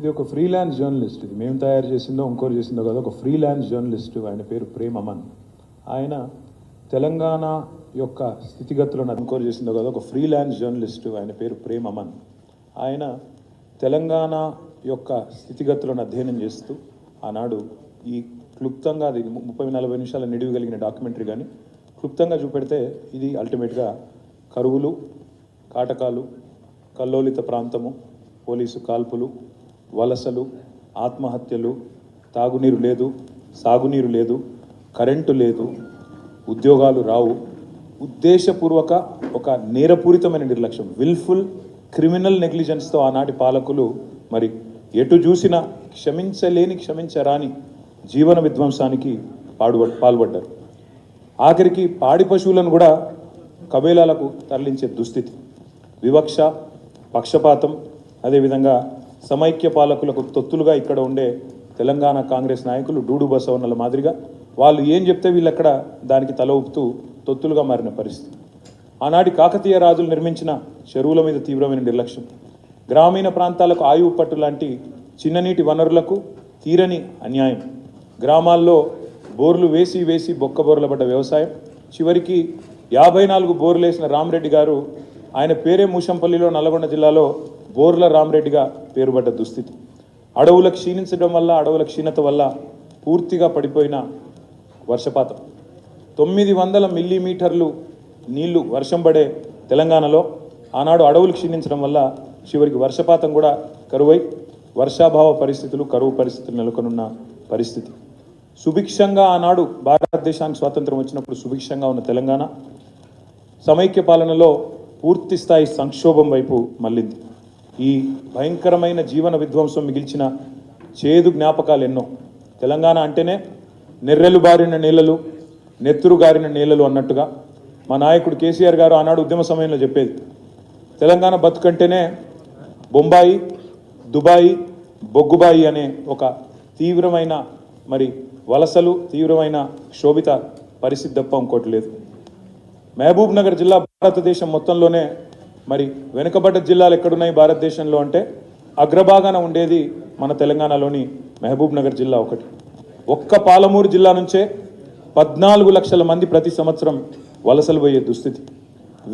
ఇది ఒక freelance journalist. ఇది మేము తయారు చేసిందో ఇంకోరు చేసిందో కదా, ఒక ఫ్రీలాన్స్ జర్నలిస్ట్. ఆయన పేరు ప్రేమ్ అమన్. ఆయన తెలంగాణ యొక్క స్థితిగతులను ఇంకోరు చేసిందో కదా, ఒక ఫ్రీలాన్స్ జర్నలిస్ట్. ఆయన పేరు ప్రేమ్ అమన్. ఆయన తెలంగాణ యొక్క స్థితిగతులను అధ్యయనం చేస్తూ ఆనాడు ఈ క్లుప్తంగా, అది 30-40 నిమిషాల నిడివి కలిగిన డాక్యుమెంటరీ, కానీ క్లుప్తంగా చూపెడితే ఇది అల్టిమేట్గా కరువులు, కాటకాలు, కల్లోలిత ప్రాంతము, పోలీసు కాల్పులు, వలసలు, ఆత్మహత్యలు, తాగునీరు లేదు, సాగునీరు లేదు, కరెంటు లేదు, ఉద్యోగాలు రావు, ఉద్దేశపూర్వక ఒక నేరపూరితమైన నిర్లక్ష్యం, విల్ఫుల్ క్రిమినల్ నెగ్లిజెన్స్తో ఆనాటి పాలకులు మరి ఎటు చూసినా క్షమించరాని జీవన విధ్వంసానికి పాల్పడ్డారు. ఆఖరికి పాడి పశువులను కూడా కబేలాలకు తరలించే దుస్థితి, వివక్ష, పక్షపాతం, అదేవిధంగా సమైక్య పాలకులకు తొత్తులుగా ఇక్కడ ఉండే తెలంగాణ కాంగ్రెస్ నాయకులు డూడు బసవన్నల మాదిరిగా వాళ్ళు ఏం చెప్తే వీళ్ళక్కడ దానికి తల ఊపుతూ తొత్తులుగా మారిన పరిస్థితి. ఆనాటి కాకతీయ రాజులు నిర్మించిన చెరువుల మీద తీవ్రమైన నిర్లక్ష్యం, గ్రామీణ ప్రాంతాలకు ఆయువు పట్టు లాంటి చిన్ననీటి వనరులకు తీరని అన్యాయం, గ్రామాల్లో బోర్లు వేసి బొక్కబోర్లపడ్డ వ్యవసాయం, చివరికి 54 బోర్లు వేసిన రామరెడ్డి గారు, ఆయన పేరే మూషంపల్లిలో నల్గొండ జిల్లాలో బోర్ల రామరెడ్డిగా పేరుపడ్డ దుస్థితి, అడవుల క్షీణించడం వల్ల, అడవుల క్షీణత వల్ల పూర్తిగా పడిపోయిన వర్షపాతం, 900 మిల్లీమీటర్లు నీళ్లు వర్షం పడే తెలంగాణలో ఆనాడు అడవులు క్షీణించడం వల్ల చివరికి వర్షపాతం కూడా కరువై వర్షాభావ పరిస్థితులు, కరువు పరిస్థితులు నెలకొనున్న పరిస్థితి. సుభిక్షంగా ఆనాడు భారతదేశానికి స్వాతంత్రం వచ్చినప్పుడు సుభిక్షంగా ఉన్న తెలంగాణ సమైక్య పాలనలో పూర్తి స్థాయి సంక్షోభం వైపు మళ్ళింది. ఈ భయంకరమైన జీవన విధ్వంసం మిగిల్చిన చేదు జ్ఞాపకాలు ఎన్నో. తెలంగాణ అంటేనే నెర్రెలు బారిన నేలలు, నెత్తురు గారిన నేలలు అన్నట్టుగా మా నాయకుడు కేసీఆర్ గారు ఆనాడు ఉద్యమ సమయంలో చెప్పేది, తెలంగాణ బతుకంటేనే బొంబాయి, దుబాయి, బొగ్గుబాయి అనే ఒక తీవ్రమైన మరి వలసలు, తీవ్రమైన క్షోభిత పరిస్థితి తప్ప ఇంకోటి లేదు. మహబూబ్ నగర్ జిల్లా భారతదేశం మొత్తంలోనే మరి వెనుకబడ్డ జిల్లాలు ఎక్కడున్నాయి భారతదేశంలో అంటే అగ్రభాగాన ఉండేది మన తెలంగాణలోని మహబూబ్ నగర్ జిల్లా ఒకటి. ఒక్క పాలమూరు జిల్లా నుంచే 14 లక్షల మంది ప్రతి సంవత్సరం వలసలు పోయే దుస్థితి,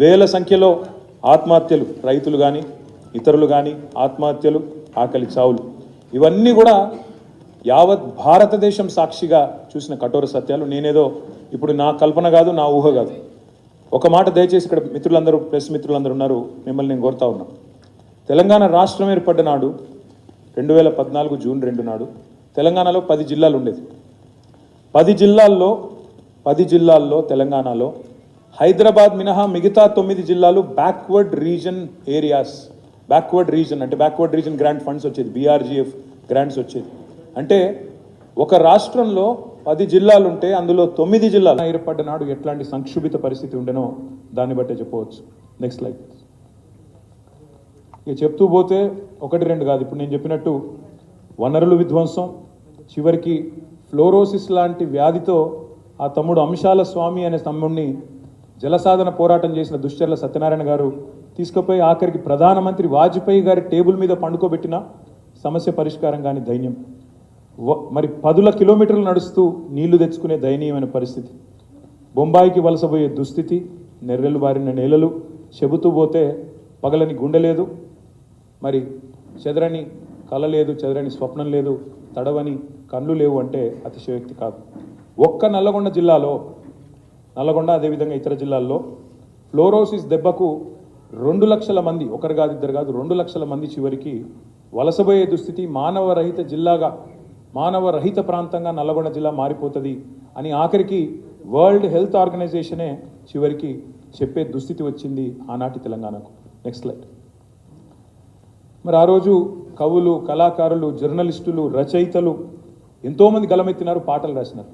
వేల సంఖ్యలో ఆత్మహత్యలు, రైతులు కానీ ఇతరులు కానీ ఆత్మహత్యలు, ఆకలి చావులు, ఇవన్నీ కూడా యావత్ భారతదేశం సాక్షిగా చూసిన కఠోర సత్యాలు. నేనేదో ఇప్పుడు నా కల్పన కాదు, నా ఊహ కాదు. ఒక మాట దయచేసి ఇక్కడ మిత్రులందరూ, ప్రెస్ మిత్రులందరూ ఉన్నారు, మిమ్మల్ని నేను కోరుతా ఉన్నా. తెలంగాణ రాష్ట్రం ఏర్పడ్డ నాడు 2014 జూన్ 2 నాడు తెలంగాణలో 10 జిల్లాలు ఉండేది. 10 జిల్లాల్లో తెలంగాణలో హైదరాబాద్ మినహా మిగతా 9 జిల్లాలు backward reason areas. Backward reason అంటే బ్యాక్వర్డ్ రీజన్ గ్రాంట్ ఫండ్స్ వచ్చేది, BRGF గ్రాంట్స్ వచ్చేది. అంటే ఒక రాష్ట్రంలో 10 జిల్లాలు ఉంటే అందులో 9 జిల్లాలు ఏర్పడ్డ నాడు ఎట్లాంటి సంక్షుభిత పరిస్థితి ఉండేనో దాన్ని బట్టే చెప్పవచ్చు. Next slide. ఇక చెప్తూ పోతే 1-2 కాదు. ఇప్పుడు నేను చెప్పినట్టు వనరుల విధ్వంసం, చివరికి ఫ్లోరోసిస్ లాంటి వ్యాధితో ఆ తమ్ముడు అంశాల స్వామి అనే తమ్ముడిని జలసాధన పోరాటం చేసిన దుశ్చర్ల సత్యనారాయణ గారు తీసుకుపోయి ఆఖరికి ప్రధానమంత్రి వాజ్పేయి గారి టేబుల్ మీద పండుకోబెట్టిన సమస్య పరిష్కారం కానీ ధైర్యం, మరి 10 కిలోమీటర్లు నడుస్తూ నీళ్లు తెచ్చుకునే దయనీయమైన పరిస్థితి, బొంబాయికి వలసపోయే దుస్థితి, నెర్రెలు బారిన నేలలు, చెబుతూ పోతే పగలని గుండె లేదు, మరి చెదరని కళ లేదు, చెదరని స్వప్నం లేదు, తడవని కళ్ళు లేవు అంటే అతిశయోక్తి కాదు. ఒక్క నల్లగొండ జిల్లాలో, నల్లగొండ అదేవిధంగా ఇతర జిల్లాల్లో ఫ్లోరోసిస్ దెబ్బకు 2 లక్షల మంది, ఒకరు కాదు ఇద్దరు కాదు 2 లక్షల మంది చివరికి వలసపోయే దుస్థితి, మానవరహిత జిల్లాగా, మానవరహిత ప్రాంతంగా నల్లగొండ జిల్లా మారిపోతుంది అని ఆఖరికి వరల్డ్ హెల్త్ ఆర్గనైజేషనే చివరికి చెప్పే దుస్థితి వచ్చింది ఆనాటి తెలంగాణకు. Next slide. మరి ఆ రోజు కవులు, కళాకారులు, జర్నలిస్టులు, రచయితలు ఎంతోమంది గలమెత్తినారు, పాటలు రాసినారు.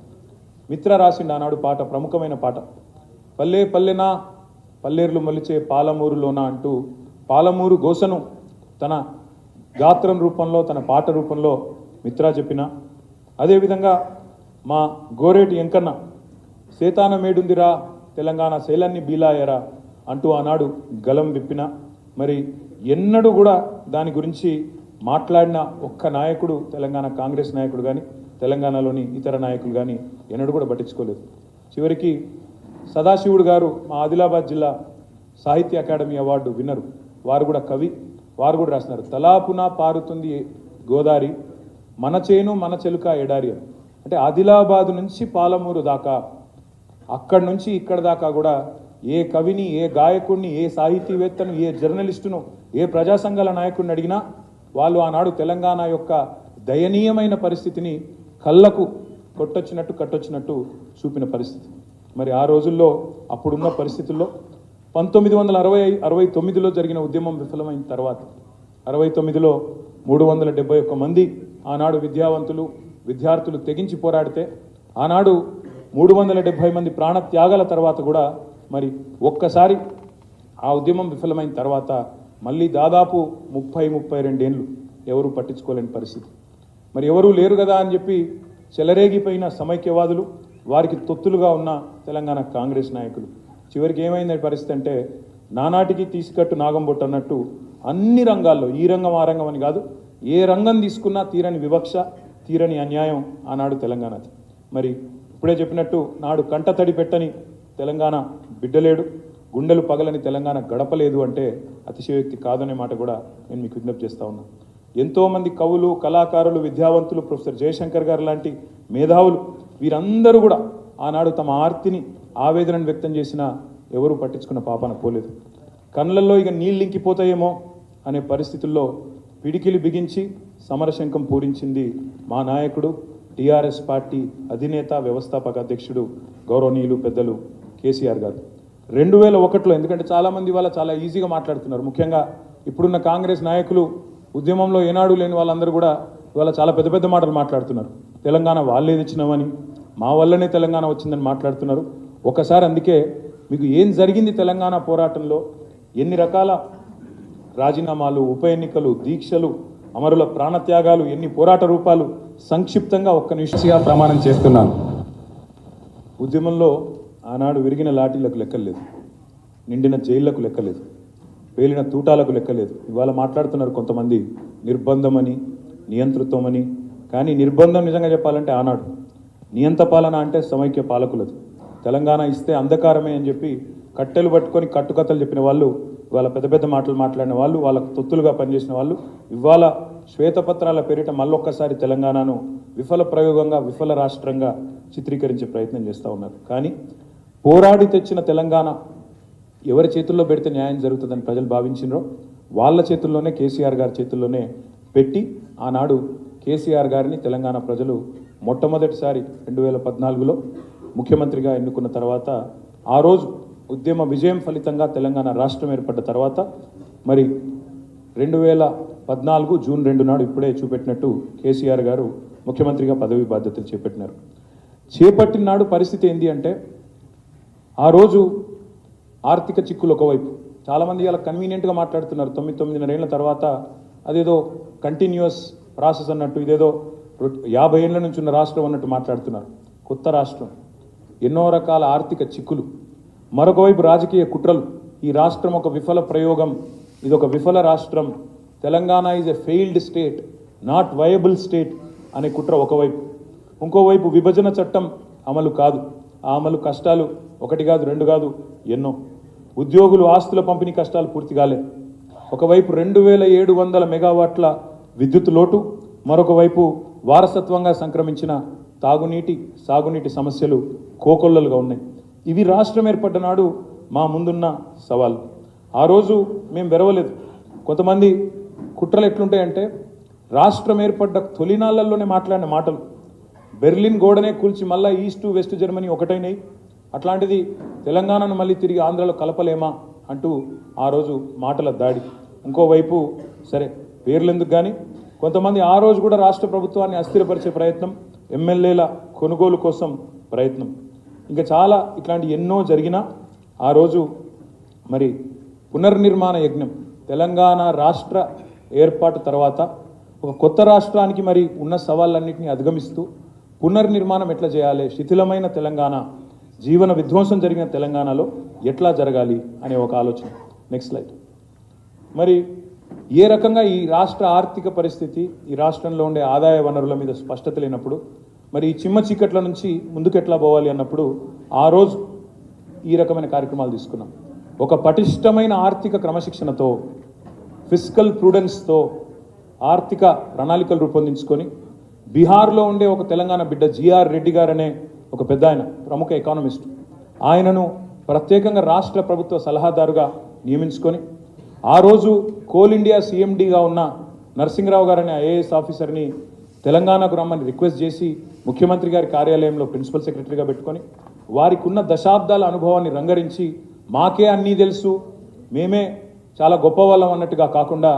మిత్ర రాసిండు ఆనాడు పాట, ప్రముఖమైన పాట, పల్లె పల్లెనా పల్లేర్లు మలిచే పాలమూరులోన అంటూ పాలమూరు గోసను తన గాత్రం రూపంలో, తన పాట రూపంలో మిత్ర చెప్పిన. అదేవిధంగా మా గోరేటి ఎంకన్న సేతాన మేడుందిరా తెలంగాణ శైలాన్ని బీలాయరా అంటూ ఆనాడు గలం విప్పిన. మరి ఎన్నడూ కూడా దాని గురించి మాట్లాడిన ఒక్క నాయకుడు తెలంగాణ కాంగ్రెస్ నాయకుడు కానీ తెలంగాణలోని ఇతర నాయకులు కానీ ఎన్నడూ కూడా పట్టించుకోలేదు. చివరికి సదాశివుడు గారు మా ఆదిలాబాద్ జిల్లా సాహిత్య అకాడమీ అవార్డు విన్నరు. వారు కూడా కవి, వారు కూడా రాసినారు, తలాపున పారుతుంది గోదారి మన చేను మన చెలుక ఎడారి. అంటే ఆదిలాబాద్ నుంచి పాలమూరు దాకా, అక్కడి నుంచి ఇక్కడ దాకా కూడా ఏ కవిని, ఏ గాయకుడిని, ఏ సాహితీవేత్తను, ఏ జర్నలిస్టును, ఏ ప్రజా సంఘాల నాయకుడిని అడిగినా వాళ్ళు ఆనాడు తెలంగాణ యొక్క దయనీయమైన పరిస్థితిని కళ్ళకు కట్టొచ్చినట్టు చూపిన పరిస్థితి. మరి ఆ రోజుల్లో అప్పుడున్న పరిస్థితుల్లో 1969లో జరిగిన ఉద్యమం విఫలమైన తర్వాత 69లో 371 మంది ఆనాడు విద్యార్థులు తెగించి పోరాడితే ఆనాడు 370 మంది ప్రాణత్యాగాల తర్వాత కూడా మరి ఒక్కసారి ఆ ఉద్యమం విఫలమైన తర్వాత మళ్ళీ దాదాపు 32 ఏళ్ళు ఎవరు పట్టించుకోలేని పరిస్థితి. మరి ఎవరూ లేరు కదా అని చెప్పి చెలరేగిపోయిన సమైక్యవాదులు, వారికి తొత్తులుగా ఉన్న తెలంగాణ కాంగ్రెస్ నాయకులు చివరికి ఏమైంది పరిస్థితి అంటే నానాటికి తీసుకట్టు నాగంబొట్టు అన్నట్టు అన్ని రంగాల్లో, ఈ రంగం ఆ రంగం అని కాదు, ఏ రంగం తీసుకున్నా తీరని వివక్ష, తీరని అన్యాయం ఆనాడు తెలంగాణది. మరి ఇప్పుడే చెప్పినట్టు నాడు కంటతడి పెట్టని తెలంగాణ బిడ్డలేడు, గుండెలు పగలని తెలంగాణ గడపలేదు అంటే అతిశయోక్తి కాదనే మాట కూడా నేను మీకు విజ్ఞప్తి చేస్తూ ఉన్నాను. ఎంతోమంది కవులు, కళాకారులు, విద్యావంతులు, ప్రొఫెసర్ జయశంకర్ గారు లాంటి మేధావులు వీరందరూ కూడా ఆనాడు తమ ఆర్తిని, ఆవేదనను వ్యక్తం చేసినా ఎవరూ పట్టించుకున్న పాపాన పోలేదు. కళ్ళల్లో ఇక నీళ్ళు ఇంకిపోతాయేమో అనే పరిస్థితుల్లో పిడికిలి బిగించి సమరశంఖం పూరించింది మా నాయకుడు, టీఆర్ఎస్ పార్టీ అధినేత, వ్యవస్థాపక అధ్యక్షుడు గౌరవనీయులు పెద్దలు కేసీఆర్ గారు. 2001లో, ఎందుకంటే చాలామంది ఇవాళ చాలా ఈజీగా మాట్లాడుతున్నారు, ముఖ్యంగా ఇప్పుడున్న కాంగ్రెస్ నాయకులు ఉద్యమంలో ఏనాడు లేని వాళ్ళందరూ కూడా ఇవాళ చాలా పెద్ద పెద్ద మాటలు మాట్లాడుతున్నారు. తెలంగాణ వాళ్ళే తెచ్చినామని, మా వల్లనే తెలంగాణ వచ్చిందని మాట్లాడుతున్నారు. ఒకసారి అందుకే మీకు ఏం జరిగింది తెలంగాణ పోరాటంలో, ఎన్ని రకాల రాజీనామాలు, ఉప ఎన్నికలు, దీక్షలు, అమరుల ప్రాణత్యాగాలు, ఎన్ని పోరాట రూపాలు సంక్షిప్తంగా ఒక్క నిమిషంగా ప్రమాణం చేస్తున్నాను. ఉద్యమంలో ఆనాడు విరిగిన లాఠీలకు లెక్కలేదు, నిండిన జైళ్లకు లెక్కలేదు, పేలిన తూటాలకు లెక్కలేదు. ఇవాళ మాట్లాడుతున్నారు కొంతమంది నిర్బంధమని, నియంతృత్వమని. కానీ నిర్బంధం నిజంగా చెప్పాలంటే ఆనాడు, నియంత పాలన అంటే సమైక్య పాలకులది. తెలంగాణ ఇస్తే అంధకారమే అని చెప్పి కట్టెలు పట్టుకొని కట్టుకథలు చెప్పిన వాళ్ళు, ఇవాళ పెద్ద పెద్ద మాటలు మాట్లాడిన వాళ్ళు, వాళ్ళకు తొత్తులుగా పనిచేసిన వాళ్ళు ఇవాళ శ్వేతపత్రాల పేరిట మళ్ళొక్కసారి తెలంగాణను విఫల ప్రయోగంగా, విఫల రాష్ట్రంగా చిత్రీకరించే ప్రయత్నం చేస్తూ ఉన్నారు. కానీ పోరాడి తెచ్చిన తెలంగాణ ఎవరి చేతుల్లో పెడితే న్యాయం జరుగుతుందని ప్రజలు భావించినరో వాళ్ళ చేతుల్లోనే, కేసీఆర్ గారి చేతుల్లోనే పెట్టి ఆనాడు కేసీఆర్ గారిని తెలంగాణ ప్రజలు మొట్టమొదటిసారి 2014లో ముఖ్యమంత్రిగా ఎన్నుకున్న తర్వాత, ఆ రోజు ఉద్యమ విజయం ఫలితంగా తెలంగాణ రాష్ట్రం ఏర్పడ్డ తర్వాత మరి 2014 జూన్ 2 నాడు ఇప్పుడే చూపెట్టినట్టు కేసీఆర్ గారు ముఖ్యమంత్రిగా పదవి బాధ్యతలు చేపట్టినారు. చేపట్టిన నాడు పరిస్థితి ఏంటి అంటే, ఆ రోజు ఆర్థిక చిక్కులు ఒకవైపు, చాలామంది ఇలా కన్వీనియంట్గా మాట్లాడుతున్నారు, 9 ఏళ్ల తర్వాత అదేదో కంటిన్యూస్ ప్రాసెస్ అన్నట్టు, ఇదేదో 50 ఏళ్ల నుంచి ఉన్న రాష్ట్రం అన్నట్టు మాట్లాడుతున్నారు. కొత్త రాష్ట్రం, ఎన్నో రకాల ఆర్థిక చిక్కులు, మరొక వైపు రాజకీయ కుట్రలు. ఈ రాష్ట్రం ఒక విఫల ప్రయోగం, ఇది ఒక విఫల రాష్ట్రం, Telangana is a failed state, not viable state అనే కుట్ర ఒకవైపు. ఇంకోవైపు విభజన చట్టం అమలు కాదు, ఆ అమలు కష్టాలు ఒకటి కాదు, రెండు కాదు, ఎన్నో. ఉద్యోగులు ఆస్తుల పంపిణీ కష్టాలు పూర్తి కాలే. ఒకవైపు 2700 మెగావాట్ల విద్యుత్ లోటు, మరొక వైపు వారసత్వంగా సంక్రమించిన తాగునీటి, సాగునీటి సమస్యలు కోకొల్లలుగా ఉన్నాయి. ఇవి రాష్ట్రం ఏర్పడ్డ నాడు మా ముందున్న సవాల్. ఆ రోజు మేము వెరవలేదు. కొంతమంది కుట్రలు ఎట్లుంటాయంటే, రాష్ట్రం ఏర్పడ్డ తొలినాళ్లలోనే మాట్లాడిన మాటలు, బెర్లిన్ గోడనే కూల్చి మళ్ళీ ఈస్ట్ వెస్ట్ జర్మనీ ఒకటైనాయి, అట్లాంటిది తెలంగాణను మళ్ళీ తిరిగి ఆంధ్రలో కలపలేమా అంటూ ఆ రోజు మాటల దాడి. ఇంకోవైపు సరే పేర్లెందుకు కానీ కొంతమంది ఆ రోజు కూడా రాష్ట్ర ప్రభుత్వాన్ని అస్థిరపరిచే ప్రయత్నం, ఎమ్మెల్యేల కొనుగోలు కోసం ప్రయత్నం, ఇంకా చాలా ఇట్లాంటి ఎన్నో జరిగినా ఆ రోజు మరి పునర్నిర్మాణ యజ్ఞం, తెలంగాణ రాష్ట్ర ఏర్పాటు తర్వాత ఒక కొత్త రాష్ట్రానికి మరి ఉన్న సవాళ్ళన్నింటినీ అధిగమిస్తూ పునర్నిర్మాణం ఎట్లా చేయాలి, శిథిలమైన తెలంగాణ, జీవన విధ్వంసం జరిగిన తెలంగాణలో ఎట్లా జరగాలి అనే ఒక ఆలోచన. Next slide. మరి ఏ రకంగా ఈ రాష్ట్ర ఆర్థిక పరిస్థితి, ఈ రాష్ట్రంలో ఉండే ఆదాయ వనరుల మీద స్పష్టత లేనప్పుడు మరి ఈ చిమ్మ చీకట్ల నుంచి ముందుకు ఎట్లా పోవాలి అన్నప్పుడు ఆ రోజు ఈ రకమైన కార్యక్రమాలు తీసుకున్నాం. ఒక పటిష్టమైన ఆర్థిక క్రమశిక్షణతో, ఫిస్కల్ ప్రూడెన్స్తో ఆర్థిక ప్రణాళికలు రూపొందించుకొని బీహార్లో ఉండే ఒక తెలంగాణ బిడ్డ జిఆర్ రెడ్డి గారు అనే ఒక పెద్ద ఆయన, ప్రముఖ ఎకానమిస్ట్, ఆయనను ప్రత్యేకంగా రాష్ట్ర ప్రభుత్వ సలహాదారుగా నియమించుకొని ఆ రోజు కోల్ ఇండియా సిఎండిగా ఉన్న నరసింహరావు గారు అనే ఐఏఎస్ ఆఫీసర్ని తెలంగాణకు రమ్మని రిక్వెస్ట్ చేసి ముఖ్యమంత్రి గారి కార్యాలయంలో ప్రిన్సిపల్ సెక్రటరీగా పెట్టుకొని వారికి ఉన్న దశాబ్దాల అనుభవాన్ని రంగరించి మాకే అన్నీ తెలుసు, మేమే చాలా గొప్పవాళ్ళం అన్నట్టుగా కాకుండా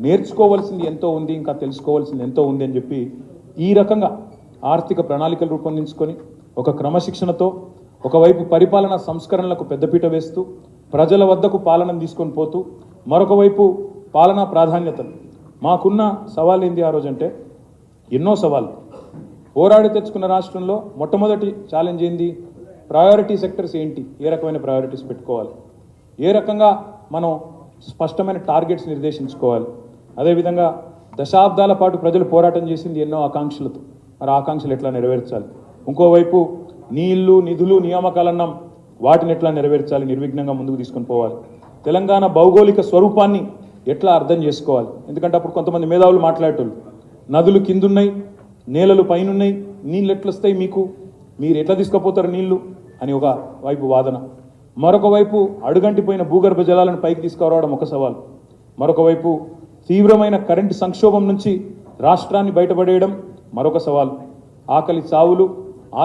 నేర్చుకోవాల్సింది ఎంతో ఉంది, ఇంకా తెలుసుకోవాల్సింది ఎంతో ఉంది అని చెప్పి ఈ రకంగా ఆర్థిక ప్రణాళికలు రూపొందించుకొని ఒక క్రమశిక్షణతో ఒకవైపు పరిపాలనా సంస్కరణలకు పెద్దపీట వేస్తూ ప్రజల వద్దకు పాలనను తీసుకొని పోతూ మరొక వైపు పాలనా ప్రాధాన్యతలు. మాకున్న సవాల్ ఏంది ఆ రోజంటే ఎన్నో సవాళ్ళు పోరాడి తెచ్చుకున్న రాష్ట్రంలో మొట్టమొదటి ఛాలెంజ్ ఏంది, ప్రయారిటీ సెక్టర్స్ ఏంటి, ఏ రకమైన ప్రయారిటీస్ పెట్టుకోవాలి, ఏ రకంగా మనం స్పష్టమైన టార్గెట్స్ నిర్దేశించుకోవాలి. అదేవిధంగా దశాబ్దాల పాటు ప్రజలు పోరాటం చేసింది ఎన్నో ఆకాంక్షలతో, మరి ఆకాంక్షలు ఎట్లా నెరవేర్చాలి. ఇంకోవైపు నీళ్లు, నిధులు, నియామకాలన్నాం, వాటిని ఎట్లా నెరవేర్చాలి, నిర్విఘ్నంగా ముందుకు తీసుకొని పోవాలి. తెలంగాణ భౌగోళిక స్వరూపాన్ని ఎట్లా అర్థం చేసుకోవాలి. ఎందుకంటే అప్పుడు కొంతమంది మేధావులు మాట్లాడేటోళ్ళు, నదులు కిందున్నాయి, నేలలు పైనున్నాయి, నీళ్ళు ఎట్లా వస్తాయి మీకు, మీరు ఎట్లా తీసుకుపోతారు నీళ్లు అని ఒక వైపు వాదన. మరొక వైపు అడుగంటిపోయిన భూగర్భ జలాలను పైకి తీసుకురావడం ఒక సవాల్. మరొక వైపు తీవ్రమైన కరెంటు సంక్షోభం నుంచి రాష్ట్రాన్ని బయటపడేయడం మరొక సవాల్. ఆకలి చావులు,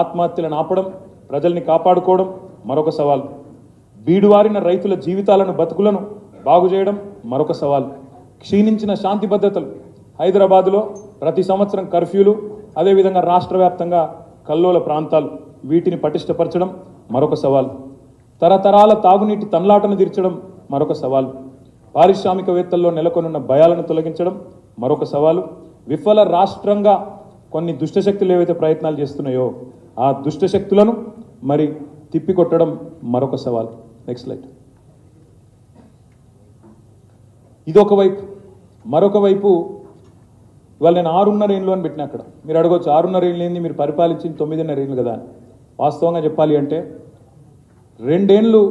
ఆత్మహత్యలను ఆపడం, ప్రజల్ని కాపాడుకోవడం మరొక సవాల్. బీడువారిన రైతుల జీవితాలను, బతుకులను బాగు చేయడం మరొక సవాల్. క్షీణించిన శాంతి భద్రతలు, హైదరాబాదులో ప్రతి సంవత్సరం కర్ఫ్యూలు, అదేవిధంగా రాష్ట్ర వ్యాప్తంగా కల్లోల ప్రాంతాలు, వీటిని పటిష్టపరచడం మరొక సవాల్. తరతరాల తాగునీటి తన్లాటను తీర్చడం మరొక సవాల్. పారిశ్రామికవేత్తల్లో నెలకొనున్న భయాలను తొలగించడం మరొక సవాలు. విఫల రాష్ట్రంగా కొన్ని దుష్టశక్తులు ఏవైతే ప్రయత్నాలు చేస్తున్నాయో ఆ దుష్టశక్తులను మరి తిప్పికొట్టడం మరొక సవాల్. Next slide. ఇదొక వైపు. మరొక వైపు ఇవాళ నేను 6.5 ఏళ్ళు అని పెట్టిన, అక్కడ మీరు అడగవచ్చు 6.5 ఏళ్ళు ఏంది, మీరు పరిపాలించింది 9.5 ఏళ్ళు కదా అని. వాస్తవంగా చెప్పాలి అంటే 2 ఏళ్ళు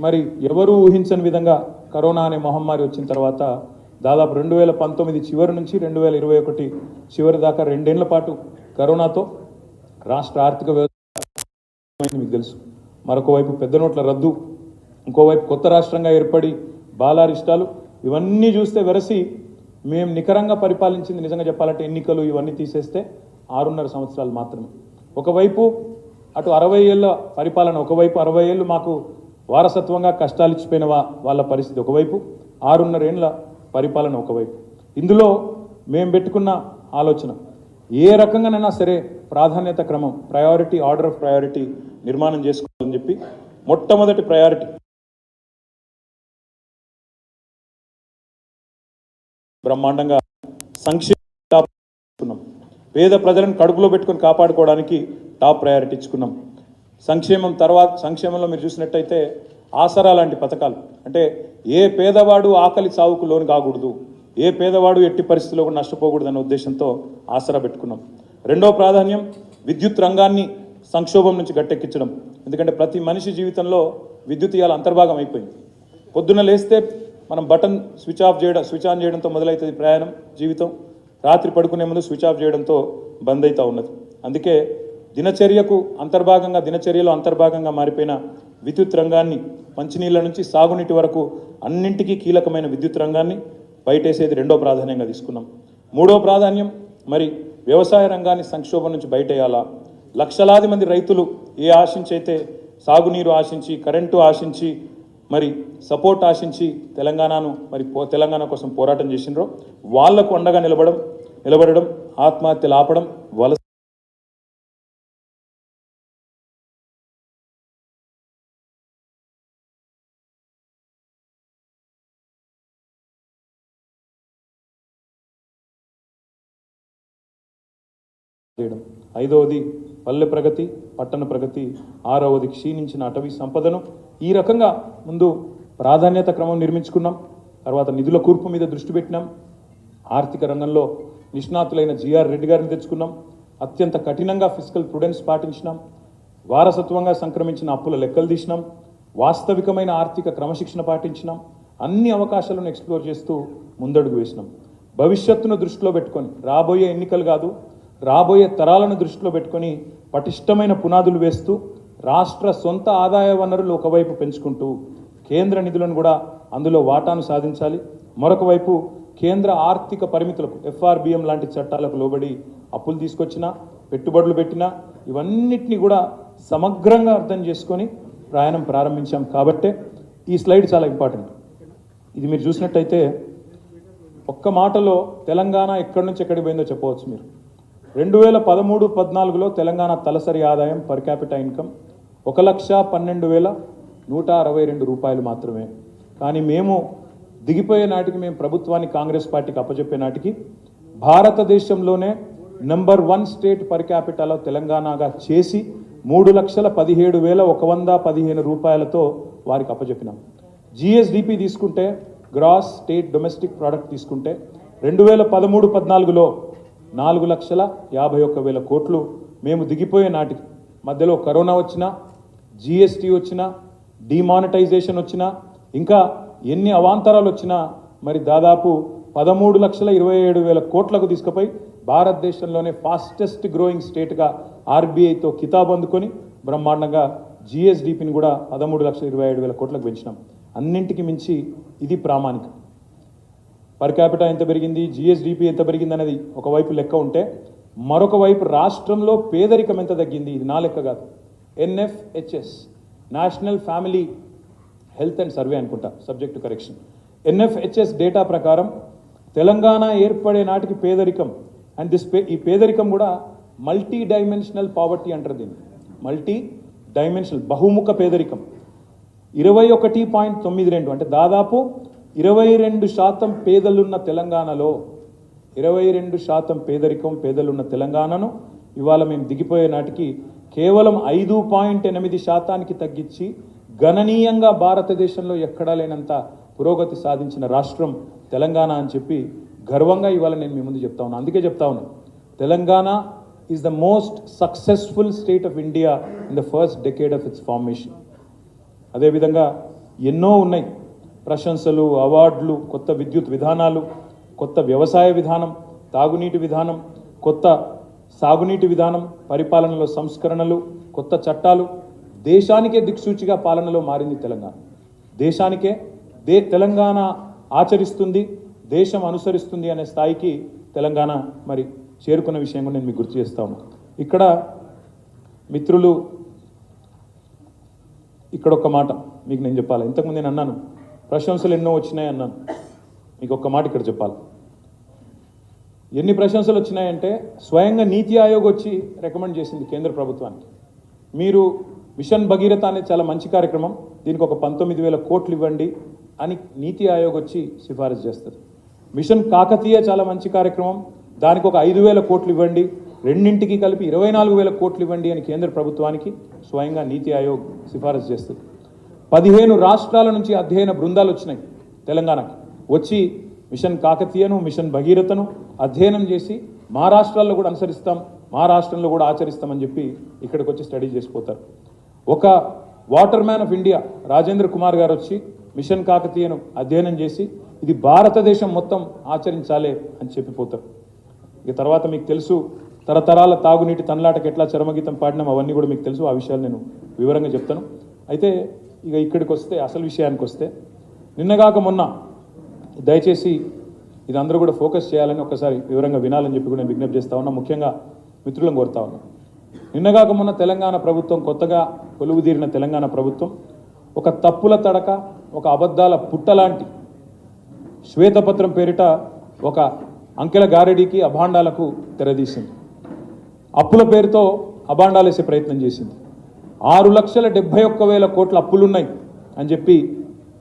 మరి ఎవరూ ఊహించని విధంగా కరోనా అనే మహమ్మారి వచ్చిన తర్వాత దాదాపు 2019 చివరి నుంచి 2021 చివరి దాకా 2 ఏళ్ల పాటు కరోనాతో రాష్ట్ర ఆర్థిక వ్యవస్థ మీకు తెలుసు. మరొక వైపు పెద్ద నోట్ల రద్దు, ఇంకోవైపు కొత్త రాష్ట్రంగా ఏర్పడి బాలారిష్టాలు, ఇవన్నీ చూస్తే వెరసి మేము నికరంగా పరిపాలించింది నిజంగా చెప్పాలంటే ఎన్నికలు ఇవన్నీ తీసేస్తే 6.5 సంవత్సరాలు మాత్రమే. ఒకవైపు అటు 60 ఏళ్ళ పరిపాలన, ఒకవైపు 60 ఏళ్ళు మాకు వారసత్వంగా కష్టాలు ఇచ్చిపోయిన వాళ్ళ పరిస్థితి ఒకవైపు, 6.5 ఏళ్ళ పరిపాలన ఒకవైపు. ఇందులో మేము పెట్టుకున్న ఆలోచన ఏ రకంగానైనా సరే ప్రాధాన్యత క్రమం, ప్రయారిటీ ఆర్డర్ ఆఫ్ ప్రయారిటీ నిర్మాణం చేసుకోవాలని చెప్పి మొట్టమొదటి ప్రయారిటీ బ్రహ్మాండంగా సంక్షేమం, పేద ప్రజలను కడుపులో పెట్టుకొని కాపాడుకోవడానికి టాప్ ప్రయారిటీ ఇచ్చుకున్నాం. సంక్షేమం తర్వాత, సంక్షేమంలో మీరు చూసినట్టయితే ఆసరా లాంటి పథకాలు, అంటే ఏ పేదవాడు ఆకలి చావుకు లోను కాకూడదు, ఏ పేదవాడు ఎట్టి పరిస్థితుల్లో కూడా నష్టపోకూడదు అనే ఉద్దేశంతో ఆసరా పెట్టుకున్నాం. రెండో ప్రాధాన్యం విద్యుత్ రంగాన్ని సంక్షోభం నుంచి గట్టెక్కించడం. ఎందుకంటే ప్రతి మనిషి జీవితంలో విద్యుత్ ఇవాళ అంతర్భాగం అయిపోయింది. పొద్దున్న లేస్తే మనం బటన్ స్విచ్ ఆన్ చేయడంతో మొదలవుతుంది ప్రయాణం, జీవితం. రాత్రి పడుకునే ముందు స్విచ్ ఆఫ్ చేయడంతో బంద్ అవుతూ ఉన్నది. అందుకే దినచర్యలో అంతర్భాగంగా మారిపోయిన విద్యుత్ రంగాన్ని, మంచినీళ్ళ నుంచి సాగునీటి వరకు అన్నింటికీ కీలకమైన విద్యుత్ రంగాన్ని బయటేసేది రెండో ప్రాధాన్యంగా తీసుకున్నాం. మూడో ప్రాధాన్యం మరి వ్యవసాయ రంగాన్ని సంక్షోభం నుంచి బయటేయాలా. లక్షలాది మంది రైతులు ఏ ఆశించైతే సాగునీరు ఆశించి, కరెంటు ఆశించి, మరి సపోర్ట్ ఆశించి తెలంగాణ కోసం పోరాటం చేసినారో వాళ్లకు అండగా నిలబడడం, ఆత్మహత్యలు ఆపడం, వలస చేయడం. 5వది పల్లె ప్రగతి, పట్టణ ప్రగతి. 6వది క్షీణించిన అటవీ సంపదను. ఈ రకంగా ముందు ప్రాధాన్యత క్రమం నిర్మించుకున్నాం. తర్వాత నిధుల కూర్పు మీద దృష్టి పెట్టినాం. ఆర్థిక రంగంలో నిష్ణాతులైన జిఆర్ రెడ్డి గారిని తెచ్చుకున్నాం. అత్యంత కఠినంగా ఫిస్కల్ ప్రుడెన్స్ పాటించినాం. వారసత్వంగా సంక్రమించిన అప్పుల లెక్కలు తీసినాం. వాస్తవికమైన ఆర్థిక క్రమశిక్షణ పాటించినాం. అన్ని అవకాశాలను ఎక్స్ప్లోర్ చేస్తూ ముందడుగు వేసినాం. భవిష్యత్తును దృష్టిలో పెట్టుకొని, రాబోయే ఎన్నికలు కాదు, రాబోయే తరాలను దృష్టిలో పెట్టుకొని పటిష్టమైన పునాదులు వేస్తూ రాష్ట్ర సొంత ఆదాయ వనరులు ఒకవైపు పెంచుకుంటూ కేంద్ర నిధులను కూడా అందులో వాటాను సాధించాలి. మరొక వైపు కేంద్ర ఆర్థిక పరిమితులకు, ఎఫ్ఆర్బిఎం లాంటి చట్టాలకు లోబడి అప్పులు తీసుకొచ్చినా, పెట్టుబడులు పెట్టినా, ఇవన్నిటినీ కూడా సమగ్రంగా అర్థం చేసుకొని ప్రయాణం ప్రారంభించాం. కాబట్టే ఈ స్లైడ్ చాలా ఇంపార్టెంట్. ఇది మీరు చూసినట్టయితే ఒక్క మాటలో తెలంగాణ ఎక్కడి నుంచి ఎక్కడికి పోయిందో చెప్పవచ్చు మీరు. 2013-14లో తెలంగాణ తలసరి ఆదాయం పర్ క్యాపిటల్ ఇన్కమ్ 1,12,162 రూపాయలు మాత్రమే. కానీ మేము దిగిపోయే నాటికి, మేము ప్రభుత్వాన్ని కాంగ్రెస్ పార్టీకి అప్పచెప్పే నాటికి భారతదేశంలోనే నెంబర్ 1 స్టేట్ పర్ క్యాపిటల్లో తెలంగాణగా చేసి 3,17,115 రూపాయలతో వారికి అప్పచెప్పినాం. జిఎస్డిపి తీసుకుంటే, గ్రాస్ స్టేట్ డొమెస్టిక్ ప్రోడక్ట్ తీసుకుంటే 2013-14లో 4,51,000 కోట్లు మేము దిగిపోయే నాటికి. మధ్యలో కరోనా వచ్చినా, జిఎస్టీ వచ్చినా, డిమానిటైజేషన్ వచ్చినా, ఇంకా ఎన్ని అవాంతరాలు వచ్చినా మరి దాదాపు 13,27,000 కోట్లకు తీసుకుపోయి భారతదేశంలోనే ఫాస్టెస్ట్ గ్రోయింగ్ స్టేట్గా ఆర్బీఐతో కితాబ్ అందుకొని బ్రహ్మాండంగా జిఎస్డిపిని కూడా 13,27,000 కోట్లకు పెంచినాం. అన్నింటికి మించి ఇది ప్రామాణికం. పర్ క్యాపిటల్ ఎంత పెరిగింది, జిఎస్డిపి ఎంత పెరిగింది అనేది ఒకవైపు లెక్క ఉంటే, మరొక వైపు రాష్ట్రంలో పేదరికం ఎంత తగ్గింది, ఇది నా లెక్క కాదు. NFHS, national family health and survey అనుకుంటా, subject to correction. NFHS data ప్రకారం తెలంగాణ ఏర్పడే నాటికి పేదరికం, అండ్ ఈ పేదరికం కూడా మల్టీ డైమెన్షనల్ పావర్టీ అంటారు దీన్ని. మల్టీ డైమెన్షనల్, బహుముఖ పేదరికం 21.92, అంటే దాదాపు 22% పేదలున్న తెలంగాణలో 22% పేదలున్న తెలంగాణను ఇవాళ మేము దిగిపోయే నాటికి కేవలం 5.8% తగ్గించి గణనీయంగా భారతదేశంలో ఎక్కడా లేనంత పురోగతి సాధించిన రాష్ట్రం తెలంగాణ అని చెప్పి గర్వంగా ఇవాళ నేను మీ ముందు చెప్తా ఉన్నాను. అందుకే చెప్తా ఉన్నాను, Telangana is the most successful state of India in the first decade of it's formation. అదేవిధంగా ఎన్నో ఉన్నాయి ప్రశంసలు, అవార్డులు, కొత్త విద్యుత్ విధానాలు, కొత్త వ్యవసాయ విధానం, తాగునీటి విధానం, కొత్త సాగునీటి విధానం, పరిపాలనలో సంస్కరణలు, కొత్త చట్టాలు. దేశానికే దిక్సూచిగా పాలనలో మారింది తెలంగాణ. దేశానికే తెలంగాణ ఆచరిస్తుంది, దేశం అనుసరిస్తుంది అనే స్థాయికి తెలంగాణ మరి చేరుకున్న విషయం కూడా నేను మీకు గుర్తు చేస్తా ఉన్నాను. ఇక్కడ మిత్రులు, ఇక్కడ ఒక మాట మీకు నేను చెప్పాలి. ఇంతకుముందు నేను అన్నాను ప్రశంసలు ఎన్నో వచ్చినాయి అన్నాను. మీకు ఒక్క మాట ఇక్కడ చెప్పాలి. ఎన్ని ప్రశంసలు వచ్చినాయంటే స్వయంగా నీతి ఆయోగ్ వచ్చి రికమెండ్ చేసింది కేంద్ర ప్రభుత్వానికి, మీరు మిషన్ భగీరథ అనేది చాలా మంచి కార్యక్రమం, దీనికి ఒక 19,000 కోట్లు ఇవ్వండి అని నీతి ఆయోగ్ వచ్చి సిఫారసు చేస్తుంది. మిషన్ కాకతీయ చాలా మంచి కార్యక్రమం, దానికి ఒక 5,000 కోట్లు ఇవ్వండి, రెండింటికి కలిపి 24,000 కోట్లు ఇవ్వండి అని కేంద్ర ప్రభుత్వానికి స్వయంగా నీతి ఆయోగ్ సిఫారసు చేస్తుంది. 15 రాష్ట్రాల నుంచి అధ్యయన బృందాలు వచ్చినాయి తెలంగాణకి, వచ్చి మిషన్ కాకతీయను, మిషన్ భగీరథను అధ్యయనం చేసి మా రాష్ట్రాల్లో కూడా అనుసరిస్తాం, మా రాష్ట్రంలో కూడా ఆచరిస్తామని చెప్పి ఇక్కడికి వచ్చి స్టడీ చేసిపోతారు. ఒక water man of India Rajendra Kumar గారు వచ్చి మిషన్ కాకతీయను అధ్యయనం చేసి ఇది భారతదేశం మొత్తం ఆచరించాలి అని చెప్పిపోతారు. ఇక తర్వాత మీకు తెలుసు తరతరాల తాగునీటి తనలాటకు ఎట్లా చరమగీతం పాడినాం, అవన్నీ కూడా మీకు తెలుసు. ఆ విషయాలు నేను వివరంగా చెప్తాను. అయితే ఇక ఇక్కడికి వస్తే, అసలు విషయానికి వస్తే, నిన్నగాక మొన్న, దయచేసి ఇది అందరూ కూడా ఫోకస్ చేయాలని ఒక్కసారి వివరంగా వినాలని చెప్పి కూడా నేను విజ్ఞప్తి చేస్తా ఉన్నా. ముఖ్యంగా మిత్రులను కోరుతా ఉన్నా. నిన్నగాక మొన్న తెలంగాణ ప్రభుత్వం, కొత్తగా కొలువుదీరిన తెలంగాణ ప్రభుత్వం ఒక తప్పుల తడక, ఒక అబద్ధాల పుట్టలాంటి శ్వేతపత్రం పేరిట ఒక అంకెల గారెడీకి, అభాండాలకు తెరదీసింది. అప్పుల పేరుతో అభాండాలు వేసే ప్రయత్నం చేసింది. 6,71,000 కోట్ల అప్పులున్నాయి అని చెప్పి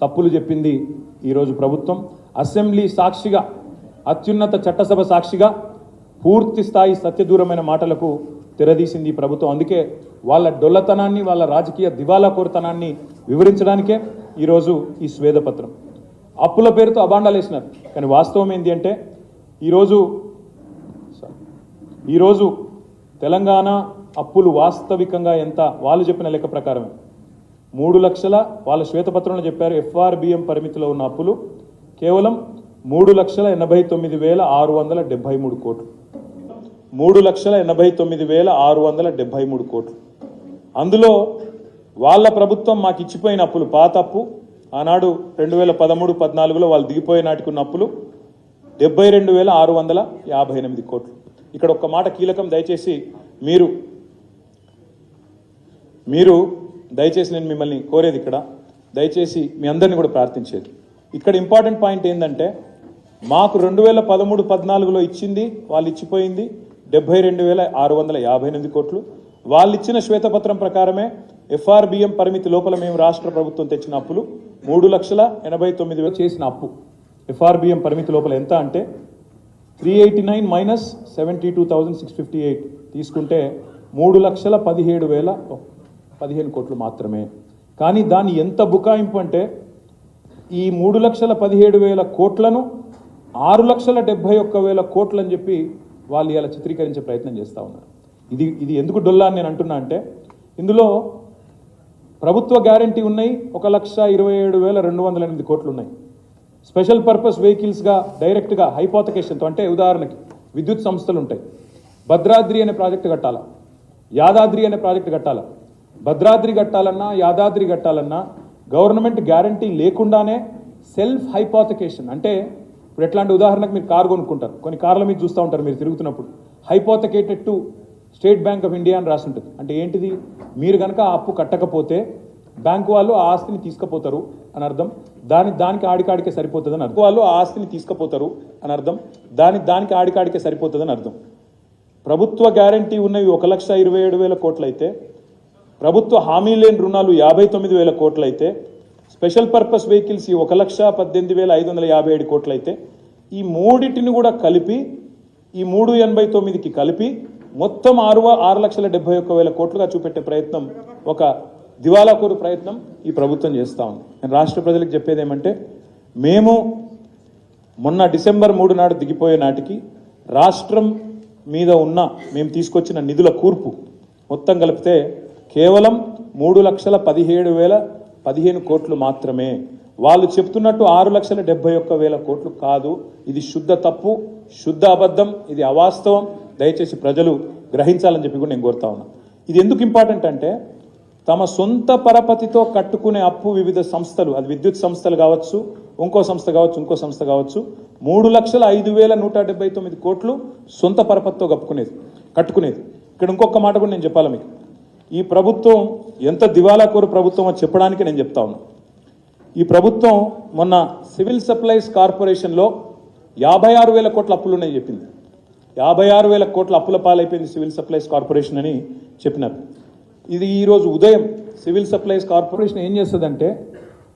తప్పులు చెప్పింది ఈరోజు ప్రభుత్వం. అసెంబ్లీ సాక్షిగా, అత్యున్నత చట్టసభ సాక్షిగా పూర్తి స్థాయి సత్యదూరమైన మాటలకు తెరదీసింది ఈ ప్రభుత్వం. అందుకే వాళ్ళ డొల్లతనాన్ని, వాళ్ళ రాజకీయ దివాలా కోరుతనాన్ని వివరించడానికే ఈరోజు ఈ స్వేదపత్రం. అప్పుల పేరుతో అబాండాలు వేసినారు. కానీ వాస్తవం ఏంటి అంటే ఈరోజు తెలంగాణ అప్పులు వాస్తవికంగా ఎంత వాళ్ళు చెప్పిన లెక్క ప్రకారమే 3 లక్షల వాళ్ళ శ్వేతపత్రంలో చెప్పారు. FRBM పరిమితిలో ఉన్న అప్పులు కేవలం 3,89,673 కోట్లు. 3,89,673 కోట్లు. అందులో వాళ్ళ ప్రభుత్వం మాకు ఇచ్చిపోయిన అప్పులు పాత అప్పు ఆనాడు 2013-14లో వాళ్ళు దిగిపోయే నాటికి ఉన్న అప్పులు 72,658 కోట్లు. ఇక్కడ ఒక్క మాట కీలకం, దయచేసి మీరు దయచేసి నేను మిమ్మల్ని కోరేది ఇక్కడ దయచేసి మీ అందరిని కూడా ప్రార్థించేది ఇక్కడ ఇంపార్టెంట్ పాయింట్ ఏంటంటే మాకు 2013-14లో ఇచ్చింది వాళ్ళు ఇచ్చిపోయింది 72,658 కోట్లు. వాళ్ళు ఇచ్చిన శ్వేతపత్రం ప్రకారమే FRBM పరిమితి లోపల మేము రాష్ట్ర ప్రభుత్వం తెచ్చిన అప్పులు 3,89,000 చేసిన అప్పు FRBM పరిమితి లోపల ఎంత అంటే 389 మైనస్ 72,658 తీసుకుంటే 3,17,015 కోట్లు మాత్రమే. కానీ దాని ఎంత బుకాయింపు అంటే ఈ 3,17,000 కోట్లను 6,71,000 కోట్లు అని చెప్పి వాళ్ళు ఇలా చిత్రీకరించే ప్రయత్నం చేస్తూ ఉన్నారు. ఇది ఎందుకు డొల్లా అని నేను అంటున్నా అంటే ఇందులో ప్రభుత్వ గ్యారంటీ ఉన్నాయి 1,27,208 కోట్లు ఉన్నాయి. స్పెషల్ పర్పస్ వెహికల్స్గా డైరెక్ట్గా హైపోతకేషన్తో అంటే ఉదాహరణకి విద్యుత్ సంస్థలు ఉంటాయి. భద్రాద్రి అనే ప్రాజెక్టు కట్టాలా, యాదాద్రి అనే ప్రాజెక్టు కట్టాలా, భద్రాద్రి కట్టాలన్నా యాదాద్రి కట్టాలన్నా గవర్నమెంట్ గ్యారంటీ లేకుండానే సెల్ఫ్ హైపోతకేషన్ అంటే ఇప్పుడు ఎట్లాంటి ఉదాహరణకు మీరు కారు కొనుక్కుంటారు, కొన్ని కార్ల మీద చూస్తూ ఉంటారు మీరు తిరుగుతున్నప్పుడు hypothecated to State Bank of India అని రాసి ఉంటుంది. అంటే ఏంటిది, మీరు కనుక ఆ అప్పు కట్టకపోతే బ్యాంకు వాళ్ళు ఆ ఆస్తిని తీసుకుపోతారు అని అర్థం. దానికి ఆడికాడికే సరిపోతుందని అర్థం. వాళ్ళు ఆ ఆస్తిని తీసుకుపోతారు అని అర్థం. దానికి ఆడికాడికే సరిపోతుందని అర్థం. ప్రభుత్వ గ్యారంటీ ఉన్నవి 1,27,000 కోట్లు అయితే, ప్రభుత్వ హామీ లేని రుణాలు 59,000 కోట్లు అయితే, స్పెషల్ పర్పస్ వెహికల్స్ 1,18,557 కోట్లు అయితే, ఈ మూడింటిని కూడా కలిపి ఈ 389కి కలిపి మొత్తం 6,71,000 కోట్లుగా చూపెట్టే ప్రయత్నం, ఒక దివాలాకోరు ప్రయత్నం ఈ ప్రభుత్వం చేస్తూ ఉంది. నేను రాష్ట్ర ప్రజలకు చెప్పేది ఏమంటే మేము మొన్న డిసెంబర్ 3 నాడు దిగిపోయే నాటికి రాష్ట్రం మీద ఉన్న మేము తీసుకొచ్చిన నిధుల కూర్పు మొత్తం కలిపితే కేవలం 3,17,015 కోట్లు మాత్రమే. వాళ్ళు చెప్తున్నట్టు 6,71,000 కోట్లు కాదు. ఇది శుద్ధ తప్పు, శుద్ధ అబద్ధం, ఇది అవాస్తవం. దయచేసి ప్రజలు గ్రహించాలని చెప్పి కూడా నేను కోరుతా ఉన్నా. ఇది ఎందుకు ఇంపార్టెంట్ అంటే తమ సొంత పరపతితో కట్టుకునే అప్పు వివిధ సంస్థలు, అది విద్యుత్ సంస్థలు కావచ్చు, ఇంకో సంస్థ కావచ్చు, 3,05,179 కోట్లు సొంత పరపతితో కట్టుకునేది. ఇక్కడ ఇంకొక మాట కూడా నేను చెప్పాలి మీకు. ఈ ప్రభుత్వం ఎంత దివాలాకోరు ప్రభుత్వం అని చెప్పడానికి నేను చెప్తా ఉన్నా. ఈ ప్రభుత్వం మొన్న సివిల్ సప్లైస్ కార్పొరేషన్లో 56,000 కోట్ల అప్పులు ఉన్నాయని చెప్పింది. 56,000 కోట్ల అప్పుల పాలైపోయింది సివిల్ సప్లైస్ కార్పొరేషన్ అని చెప్పినారు. ఇది ఈరోజు ఉదయం సివిల్ సప్లైస్ కార్పొరేషన్ ఏం చేస్తుందంటే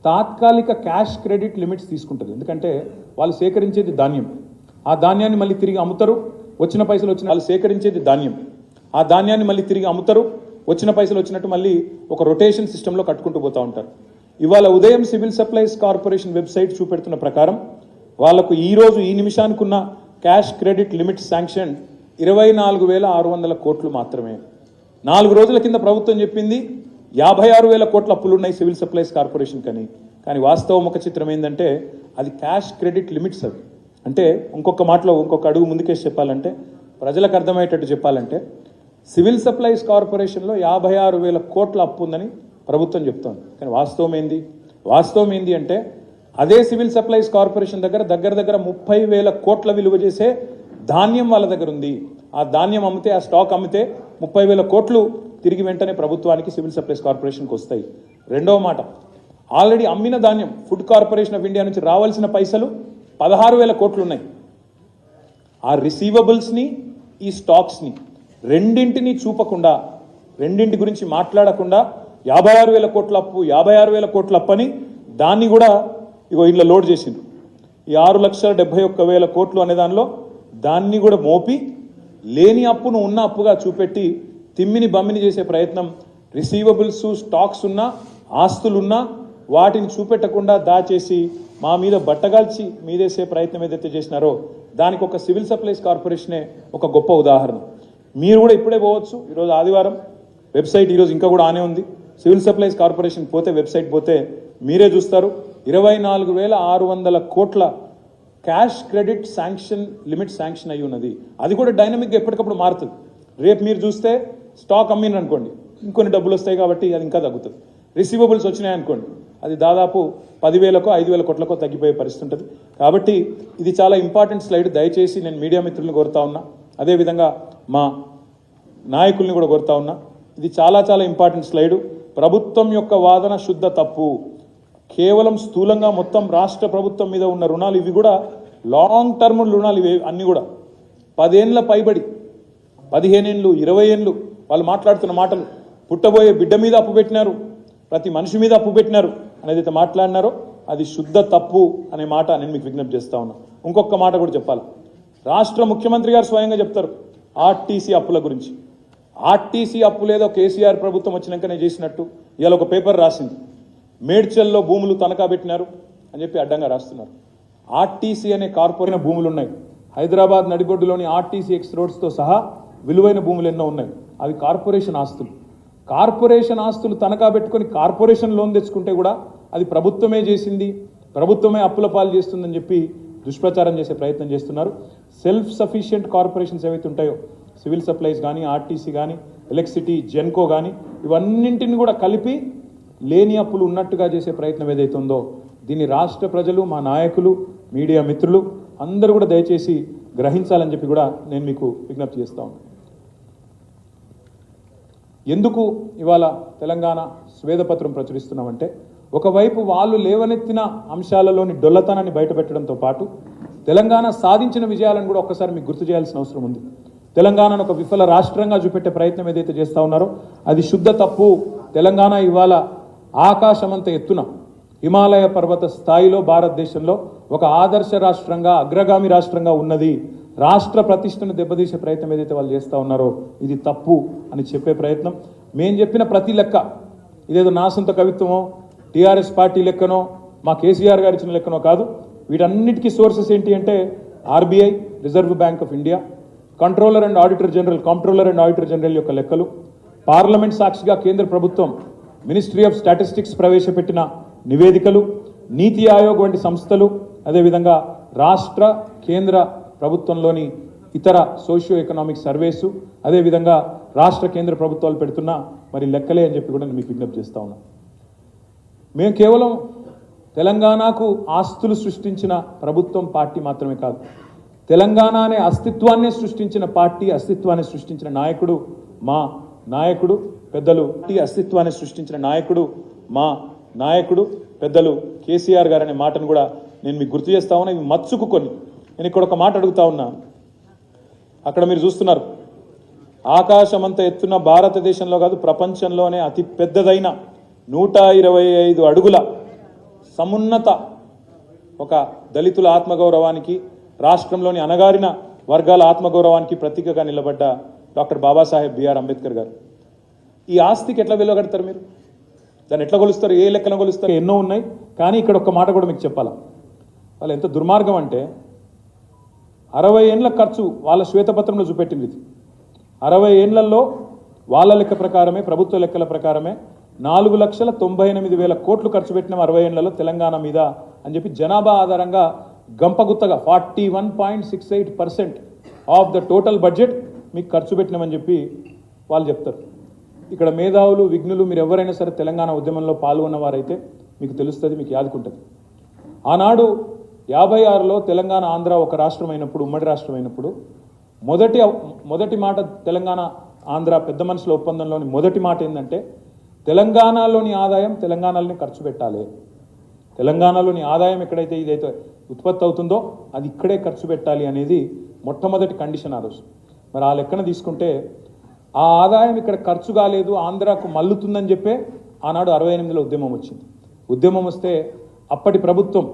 తాత్కాలిక క్యాష్ క్రెడిట్ లిమిట్స్ తీసుకుంటుంది. ఎందుకంటే వాళ్ళు సేకరించేది ధాన్యం, ఆ ధాన్యాన్ని మళ్ళీ తిరిగి అమ్ముతారు, వచ్చిన పైసలు వాళ్ళు సేకరించేది ధాన్యం, ఆ ధాన్యాన్ని మళ్ళీ తిరిగి అమ్ముతారు, వచ్చిన పైసలు వచ్చినట్టు మళ్ళీ ఒక రొటేషన్ సిస్టంలో కట్టుకుంటూ పోతూ ఉంటారు. ఇవాళ ఉదయం సివిల్ సప్లైస్ కార్పొరేషన్ వెబ్సైట్ చూపెడుతున్న ప్రకారం వాళ్లకు ఈరోజు ఈ నిమిషానికి ఉన్న క్యాష్ క్రెడిట్ లిమిట్ శాంక్షన్ 24,600 కోట్లు మాత్రమే. 4 రోజుల కింద ప్రభుత్వం చెప్పింది 56,000 కోట్ల అప్పులు ఉన్నాయి సివిల్ సప్లైస్ కార్పొరేషన్ కానీ వాస్తవం ఒక చిత్రం ఏంటంటే అది క్యాష్ క్రెడిట్ లిమిట్స్. అవి అంటే ఇంకొక అడుగు ముందుకేసి చెప్పాలంటే, ప్రజలకు అర్థమయ్యేటట్టు చెప్పాలంటే, సివిల్ సప్లైస్ కార్పొరేషన్లో 56,000 కోట్ల అప్పు ఉందని ప్రభుత్వం చెప్తోంది. కానీ వాస్తవం ఏంది అంటే అదే సివిల్ సప్లైస్ కార్పొరేషన్ దగ్గర 30,000 కోట్ల విలువ చేసే ధాన్యం వాళ్ళ దగ్గర ఉంది. ఆ ధాన్యం అమ్మితే, ఆ స్టాక్ అమ్మితే 30,000 కోట్లు తిరిగి వెంటనే ప్రభుత్వానికి సివిల్ సప్లైస్ కార్పొరేషన్కి వస్తాయి. రెండవ మాట, ఆల్రెడీ అమ్మిన ధాన్యం ఫుడ్ కార్పొరేషన్ ఆఫ్ ఇండియా నుంచి రావాల్సిన పైసలు 16,000 కోట్లు ఉన్నాయి. ఆ రిసీవబుల్స్ని, ఈ స్టాక్స్ని రెండింటిని చూపకుండా, రెండింటి గురించి మాట్లాడకుండా 56,000 కోట్ల అప్పు, 56,000 కోట్ల అప్పు అని దాన్ని కూడా ఇంట్లో లోడ్ చేసిండ్రు. ఈ 6,71,000 కోట్లు అనే దానిలో దాన్ని కూడా మోపి లేని అప్పును ఉన్న అప్పుగా చూపెట్టి తిమ్మిని బమ్మిని చేసే ప్రయత్నం. రిసీవబుల్స్, స్టాక్స్ ఉన్నా, ఆస్తులున్నా వాటిని చూపెట్టకుండా దాచేసి మా మీద బట్టగాల్చి మీదేసే ప్రయత్నం ఏదైతే చేసినారో దానికి ఒక సివిల్ సప్లైస్ కార్పొరేషనే ఒక గొప్ప ఉదాహరణ. మీరు కూడా ఇప్పుడే పోవచ్చు, ఈరోజు ఆదివారం, వెబ్సైట్ ఈరోజు ఇంకా కూడా ఆనే ఉంది. సివిల్ సప్లైస్ కార్పొరేషన్ పోతే, వెబ్సైట్ పోతే మీరే చూస్తారు 24,600 కోట్ల cash credit sanction limit sanction అయ్యి ఉన్నది. అది కూడా డైనమిక్గా ఎప్పటికప్పుడు మారుతుంది. రేపు మీరు చూస్తే స్టాక్ అమ్మిన అనుకోండి, ఇంకొన్ని డబ్బులు వస్తాయి కాబట్టి అది ఇంకా తగ్గుతుంది. రిసీవబుల్స్ వచ్చినాయనుకోండి, అది దాదాపు 10,000కో 5,000 కోట్లకో తగ్గిపోయే పరిస్థితి ఉంటుంది. కాబట్టి ఇది చాలా ఇంపార్టెంట్ స్లైడ్. దయచేసి నేను మీడియా మిత్రులను కోరుతా ఉన్నా, అదేవిధంగా మా నాయకుల్ని కూడా కోరుతా ఉన్నా, ఇది చాలా చాలా ఇంపార్టెంట్ స్లైడు. ప్రభుత్వం యొక్క వాదన శుద్ధ తప్పు. కేవలం స్థూలంగా మొత్తం రాష్ట్ర ప్రభుత్వం మీద ఉన్న రుణాలు ఇవి కూడా లాంగ్ టర్మ్ రుణాలు, ఇవి అన్నీ కూడా 10 ఏళ్ళ పైబడి, 15 ఏళ్ళు, 20 ఏళ్ళు వాళ్ళు మాట్లాడుతున్న మాటలు, పుట్టబోయే బిడ్డ మీద అప్పు పెట్టినారు, ప్రతి మనిషి మీద అప్పు పెట్టినారు అనేది అయితే మాట్లాడినారో అది శుద్ధ తప్పు అనే మాట నేను మీకు విజ్ఞప్తి చేస్తా ఉన్నా. ఇంకొక మాట కూడా చెప్పాలి. రాష్ట్ర ముఖ్యమంత్రి గారు స్వయంగా చెప్తారు ఆర్టీసీ అప్పుల గురించి. ఆర్టీసీ అప్పులేదో కేసీఆర్ ప్రభుత్వం వచ్చినాకనే చేసినట్టు ఇవాళ ఒక పేపర్ రాసింది. మేడ్చల్లో భూములు తనఖా పెట్టినారు అని చెప్పి అడ్డంగా రాస్తున్నారు. ఆర్టీసీ అనే కార్పొరేట్ భూములు ఉన్నాయి. హైదరాబాద్ నడిబొడ్డులోని ఆర్టీసీ ఎక్స్ రోడ్స్తో సహా విలువైన భూములు ఎన్నో ఉన్నాయి. అవి కార్పొరేషన్ ఆస్తులు. కార్పొరేషన్ ఆస్తులు తనఖా పెట్టుకొని కార్పొరేషన్ లోన్ తెచ్చుకుంటే కూడా అది ప్రభుత్వమే చేసింది, ప్రభుత్వమే అప్పుల పాలు చేస్తుందని చెప్పి దుష్ప్రచారం చేసే ప్రయత్నం చేస్తున్నారు. సెల్ఫ్ సఫిషియెంట్ కార్పొరేషన్స్ ఏవైతే ఉంటాయో, సివిల్ సప్లైస్ కానీ, ఆర్టీసీ కానీ, ఎలక్ట్రిసిటీ, జెన్కో కానీ, ఇవన్నింటిని కూడా కలిపి లేని అప్పులు ఉన్నట్టుగా చేసే ప్రయత్నం ఏదైతే ఉందో దీన్ని రాష్ట్ర ప్రజలు, మా నాయకులు, మీడియా మిత్రులు అందరూ కూడా దయచేసి గ్రహించాలని చెప్పి కూడా నేను మీకు విజ్ఞప్తి చేస్తా ఉన్నాను. ఎందుకు ఇవాళ తెలంగాణ స్వేదపత్రం ప్రచురిస్తున్నామంటే, ఒకవైపు వాళ్ళు లేవనెత్తిన అంశాలలోని డొల్లతనాన్ని బయటపెట్టడంతో పాటు తెలంగాణ సాధించిన విజయాలను కూడా ఒక్కసారి మీకు గుర్తు చేయాల్సిన అవసరం ఉంది. తెలంగాణను ఒక విఫల రాష్ట్రంగా చూపెట్టే ప్రయత్నం ఏదైతే చేస్తూ ఉన్నారో అది శుద్ధ తప్పు. తెలంగాణ ఇవాళ ఆకాశమంత ఎత్తున, హిమాలయ పర్వత స్థాయిలో భారతదేశంలో ఒక ఆదర్శ రాష్ట్రంగా, అగ్రగామి రాష్ట్రంగా ఉన్నది. రాష్ట్ర ప్రతిష్టను దెబ్బతీసే ప్రయత్నం ఏదైతే వాళ్ళు చేస్తూ ఉన్నారో ఇది తప్పు అని చెప్పే ప్రయత్నం. మేము చెప్పిన ప్రతి లెక్క ఇదేదో నా సొంత కవిత్వమో, టీఆర్ఎస్ పార్టీ లెక్కనో, మా కేసీఆర్ గారు ఇచ్చిన లెక్కనో కాదు. వీటన్నిటికీ సోర్సెస్ ఏంటి అంటే RBI, reserve bank of India, controller and auditor general యొక్క లెక్కలు, పార్లమెంట్ సాక్షిగా కేంద్ర ప్రభుత్వం, మినిస్ట్రీ ఆఫ్ స్టాటిస్టిక్స్ ప్రవేశపెట్టిన నివేదికలు, నీతి ఆయోగ్ వంటి సంస్థలు, అదేవిధంగా రాష్ట్ర కేంద్ర ప్రభుత్వంలోని ఇతర సోషియో ఎకనామిక్ సర్వేసు, అదేవిధంగా రాష్ట్ర కేంద్ర ప్రభుత్వాలు పెడుతున్న మరి లెక్కలే అని చెప్పి కూడా నేను మీకు విజ్ఞప్తి చేస్తా ఉన్నాను. మేము కేవలం తెలంగాణకు ఆస్తులు సృష్టించిన ప్రభుత్వం, పార్టీ మాత్రమే కాదు, తెలంగాణ అనే అస్తిత్వాన్ని సృష్టించిన పార్టీ, అస్తిత్వాన్ని సృష్టించిన నాయకుడు మా నాయకుడు పెద్దలు, అస్తిత్వాన్ని సృష్టించిన నాయకుడు మా నాయకుడు పెద్దలు కేసీఆర్ గారు అనే మాటను కూడా నేను మీకు గుర్తు చేస్తా ఉన్నా. ఇవి మచ్చుకు కొన్ని. నేను ఇక్కడ ఒక మాట అడుగుతా ఉన్నా. అక్కడ మీరు చూస్తున్నారు, ఆకాశమంత ఎత్తున భారతదేశంలో కాదు ప్రపంచంలోనే అతి పెద్దదైన 125 అడుగుల సమున్నత ఒక దళితుల ఆత్మగౌరవానికి, రాష్ట్రంలోని అణగారిన వర్గాల ఆత్మగౌరవానికి ప్రతీకగా నిలబడ్డ డాక్టర్ బాబాసాహెబ్ బిఆర్ అంబేద్కర్ గారు. ఈ ఆస్తికి ఎట్లా వెలువగడతారు మీరు? దాన్ని ఎట్లా కొలుస్తారు? ఏ లెక్కన కొలుస్తారు? ఎన్నో ఉన్నాయి. కానీ ఇక్కడ ఒక మాట కూడా మీకు చెప్పాలా, వాళ్ళు ఎంత దుర్మార్గం అంటే 60 ఏళ్ళ ఖర్చు వాళ్ళ శ్వేతపత్రంలో చూపెట్టింది. 60 ఏళ్లలో వాళ్ళ లెక్క ప్రకారమే, ప్రభుత్వ లెక్కల ప్రకారమే 4,98,000 కోట్లు ఖర్చు పెట్టిన 60 ఏళ్లలో తెలంగాణ మీద అని చెప్పి జనాభా ఆధారంగా గంపగుత్తగా 41.68% ఆఫ్ ద టోటల్ బడ్జెట్ మీకు ఖర్చు పెట్టినామని చెప్పి వాళ్ళు చెప్తారు. ఇక్కడ మేధావులు, విఘ్నులు మీరు ఎవరైనా సరే తెలంగాణ ఉద్యమంలో పాల్గొన్న వారైతే మీకు తెలుస్తుంది, మీకు యాదుకుంటుంది. ఆనాడు 56లో తెలంగాణ, ఆంధ్ర ఒక రాష్ట్రం అయినప్పుడు, ఉమ్మడి రాష్ట్రం అయినప్పుడు మొదటి మాట తెలంగాణ ఆంధ్ర పెద్ద మనుషుల ఒప్పందంలోని మొదటి మాట ఏంటంటే తెలంగాణలోని ఆదాయం తెలంగాణలోనే ఖర్చు పెట్టాలి. తెలంగాణలోని ఆదాయం ఎక్కడైతే ఇదైతే ఉత్పత్తి అవుతుందో అది ఇక్కడే ఖర్చు పెట్టాలి అనేది మొట్టమొదటి కండిషన్ ఆ రోజు. మరి ఆ లెక్కన తీసుకుంటే ఆ ఆదాయం ఇక్కడ ఖర్చు కాలేదు, ఆంధ్రాకు మల్లుతుందని చెప్పే ఆనాడు 68లో ఉద్యమం వచ్చింది. ఉద్యమం వస్తే అప్పటి ప్రభుత్వం,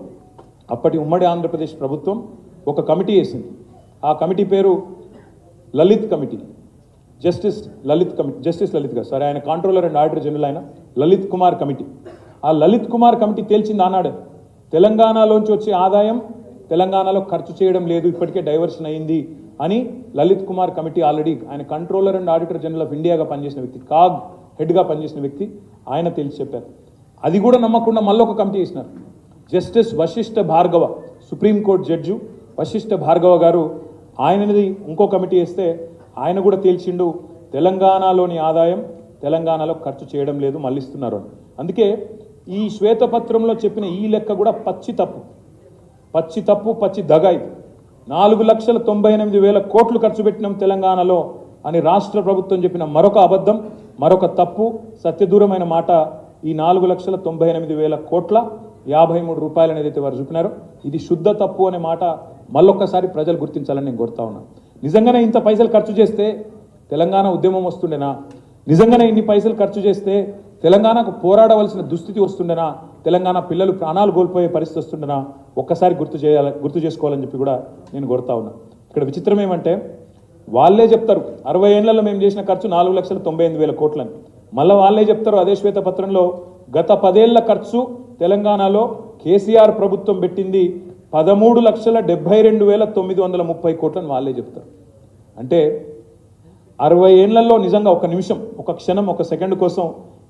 అప్పటి ఉమ్మడి ఆంధ్రప్రదేశ్ ప్రభుత్వం ఒక కమిటీ వేసింది. ఆ కమిటీ పేరు లలిత్ కమిటీ, జస్టిస్ లలిత్ గారు, ఆయన కాంట్రోలర్ అండ్ ఆడిటర్ జనరల్, ఆయన లలిత్ కుమార్ కమిటీ. ఆ లలిత్ కుమార్ కమిటీ తేల్చింది ఆనాడే తెలంగాణలోంచి వచ్చే ఆదాయం తెలంగాణలో ఖర్చు చేయడం లేదు, ఇప్పటికే డైవర్షన్ అయింది అని లలిత్ కుమార్ కమిటీ ఆల్రెడీ, ఆయన controller and auditor general of ఇండియాగా పనిచేసిన వ్యక్తి, కాగ్ హెడ్గా పనిచేసిన వ్యక్తి, ఆయన తెలిసి చెప్పారు. అది కూడా నమ్మకుండా మళ్ళీ ఒక కమిటీ వేసినారు. Justice Vashishtha Bhargava, supreme court judge Vashishtha Bhargava గారు, ఆయనది ఇంకో కమిటీ వేస్తే ఆయన కూడా తేల్చిండు తెలంగాణలోని ఆదాయం తెలంగాణలో ఖర్చు చేయడం లేదు, మళ్ళిస్తున్నారు అని. అందుకే ఈ శ్వేతపత్రంలో చెప్పిన ఈ లెక్క కూడా పచ్చి తప్పు, పచ్చి దగ. ఇది 4,98,000 కోట్లు ఖర్చు పెట్టినాం తెలంగాణలో అని రాష్ట్ర ప్రభుత్వం చెప్పిన మరొక అబద్ధం, మరొక తప్పు, సత్యదూరమైన మాట. ఈ 4,98,000 కోట్ల 53 రూపాయలు అనేది వారు చూపినారో ఇది శుద్ధ తప్పు అనే మాట మళ్ళొక్కసారి ప్రజలు గుర్తించాలని నేను కోరుతా ఉన్నాను. నిజంగానే ఇంత పైసలు ఖర్చు చేస్తే తెలంగాణ ఉద్యమం వస్తుండేనా? నిజంగానే ఇన్ని పైసలు ఖర్చు చేస్తే తెలంగాణకు పోరాడవలసిన దుస్థితి వస్తుండేనా? తెలంగాణ పిల్లలు ప్రాణాలు కోల్పోయే పరిస్థితి వస్తుండేనా? ఒక్కసారి గుర్తు చేసుకోవాలని చెప్పి కూడా నేను కోరుతా ఉన్నా. ఇక్కడ విచిత్రం ఏమంటే వాళ్ళే చెప్తారు 60 ఏళ్లలో మేము చేసిన ఖర్చు 4,98,000 కోట్లని. మళ్ళీ వాళ్ళే చెప్తారు అదే శ్వేతపత్రంలో గత 10 ఏళ్ల ఖర్చు తెలంగాణలో కేసీఆర్ ప్రభుత్వం పెట్టింది 13,72,930 కోట్లని వాళ్ళే చెప్తారు. అంటే 60 ఏళ్లలో నిజంగా ఒక నిమిషం, ఒక క్షణం, ఒక సెకండ్ కోసం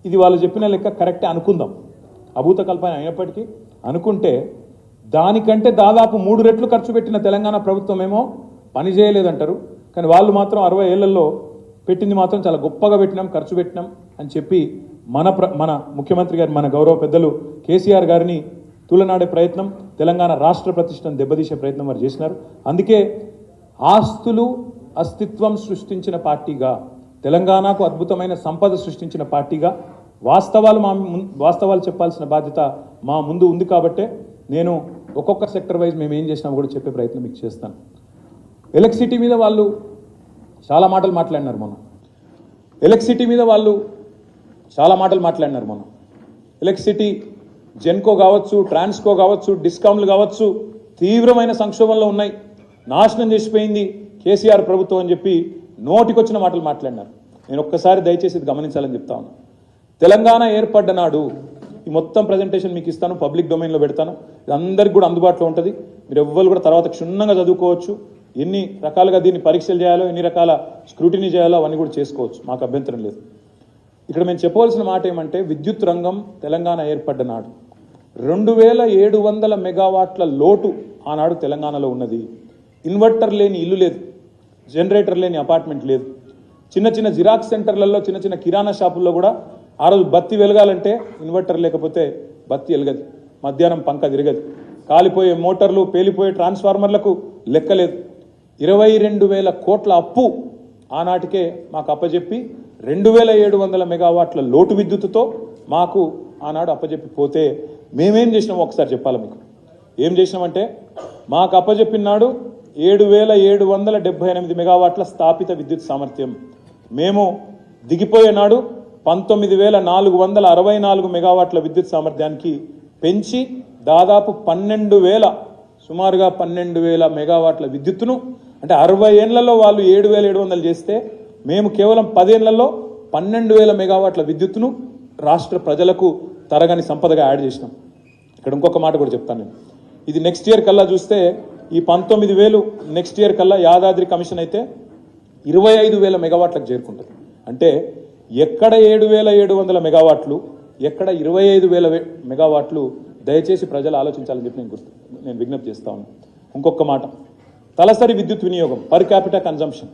ఇది వాళ్ళు చెప్పిన లెక్క కరెక్టే అనుకుందాం, అభూత కల్పన అయినప్పటికీ అనుకుంటే దానికంటే దాదాపు 3 రెట్లు ఖర్చు పెట్టిన తెలంగాణ ప్రభుత్వం ఏమో పని చేయలేదంటారు. కానీ వాళ్ళు మాత్రం 60 ఏళ్లలో పెట్టింది మాత్రం చాలా గొప్పగా పెట్టినాం, ఖర్చు పెట్టినాం అని చెప్పి మన ముఖ్యమంత్రి గారు, మన గౌరవ పెద్దలు కేసీఆర్ గారిని తూలనాడే ప్రయత్నం, తెలంగాణ రాష్ట్ర ప్రతిష్టను దెబ్బతీసే ప్రయత్నం వారు చేసినారు. అందుకే ఆస్తులు అస్తిత్వం సృష్టించిన పార్టీగా, తెలంగాణకు అద్భుతమైన సంపద సృష్టించిన పార్టీగా వాస్తవాలు చెప్పాల్సిన బాధ్యత మా ముందు ఉంది. కాబట్టే నేను ఒక్కొక్క సెక్టర్ వైజ్ మేము ఏం చేసినా కూడా చెప్పే ప్రయత్నం మీకు చేస్తాను. ఎలక్ట్రిసిటీ మీద వాళ్ళు చాలా మాటలు మాట్లాడినారు మొన్న. ఎలక్ట్రిసిటీ జెన్కో కావచ్చు, ట్రాన్స్కో కావచ్చు, డిస్కామ్లు కావచ్చు, తీవ్రమైన సంక్షోభంలో ఉన్నాయి, నాశనం చేసిపోయింది కేసీఆర్ ప్రభుత్వం అని చెప్పి నోటికొచ్చిన మాటలు మాట్లాడినారు. నేను ఒక్కసారి దయచేసి ఇది గమనించాలని చెప్తా ఉన్నాను. తెలంగాణ ఏర్పడ్డ నాడు ఈ మొత్తం ప్రజెంటేషన్ మీకు ఇస్తాను, పబ్లిక్ డొమైన్లో పెడతాను, ఇది అందరికి కూడా అందుబాటులో ఉంటుంది. మీరు ఎవ్వరు కూడా తర్వాత క్షుణ్ణంగా చదువుకోవచ్చు, ఎన్ని రకాలుగా దీన్ని పరీక్షలు చేయాలో, ఎన్ని రకాల స్క్రూటినీ చేయాలో అవన్నీ కూడా చేసుకోవచ్చు, మాకు అభ్యంతరం లేదు. ఇక్కడ మేము చెప్పవలసిన మాట ఏమంటే విద్యుత్ రంగం తెలంగాణ ఏర్పడ్డ నాడు 2,700 మెగావాట్ల లోటు ఆనాడు తెలంగాణలో ఉన్నది. ఇన్వర్టర్ లేని ఇల్లు లేదు, జనరేటర్ లేని అపార్ట్మెంట్ లేదు. చిన్న జిరాక్స్ సెంటర్లలో, చిన్న కిరాణా షాపుల్లో కూడా ఆ రోజు బత్తి వెలగాలంటే ఇన్వర్టర్ లేకపోతే బత్తి వెలగదు, మధ్యాహ్నం పంక తిరగదు, కాలిపోయే మోటార్లు, పేలిపోయే ట్రాన్స్ఫార్మర్లకు లెక్కలేదు. 22,000 కోట్ల అప్పు ఆనాటికే మాకు అప్పచెప్పి 2,700 మెగావాట్ల లోటు విద్యుత్తుతో మాకు ఆనాడు అప్పచెప్పి పోతే మేమేం చేసినామో ఒకసారి చెప్పాలి మీకు. ఏం చేసినామంటే మాకు అప్పచెప్పినాడు 7,778 మెగావాట్ల స్థాపిత విద్యుత్ సామర్థ్యం. మేము దిగిపోయే నాడు 19,464 మెగావాట్ల విద్యుత్ సామర్థ్యానికి పెంచి దాదాపు 12,000, సుమారుగా 12,000 మెగావాట్ల విద్యుత్తును, అంటే 60 ఏళ్లలో వాళ్ళు 7,700 చేస్తే మేము కేవలం 10 ఏళ్లలో 12,000 మెగావాట్ల విద్యుత్తును రాష్ట్ర ప్రజలకు తరగని సంపదగా యాడ్ చేసినాం. ఇక్కడ ఇంకొక మాట కూడా చెప్తాను నేను. ఇది నెక్స్ట్ ఇయర్ కల్లా చూస్తే ఈ 19,000 నెక్స్ట్ ఇయర్ కల్లా యాదాద్రి కమిషన్ అయితే 25,000 మెగావాట్లకు చేరుకుంటుంది. అంటే ఎక్కడ 7,700 మెగావాట్లు, ఎక్కడ 25,000 మెగావాట్లు, దయచేసి ప్రజలు ఆలోచించాలని చెప్పి నేను విజ్ఞప్తి చేస్తా ఉన్నాను. ఇంకొక మాట, తలసరి విద్యుత్ వినియోగం పర్ క్యాపిటల్ కన్జంప్షన్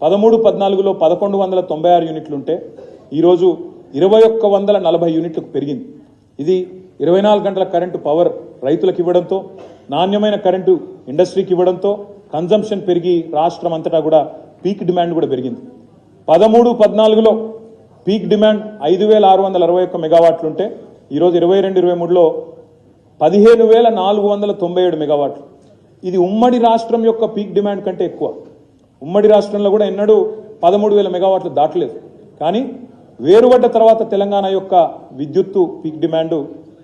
13-14లో 1,196 యూనిట్లు ఉంటే ఈరోజు 2,140 యూనిట్లకు పెరిగింది. ఇది 24 గంటల కరెంటు పవర్ రైతులకు ఇవ్వడంతో, నాణ్యమైన కరెంటు ఇండస్ట్రీకి ఇవ్వడంతో కన్జంప్షన్ పెరిగి రాష్ట్రం అంతటా కూడా పీక్ డిమాండ్ కూడా పెరిగింది. 13-14లో పీక్ డిమాండ్ 5,661 మెగావాట్లు ఉంటే ఈరోజు 22-23లో 15,497 మెగావాట్లు. ఇది ఉమ్మడి రాష్ట్రం యొక్క పీక్ డిమాండ్ కంటే ఎక్కువ. ఉమ్మడి రాష్ట్రంలో కూడా ఎన్నడూ 13,000 మెగావాట్లు దాటలేదు. కానీ వేరుపడ్డ తర్వాత తెలంగాణ యొక్క విద్యుత్తు పీక్ డిమాండ్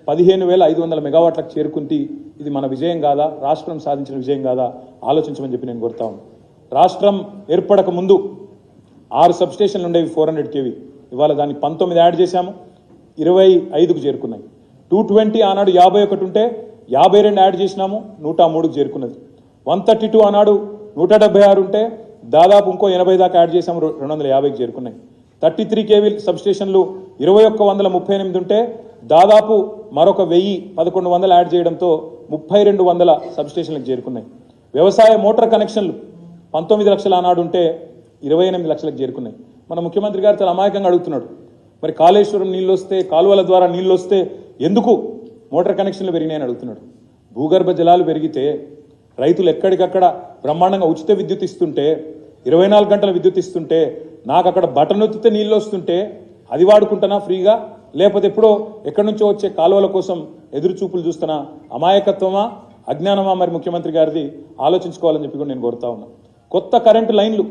15,500 మెగావాట్లకు చేరుకుంది. ఇది మన విజయం కాదా, రాష్ట్రం సాధించిన విజయం కాదా ఆలోచించమని చెప్పి నేను కోరుతా ఉన్నాను. రాష్ట్రం ఏర్పడక ముందు 6 సబ్స్టేషన్లు ఉండేవి 400 kV. ఇవాళ దాన్ని 19 యాడ్ చేశాము, 25కు చేరుకున్నాయి. 220 ఆనాడు 51 ఉంటే 52 యాడ్ చేసినాము 103కు చేరుకున్నది. 132 ఆనాడు 176 ఉంటే దాదాపు ఇంకో 80 దాకా యాడ్ చేసాము 250కి చేరుకున్నాయి. 33 కేవీ సబ్స్టేషన్లు 2138 ఉంటే దాదాపు మరొక 1100 యాడ్ చేయడంతో 3200 సబ్స్టేషన్లకు చేరుకున్నాయి. వ్యవసాయ మోటార్ కనెక్షన్లు 19 లక్షల ఆనాడు ఉంటే 28 లక్షలకు చేరుకున్నాయి. మన ముఖ్యమంత్రి గారు చాలా అమాయకంగా అడుగుతున్నాడు, మరి కాళేశ్వరం నీళ్ళు వస్తే, కాలువల ద్వారా నీళ్ళు వస్తే ఎందుకు మోటార్ కనెక్షన్లు పెరిగినాయని అడుగుతున్నాడు. భూగర్భ జలాలు పెరిగితే రైతులు ఎక్కడికక్కడ బ్రహ్మాండంగా ఉచిత విద్యుత్ ఇస్తుంటే, 24 గంటల విద్యుత్ ఇస్తుంటే, నాకు అక్కడ బటన్ నొత్తితే నీళ్ళు వస్తుంటే అది వాడుకుంటున్నా ఫ్రీగా, లేకపోతే ఎప్పుడో ఎక్కడి నుంచో వచ్చే కాలువల కోసం ఎదురు చూపులు చూస్తున్నా? అమాయకత్వమా, అజ్ఞానమా? మరి ముఖ్యమంత్రి గారిది ఆలోచించుకోవాలని చెప్పి కూడా నేను కోరుతా ఉన్నా. కొత్త కరెంటు లైన్లు,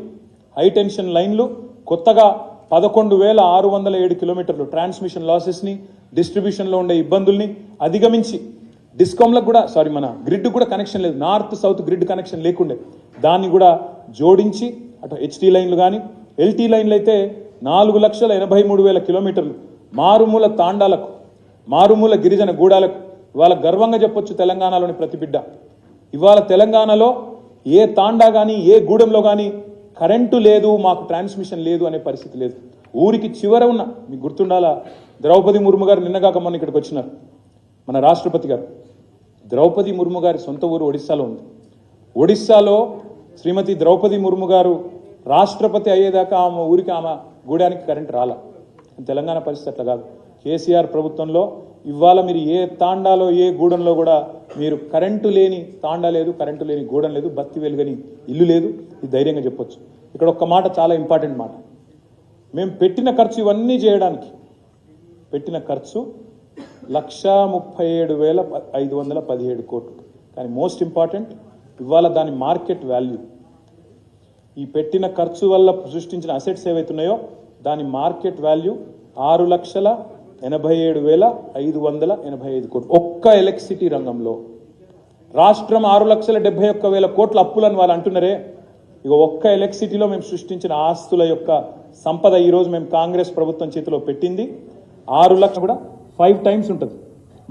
హై టెన్షన్ లైన్లు కొత్తగా 11,607 కిలోమీటర్లు ట్రాన్స్మిషన్ లాసెస్ని, డిస్ట్రిబ్యూషన్లో ఉండే ఇబ్బందుల్ని అధిగమించి డిస్కామ్లకు కూడా మన గ్రిడ్ కూడా కనెక్షన్ లేదు, నార్త్ సౌత్ గ్రిడ్ కనెక్షన్ లేకుండే దాన్ని కూడా జోడించి అటు హెచ్టీ లైన్లు కానీ ఎల్టీ లైన్లు అయితే 4,83,000 కిలోమీటర్లు మారుమూల తాండాలకు, మారుమూల గిరిజన గూడాలకు ఇవాళ గర్వంగా చెప్పొచ్చు తెలంగాణలోని ప్రతి బిడ్డ. ఇవాళ తెలంగాణలో ఏ తాండా కానీ ఏ గూడెంలో కానీ కరెంటు లేదు, మాకు ట్రాన్స్మిషన్ లేదు అనే పరిస్థితి లేదు. ఊరికి చివర ఉన్న, మీకు గుర్తుండాలా, ద్రౌపది ముర్ము గారు నిన్నగాక మొన్న ఇక్కడికి వచ్చినారు. మన రాష్ట్రపతి గారు ద్రౌపది ముర్ము గారి సొంత ఊరు ఒడిస్సాలో ఉంది. ఒడిస్సాలో శ్రీమతి ద్రౌపది ముర్ము గారు రాష్ట్రపతి అయ్యేదాకా ఆమె ఊరికి, ఆమె గూడానికి కరెంట్ రాలా. తెలంగాణ పరిస్థితి అట్లా కాదు. కేసీఆర్ ప్రభుత్వంలో ఇవాళ మీరు ఏ తాండాలో ఏ గూడెంలో కూడా మీరు కరెంటు లేని తాండా లేదు, కరెంటు లేని గూడెం లేదు, బత్తి వెలుగని ఇల్లు లేదు. ఇది ధైర్యంగా చెప్పొచ్చు. ఇక్కడ ఒక్క మాట చాలా ఇంపార్టెంట్ మాట, మేము పెట్టిన ఖర్చు ఇవన్నీ చేయడానికి పెట్టిన ఖర్చు 1,37,517 కోట్లు. కానీ మోస్ట్ ఇంపార్టెంట్ ఇవాళ దాని మార్కెట్ వాల్యూ, ఈ పెట్టిన ఖర్చు వల్ల సృష్టించిన అసెట్స్ ఏవైతున్నాయో దాని మార్కెట్ వాల్యూ 6,87,585 కోట్లు. ఒక్క ఎలక్ట్రిసిటీ రంగంలో రాష్ట్రం 6,71,000 కోట్ల అప్పులని వాళ్ళు అంటున్నారే. ఇక ఒక్క ఎలక్ట్రిసిటీలో మేము సృష్టించిన ఆస్తుల యొక్క సంపద ఈరోజు మేము కాంగ్రెస్ ప్రభుత్వం చేతిలో పెట్టింది 6 లక్షలు, కూడా 5 టైమ్స్ ఉంటుంది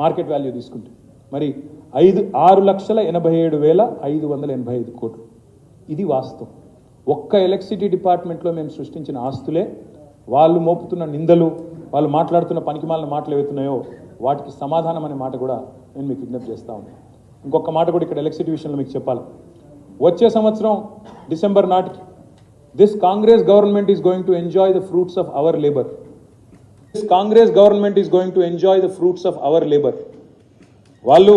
మార్కెట్ వాల్యూ తీసుకుంటే. మరి 6,87,585 కోట్లు. ఇది వాస్తవం. ఒక్క ఎలక్ట్రిసిటీ డిపార్ట్మెంట్లో మేము సృష్టించిన ఆస్తులే. వాళ్ళు మోపుతున్న నిందలు, వాళ్ళు మాట్లాడుతున్న పనికిమాలిన మాటలు ఏవైతున్నాయో వాటికి సమాధానం అనే మాట కూడా నేను మీకు విజ్ఞప్తి చేస్తా ఉన్నాను. ఇంకొక మాట కూడా ఇక్కడ ఎలక్ట్రిసిటీ విషయంలో మీకు చెప్పాలి. వచ్చే సంవత్సరం డిసెంబర్ నాటికి this Congress government is going to enjoy the fruits of our labour. This Congress government is going to enjoy the fruits of our labour. వాళ్ళు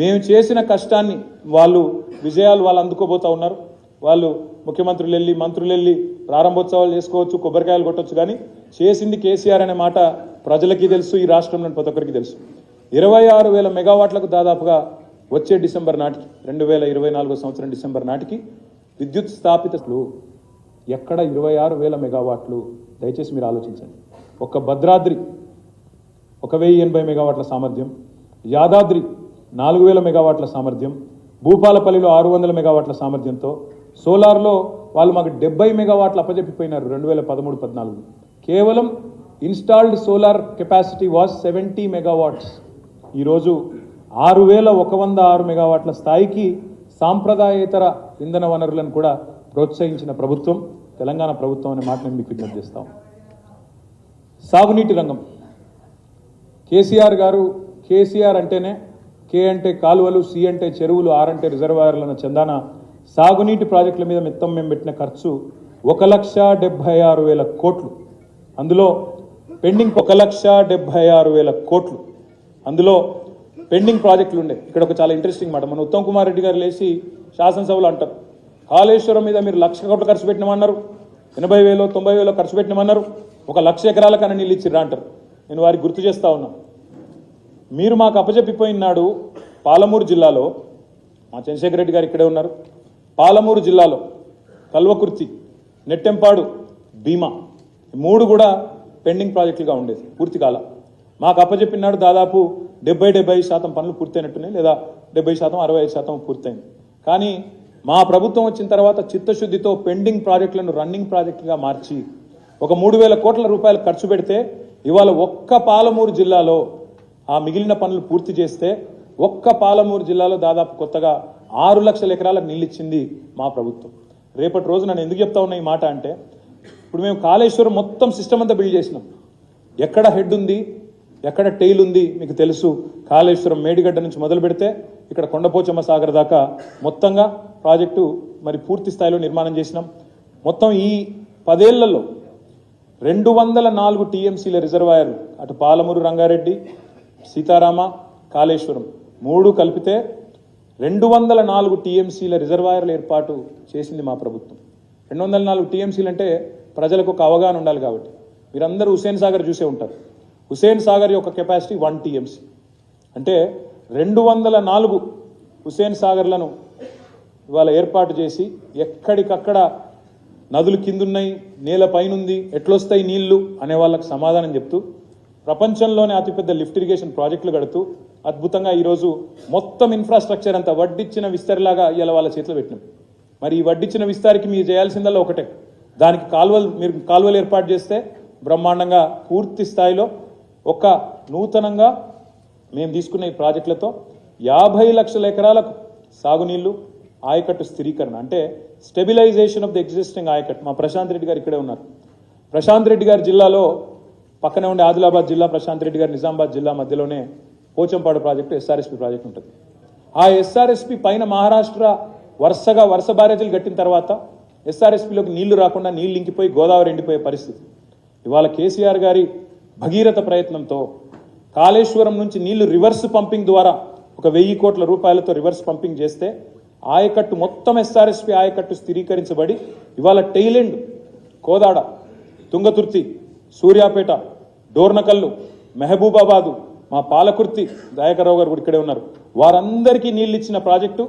మేము చేసిన కష్టాన్ని వాళ్ళు విజయాలు వాళ్ళు అందుకోబోతా ఉన్నారు. వాళ్ళు ముఖ్యమంత్రులు వెళ్ళి, మంత్రులు వెళ్ళి ప్రారంభోత్సవాలు చేసుకోవచ్చు, కొబ్బరికాయలు కొట్టవచ్చు, కానీ చేసింది కేసీఆర్ అనే మాట ప్రజలకి తెలుసు, ఈ రాష్ట్రంలోని ప్రతి ఒక్కరికి తెలుసు. 26,000 మెగావాట్లకు దాదాపుగా వచ్చే డిసెంబర్ నాటికి, 2024 సంవత్సరం డిసెంబర్ నాటికి విద్యుత్ స్థాపితలు ఎక్కడ 26,000 మెగావాట్లు. దయచేసి మీరు ఆలోచించండి. ఒక భద్రాద్రి 1,080 మెగావాట్ల సామర్థ్యం, యాదాద్రి 4,000 మెగావాట్ల సామర్థ్యం, భూపాలపల్లిలో 600 మెగావాట్ల సామర్థ్యంతో, సోలార్లో వాళ్ళు మాకు 70 మెగావాట్లు అప్పజెప్పిపోయినారు 2013-14. కేవలం installed solar capacity was 70 megawatts. ఈరోజు 6,106 మెగావాట్ల స్థాయికి సాంప్రదాయేతర ఇంధన వనరులను కూడా ప్రోత్సహించిన ప్రభుత్వం తెలంగాణ ప్రభుత్వం అనే మాట నేను మీకు విజ్ఞప్తి చేస్తాం. సాగునీటి రంగం, కేసీఆర్ అంటేనే కే అంటే కాలువలు, సి అంటే చెరువులు, ఆర్ అంటే రిజర్వాయర్లను చందాన సాగునీటి ప్రాజెక్టుల మీద మొత్తం మేము పెట్టిన ఖర్చు 1,76,000 కోట్లు. అందులో పెండింగ్ 1,76,000 కోట్లు. అందులో పెండింగ్ ప్రాజెక్టులు ఉండే. ఇక్కడ ఒక చాలా ఇంట్రెస్టింగ్ మాట, మన ఉత్తమ్ కుమార్ రెడ్డి గారు లేచి శాసనసభలో అంటారు, కాళేశ్వరం మీద మీరు 1,00,000 కోట్లు ఖర్చు పెట్టినామన్నారు, 80,000 90,000 ఖర్చు పెట్టినామన్నారు, 1,00,000 ఎకరాల కన్నా నీళ్ళు ఇచ్చిర్రా అంటారు. నేను వారికి గుర్తు చేస్తా ఉన్నా, మీరు మాకు అప్పచెప్పిపోయినాడు పాలమూరు జిల్లాలో, మా చంద్రశేఖర్ రెడ్డి గారు ఇక్కడే ఉన్నారు, పాలమూరు జిల్లాలో కల్వకుర్తి, నెట్టెంపాడు, భీమా 3 కూడా పెండింగ్ ప్రాజెక్టులుగా ఉండేది, పూర్తి కాల. మాకు అప్పచెప్పినాడు దాదాపు 70-75% పనులు పూర్తయినట్టున్నాయి, లేదా 70% 65% పూర్తయింది. కానీ మా ప్రభుత్వం వచ్చిన తర్వాత చిత్తశుద్ధితో పెండింగ్ ప్రాజెక్టులను రన్నింగ్ ప్రాజెక్టుగా మార్చి ఒక 3,000 కోట్ల రూపాయలు ఖర్చు పెడితే ఇవాళ ఒక్క పాలమూరు జిల్లాలో ఆ మిగిలిన పనులు పూర్తి చేస్తే ఒక్క పాలమూరు జిల్లాలో దాదాపు కొత్తగా 6 లక్షల ఎకరాలకు నీళ్ళు ఇచ్చింది మా ప్రభుత్వం. రేపటి రోజు నన్ను ఎందుకు చెప్తా ఉన్నా ఈ మాట అంటే, ఇప్పుడు మేము కాళేశ్వరం మొత్తం సిస్టమ్ అంతా బిల్డ్ చేసినాం. ఎక్కడ హెడ్ ఉంది, ఎక్కడ టెయిల్ ఉంది మీకు తెలుసు. కాళేశ్వరం మేడిగడ్డ నుంచి మొదలు పెడితే ఇక్కడ కొండపోచమ్మ సాగర్ దాకా మొత్తంగా ప్రాజెక్టు మరి పూర్తి స్థాయిలో నిర్మాణం చేసినాం. మొత్తం ఈ 10 ఏళ్లలో 204 టీఎంసీల రిజర్వాయర్లు, అటు పాలమూరు రంగారెడ్డి, సీతారామ, కాళేశ్వరం 3 కలిపితే 204 టీఎంసీల రిజర్వాయర్ల ఏర్పాటు చేసింది మా ప్రభుత్వం. 204 టీఎంసీలు అంటే ప్రజలకు ఒక అవగాహన ఉండాలి కాబట్టి, మీరందరూ హుస్సేన్ సాగర్ చూసే ఉంటారు. హుస్సేన్ సాగర్ యొక్క కెపాసిటీ 1 టీఎంసీ అంటే 204 హుస్సేన్ సాగర్లను ఇవాళ ఏర్పాటు చేసి ఎక్కడికక్కడ నదులు కిందున్నాయి, నేల పైనుంది, ఎట్లొస్తాయి నీళ్లు అనే వాళ్ళకి సమాధానం చెప్తూ ప్రపంచంలోనే అతిపెద్ద లిఫ్ట్ ఇరిగేషన్ ప్రాజెక్టులు కడుతూ అద్భుతంగా ఈరోజు మొత్తం ఇన్ఫ్రాస్ట్రక్చర్ అంతా వడ్డిచ్చిన విస్తరిలాగా ఇలా వాళ్ళ చేతిలో పెట్టినాం. మరి ఈ వడ్డిచ్చిన విస్తారికి మీరు చేయాల్సిందల్లా ఒకటే, దానికి మీరు కాలువలు ఏర్పాటు చేస్తే బ్రహ్మాండంగా పూర్తి స్థాయిలో ఒక నూతనంగా మేము తీసుకున్న ఈ ప్రాజెక్టులతో 50 లక్షల ఎకరాలకు సాగునీళ్లు, ఆయకట్టు స్థిరీకరణ అంటే స్టెబిలైజేషన్ ఆఫ్ ది ఎగ్జిస్టింగ్ ఆయకట్టు. మా ప్రశాంత్ రెడ్డి గారు ఇక్కడే ఉన్నారు. ప్రశాంత్ రెడ్డి గారి జిల్లాలో పక్కనే ఉండే ఆదిలాబాద్ జిల్లా, ప్రశాంత్ రెడ్డి గారి నిజామాబాద్ జిల్లా మధ్యలోనే పోచంపాడు ప్రాజెక్టు, ఎస్ఆర్ఎస్పి ప్రాజెక్టు ఉంటుంది. ఆ ఎస్ఆర్ఎస్పి పైన మహారాష్ట్ర వరుస బ్యారేజీలు కట్టిన తర్వాత ఎస్ఆర్ఎస్పిలోకి నీళ్లు రాకుండా నీళ్లు ఇంకిపోయి గోదావరి ఎండిపోయే పరిస్థితి. ఇవాళ కేసీఆర్ గారి భగీరథ ప్రయత్నంతో కాళేశ్వరం నుంచి నీళ్లు రివర్స్ పంపింగ్ ద్వారా ఒక 1000 కోట్ల రూపాయలతో రివర్స్ పంపింగ్ చేస్తే ఆయకట్టు మొత్తం ఎస్ఆర్ఎస్పి ఆయకట్టు స్థిరీకరించబడి ఇవాళ టైలెండ్, కోదాడ, తుంగతుర్తి, సూర్యాపేట, డోర్నకల్లు, మెహబూబాబాదు, మా పాలకుర్తి, దయాకర్రావు గారు కూడా ఇక్కడే ఉన్నారు, వారందరికీ నీళ్ళు ఇచ్చిన ప్రాజెక్టు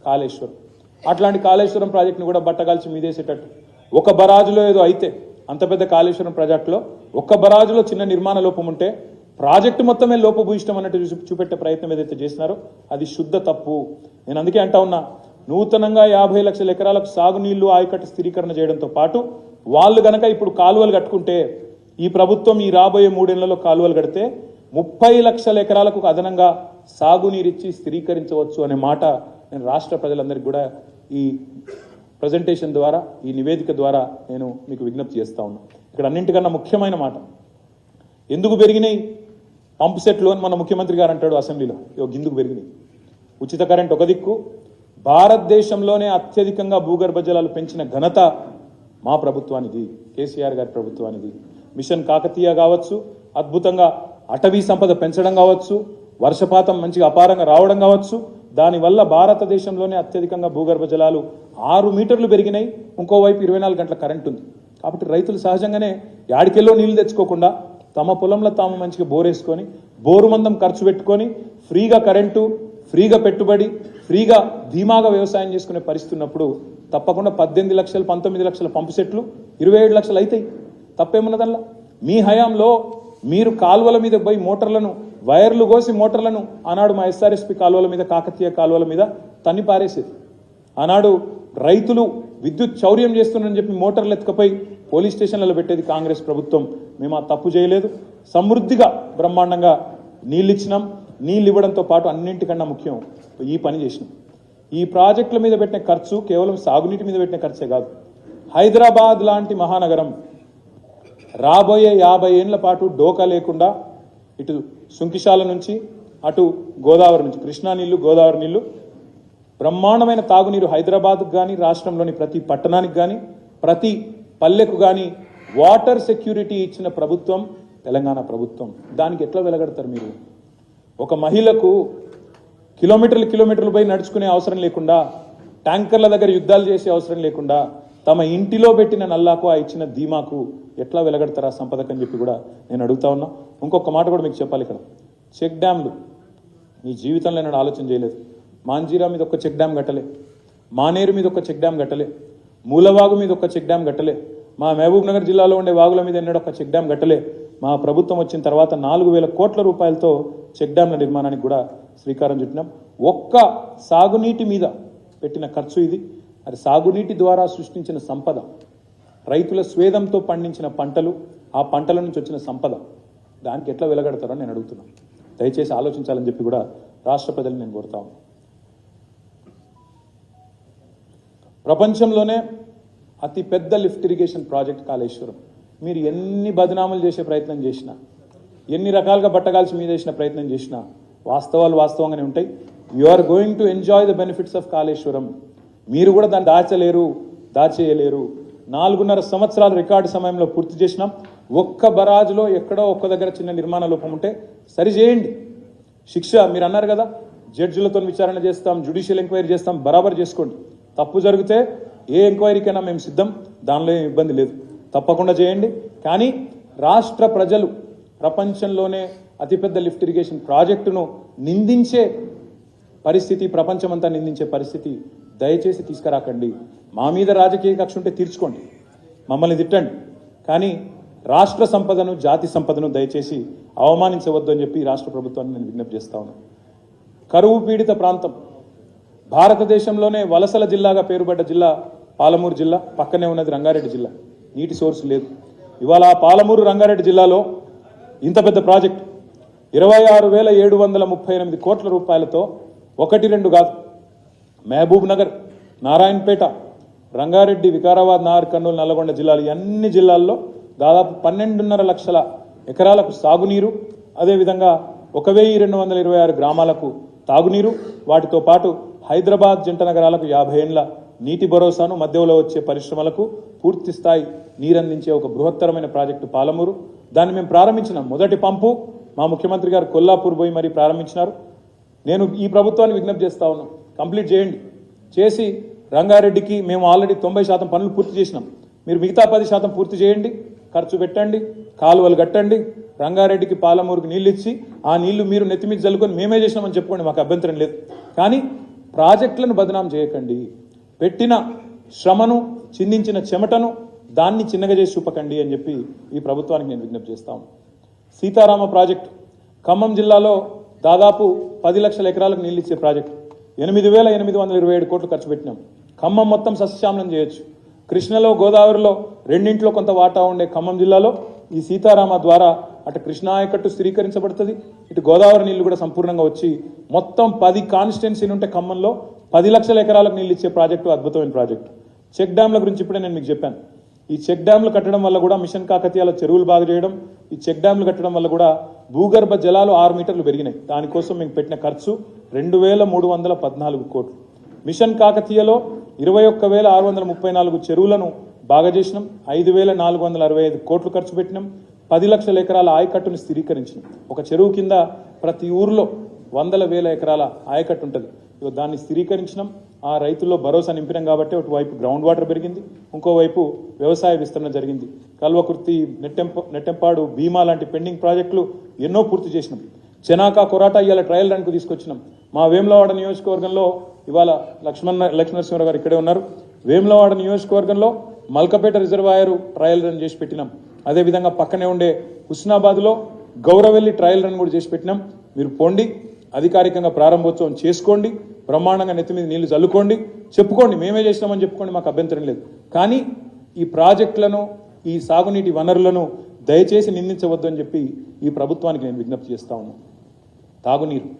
కాళేశ్వరం. అట్లాంటి కాళేశ్వరం ప్రాజెక్టును కూడా బట్టగాల్చి మీదేసేటట్టు ఒక బరాజులో ఏదో అయితే, అంత పెద్ద కాళేశ్వరం ప్రాజెక్టులో ఒక్క బరాజులో చిన్న నిర్మాణ లోపం ఉంటే ప్రాజెక్టు మొత్తమే లోపభూయిష్టం అన్నట్టు చూపెట్టే ప్రయత్నం ఏదైతే చేసినారో అది శుద్ధ తప్పు. నేను అందుకే అంటా ఉన్నా, నూతనంగా 50 లక్షల ఎకరాలకు సాగునీళ్లు, ఆయకట్టు స్థిరీకరణ చేయడంతో పాటు వాళ్ళు గనక ఇప్పుడు కాలువలు కట్టుకుంటే, ఈ ప్రభుత్వం ఈ రాబోయే 3 ఏళ్లలో కాలువలు కడితే 30 లక్షల ఎకరాలకు అదనంగా సాగునీరిచ్చి స్థిరీకరించవచ్చు అనే మాట నేను రాష్ట్ర ప్రజలందరికీ కూడా ఈ ప్రజెంటేషన్ ద్వారా, ఈ నివేదిక ద్వారా నేను మీకు విజ్ఞప్తి చేస్తా ఉన్నా. ఇక్కడ అన్నింటికన్నా ముఖ్యమైన మాట, ఎందుకు పెరిగినాయి పంపు సెట్లు అని మన ముఖ్యమంత్రి గారు అంటాడు అసెంబ్లీలో. ఎందుకు పెరిగినాయి? ఉచిత కరెంట్ ఒక దిక్కు, భారతదేశంలోనే అత్యధికంగా భూగర్భ జలాలు పెంచిన ఘనత మా ప్రభుత్వానిది, కేసీఆర్ గారి ప్రభుత్వానిది. మిషన్ కాకతీయ కావచ్చు, అద్భుతంగా అటవీ సంపద పెంచడం కావచ్చు, వర్షపాతం మంచిగా అపారంగా రావడం కావచ్చు, దానివల్ల భారతదేశంలోనే అత్యధికంగా భూగర్భ జలాలు 6 మీటర్లు పెరిగినాయి. ఇంకోవైపు 24 గంటల కరెంట్ ఉంది. కాబట్టి రైతులు సహజంగానే యాడికెళ్ళో నీళ్లు తెచ్చుకోకుండా తమ పొలంలో తాము మంచిగా బోరేసుకొని, బోరు మందం ఖర్చు పెట్టుకొని, ఫ్రీగా కరెంటు, ఫ్రీగా పెట్టుబడి, ఫ్రీగా ధీమాగా వ్యవసాయం చేసుకునే పరిస్థితి ఉన్నప్పుడు తప్పకుండా 18 లక్షలు 19 లక్షల పంపు సెట్లు 27 లక్షలు అవుతాయి. తప్పేమున్నదల్లా? మీ హయాంలో మీరు కాలువల మీద పోయి మోటార్లను, వైర్లు కోసి మోటార్లను ఆనాడు మా ఎస్ఆర్ఎస్పి కాలువల మీద, కాకతీయ కాలువల మీద తన్ని పారేసేది. ఆనాడు రైతులు విద్యుత్ చౌర్యం చేస్తున్నారని చెప్పి మోటార్లు ఎత్తుకపోయి పోలీస్ స్టేషన్లలో పెట్టేది కాంగ్రెస్ ప్రభుత్వం. మేము ఆ తప్పు చేయలేదు. సమృద్ధిగా బ్రహ్మాండంగా నీళ్ళు ఇచ్చినాం. నీళ్ళు ఇవ్వడంతో పాటు అన్నింటికన్నా ముఖ్యం ఈ పని చేసినాం. ఈ ప్రాజెక్టుల మీద పెట్టిన ఖర్చు కేవలం సాగునీటి మీద పెట్టిన ఖర్చే కాదు. హైదరాబాద్ లాంటి మహానగరం రాబోయే 50 ఏళ్ల పాటు డోకా లేకుండా ఇటు సుంకిశాల నుంచి అటు గోదావరి నుంచి, కృష్ణా నీళ్లు, గోదావరి నీళ్లు, బ్రహ్మాండమైన తాగునీరు హైదరాబాద్కు కానీ, రాష్ట్రంలోని ప్రతి పట్టణానికి కానీ, ప్రతి పల్లెకు కానీ వాటర్ సెక్యూరిటీ ఇచ్చిన ప్రభుత్వం తెలంగాణ ప్రభుత్వం. దానికి ఎట్లా వెలగడతారు మీరు? ఒక మహిళకు కిలోమీటర్లు పోయి నడుచుకునే అవసరం లేకుండా, ట్యాంకర్ల దగ్గర యుద్ధాలు చేసే అవసరం లేకుండా, తమ ఇంటిలో పెట్టిన నల్లాకు ఆ ఇచ్చిన ధీమాకు ఎట్లా వెలగడతారా సంపదకని చెప్పి కూడా నేను అడుగుతా ఉన్నా. ఇంకొక మాట కూడా మీకు చెప్పాలి. ఇక్కడ చెక్ డ్యామ్లు మీ జీవితంలో నేను ఆలోచన చేయలేదు. మాంజీరా మీద ఒక చెక్ డ్యామ్ కట్టలే, మానేరు మీద ఒక చెక్ డ్యామ్ కట్టలే, మూలవాగు మీద ఒక చెక్ డ్యామ్ కట్టలే, మా మహబూబ్ నగర్ జిల్లాలో ఉండే వాగుల మీద ఎన్నడూ ఒక చెక్ డ్యామ్ కట్టలే. మా ప్రభుత్వం వచ్చిన తర్వాత 4000 కోట్ల రూపాయలతో చెక్ డ్యామ్ల నిర్మాణానికి కూడా శ్రీకారం చుట్టినాం. ఒక్క సాగునీటి మీద పెట్టిన ఖర్చు ఇది. అది సాగునీటి ద్వారా సృష్టించిన సంపద, రైతుల స్వేదంతో పండించిన పంటలు, ఆ పంటల నుంచి వచ్చిన సంపద, దానికి ఎట్లా వెలగడతారని నేను అడుగుతున్నాను. దయచేసి ఆలోచించాలని చెప్పి కూడా రాష్ట్ర ప్రజలను నేను కోరుతా ఉన్నాను. ప్రపంచంలోనే అతి పెద్ద లిఫ్ట్ ఇరిగేషన్ ప్రాజెక్ట్ కాళేశ్వరం. మీరు ఎన్ని బదనాములు చేసే ప్రయత్నం చేసినా, ఎన్ని రకాలుగా బట్టగాల్చి మీద చేసిన ప్రయత్నం చేసినా వాస్తవాలు వాస్తవంగానే ఉంటాయి. You are going to enjoy the benefits of Kaleshwaram. మీరు కూడా దాన్ని దాచేయలేరు. 4.5 సంవత్సరాల రికార్డు సమయంలో పూర్తి చేసినాం. ఒక్క బరాజులో ఎక్కడో ఒక్క దగ్గర చిన్న నిర్మాణ లోపం ఉంటే సరిచేయండి. శిక్ష మీరు అన్నారు కదా, జడ్జిలతో విచారణ చేస్తాం, జ్యుడిషియల్ ఎంక్వైరీ చేస్తాం, బరాబర్ చేసుకోండి. తప్పు జరిగితే ఏ ఎంక్వైరీకైనా మేము సిద్ధం, దానిలో ఏం ఇబ్బంది లేదు, తప్పకుండా చేయండి. కానీ రాష్ట్ర ప్రజలు ప్రపంచంలోనే అతిపెద్ద లిఫ్ట్ ఇరిగేషన్ ప్రాజెక్టును నిందించే పరిస్థితి, ప్రపంచమంతా నిందించే పరిస్థితి దయచేసి తీసుకురాకండి. మా మీద రాజకీయ కక్ష ఉంటే తీర్చుకోండి, మమ్మల్ని తిట్టండి, కానీ రాష్ట్ర సంపదను, జాతి సంపదను దయచేసి అవమానించవద్దు అని చెప్పి రాష్ట్ర ప్రభుత్వాన్ని నేను విజ్ఞప్తి చేస్తా ఉన్నాను. కరువు పీడిత ప్రాంతం, భారతదేశంలోనే వలసల జిల్లాగా పేరుపడ్డ జిల్లా పాలమూరు జిల్లా. పక్కనే ఉన్నది రంగారెడ్డి జిల్లా. నీటి సోర్స్ లేదు. ఇవాళ పాలమూరు రంగారెడ్డి జిల్లాలో ఇంత పెద్ద ప్రాజెక్టు 26,738 కోట్ల రూపాయలతో 1-2 కాదు, మహబూబ్ నగర్, నారాయణపేట, రంగారెడ్డి, వికారాబాద్, నార్, కర్నూలు, నల్లగొండ జిల్లాలు, అన్ని జిల్లాల్లో దాదాపు 12.5 లక్షల ఎకరాలకు సాగునీరు, అదేవిధంగా 1,226 గ్రామాలకు తాగునీరు, వాటితో పాటు హైదరాబాద్ జంట నగరాలకు 50 ఏళ్ల నీటి భరోసాను, మధ్యలో వచ్చే పరిశ్రమలకు పూర్తి స్థాయి నీరందించే ఒక బృహత్తరమైన ప్రాజెక్టు పాలమూరు. దాన్ని మేము ప్రారంభించినాం. మొదటి పంపు మా ముఖ్యమంత్రి గారు కొల్లాపూర్ పోయి మరీ ప్రారంభించినారు. నేను ఈ ప్రభుత్వాన్ని విజ్ఞప్తి చేస్తా ఉన్నాం, కంప్లీట్ చేయండి. చేసి రంగారెడ్డికి మేము ఆల్రెడీ 90% పనులు పూర్తి చేసినాం. మీరు మిగతా 10% పూర్తి చేయండి, ఖర్చు పెట్టండి, కాలువలు కట్టండి, రంగారెడ్డికి, పాలమూరుకి నీళ్ళు ఇచ్చి ఆ నీళ్లు మీరు నెత్తిమీద జల్లుకొని మేమే చేసినామని చెప్పుకోండి, మాకు అభ్యంతరం లేదు. కానీ ప్రాజెక్టులను బదనాం చేయకండి. పెట్టిన శ్రమను, చిందించిన చెమటను దాన్ని చిన్నగా చేసి చూపకండి అని చెప్పి ఈ ప్రభుత్వానికి నేను విజ్ఞప్తి చేస్తాను. సీతారామ ప్రాజెక్టు ఖమ్మం జిల్లాలో దాదాపు 10 లక్షల ఎకరాలకు నీళ్ళు ఇచ్చే ప్రాజెక్టు. 8,827 కోట్లు ఖర్చు పెట్టినాం. ఖమ్మం మొత్తం సస్యశ్యామలం చేయొచ్చు. కృష్ణలో, గోదావరిలో రెండింట్లో కొంత వాటా ఉండే ఖమ్మం జిల్లాలో ఈ సీతారామ ద్వారా అటు కృష్ణా ఆయకట్టు స్థిరీకరించబడుతుంది, ఇటు గోదావరి నీళ్లు కూడా సంపూర్ణంగా వచ్చి మొత్తం 10 కాన్స్టిట్యున్సీలు ఉంటే ఖమ్మంలో 10 లక్షల ఎకరాలకు నీళ్ళు ఇచ్చే ప్రాజెక్టు, అద్భుతమైన ప్రాజెక్టు. చెక్ డ్యాంల గురించి ఇప్పుడే నేను మీకు చెప్పాను. ఈ చెక్ డ్యాంలు కట్టడం వల్ల కూడా మిషన్ కాకతీయాల చెరువులు బాగు చేయడం, ఈ చెక్ డ్యాంలు కట్టడం వల్ల కూడా భూగర్భ జలాలు 6 మీటర్లు పెరిగినాయి. దానికోసం మేము పెట్టిన ఖర్చు 2,314 కోట్లు. మిషన్ కాకతీయలో 21,634 చెరువులను బాగా చేసినాం. 5,465 కోట్లు ఖర్చు పెట్టినాం. 10 లక్షల ఎకరాల ఆయకట్టును స్థిరీకరించినాం. ఒక చెరువు కింద ప్రతి ఊరిలో 100,000 ఎకరాల ఆయకట్టు ఉంటుంది. దాన్ని స్థిరీకరించినాం. ఆ రైతుల్లో భరోసా నింపినాం కాబట్టి ఒకవైపు గ్రౌండ్ వాటర్ పెరిగింది, ఇంకోవైపు వ్యవసాయ విస్తరణ జరిగింది. కల్వకుర్తి, నెట్టెంపాడు, భీమా లాంటి పెండింగ్ ప్రాజెక్టులు ఎన్నో పూర్తి చేసినాం. చెనాక, కొరాటా ఇవాళ ట్రయల్ రన్కు తీసుకొచ్చినాం. మా వేములవాడ నియోజకవర్గంలో ఇవాళ లక్ష్మణనరసింహరావు గారు ఇక్కడే ఉన్నారు. వేములవాడ నియోజకవర్గంలో మల్కపేట రిజర్వాయర్ ట్రయల్ రన్ చేసి పెట్టినాం. అదేవిధంగా పక్కనే ఉండే హుస్నాబాద్లో గౌరవెల్లి ట్రయల్ రన్ కూడా చేసి పెట్టినాం. మీరు పోండి, అధికారికంగా ప్రారంభోత్సవం చేసుకోండి, బ్రహ్మాండంగా నెత్తి మీద నీళ్లు చల్లుకోండి, చెప్పుకోండి, మేమే చేసినామని చెప్పుకోండి, మాకు అభ్యంతరం లేదు. కానీ ఈ ప్రాజెక్టులను, ఈ సాగునీటి వనరులను దయచేసి నిందించవద్దు అని చెప్పి ఈ ప్రభుత్వానికి నేను విజ్ఞప్తి చేస్తా ఉన్నాను. తాగునీరు,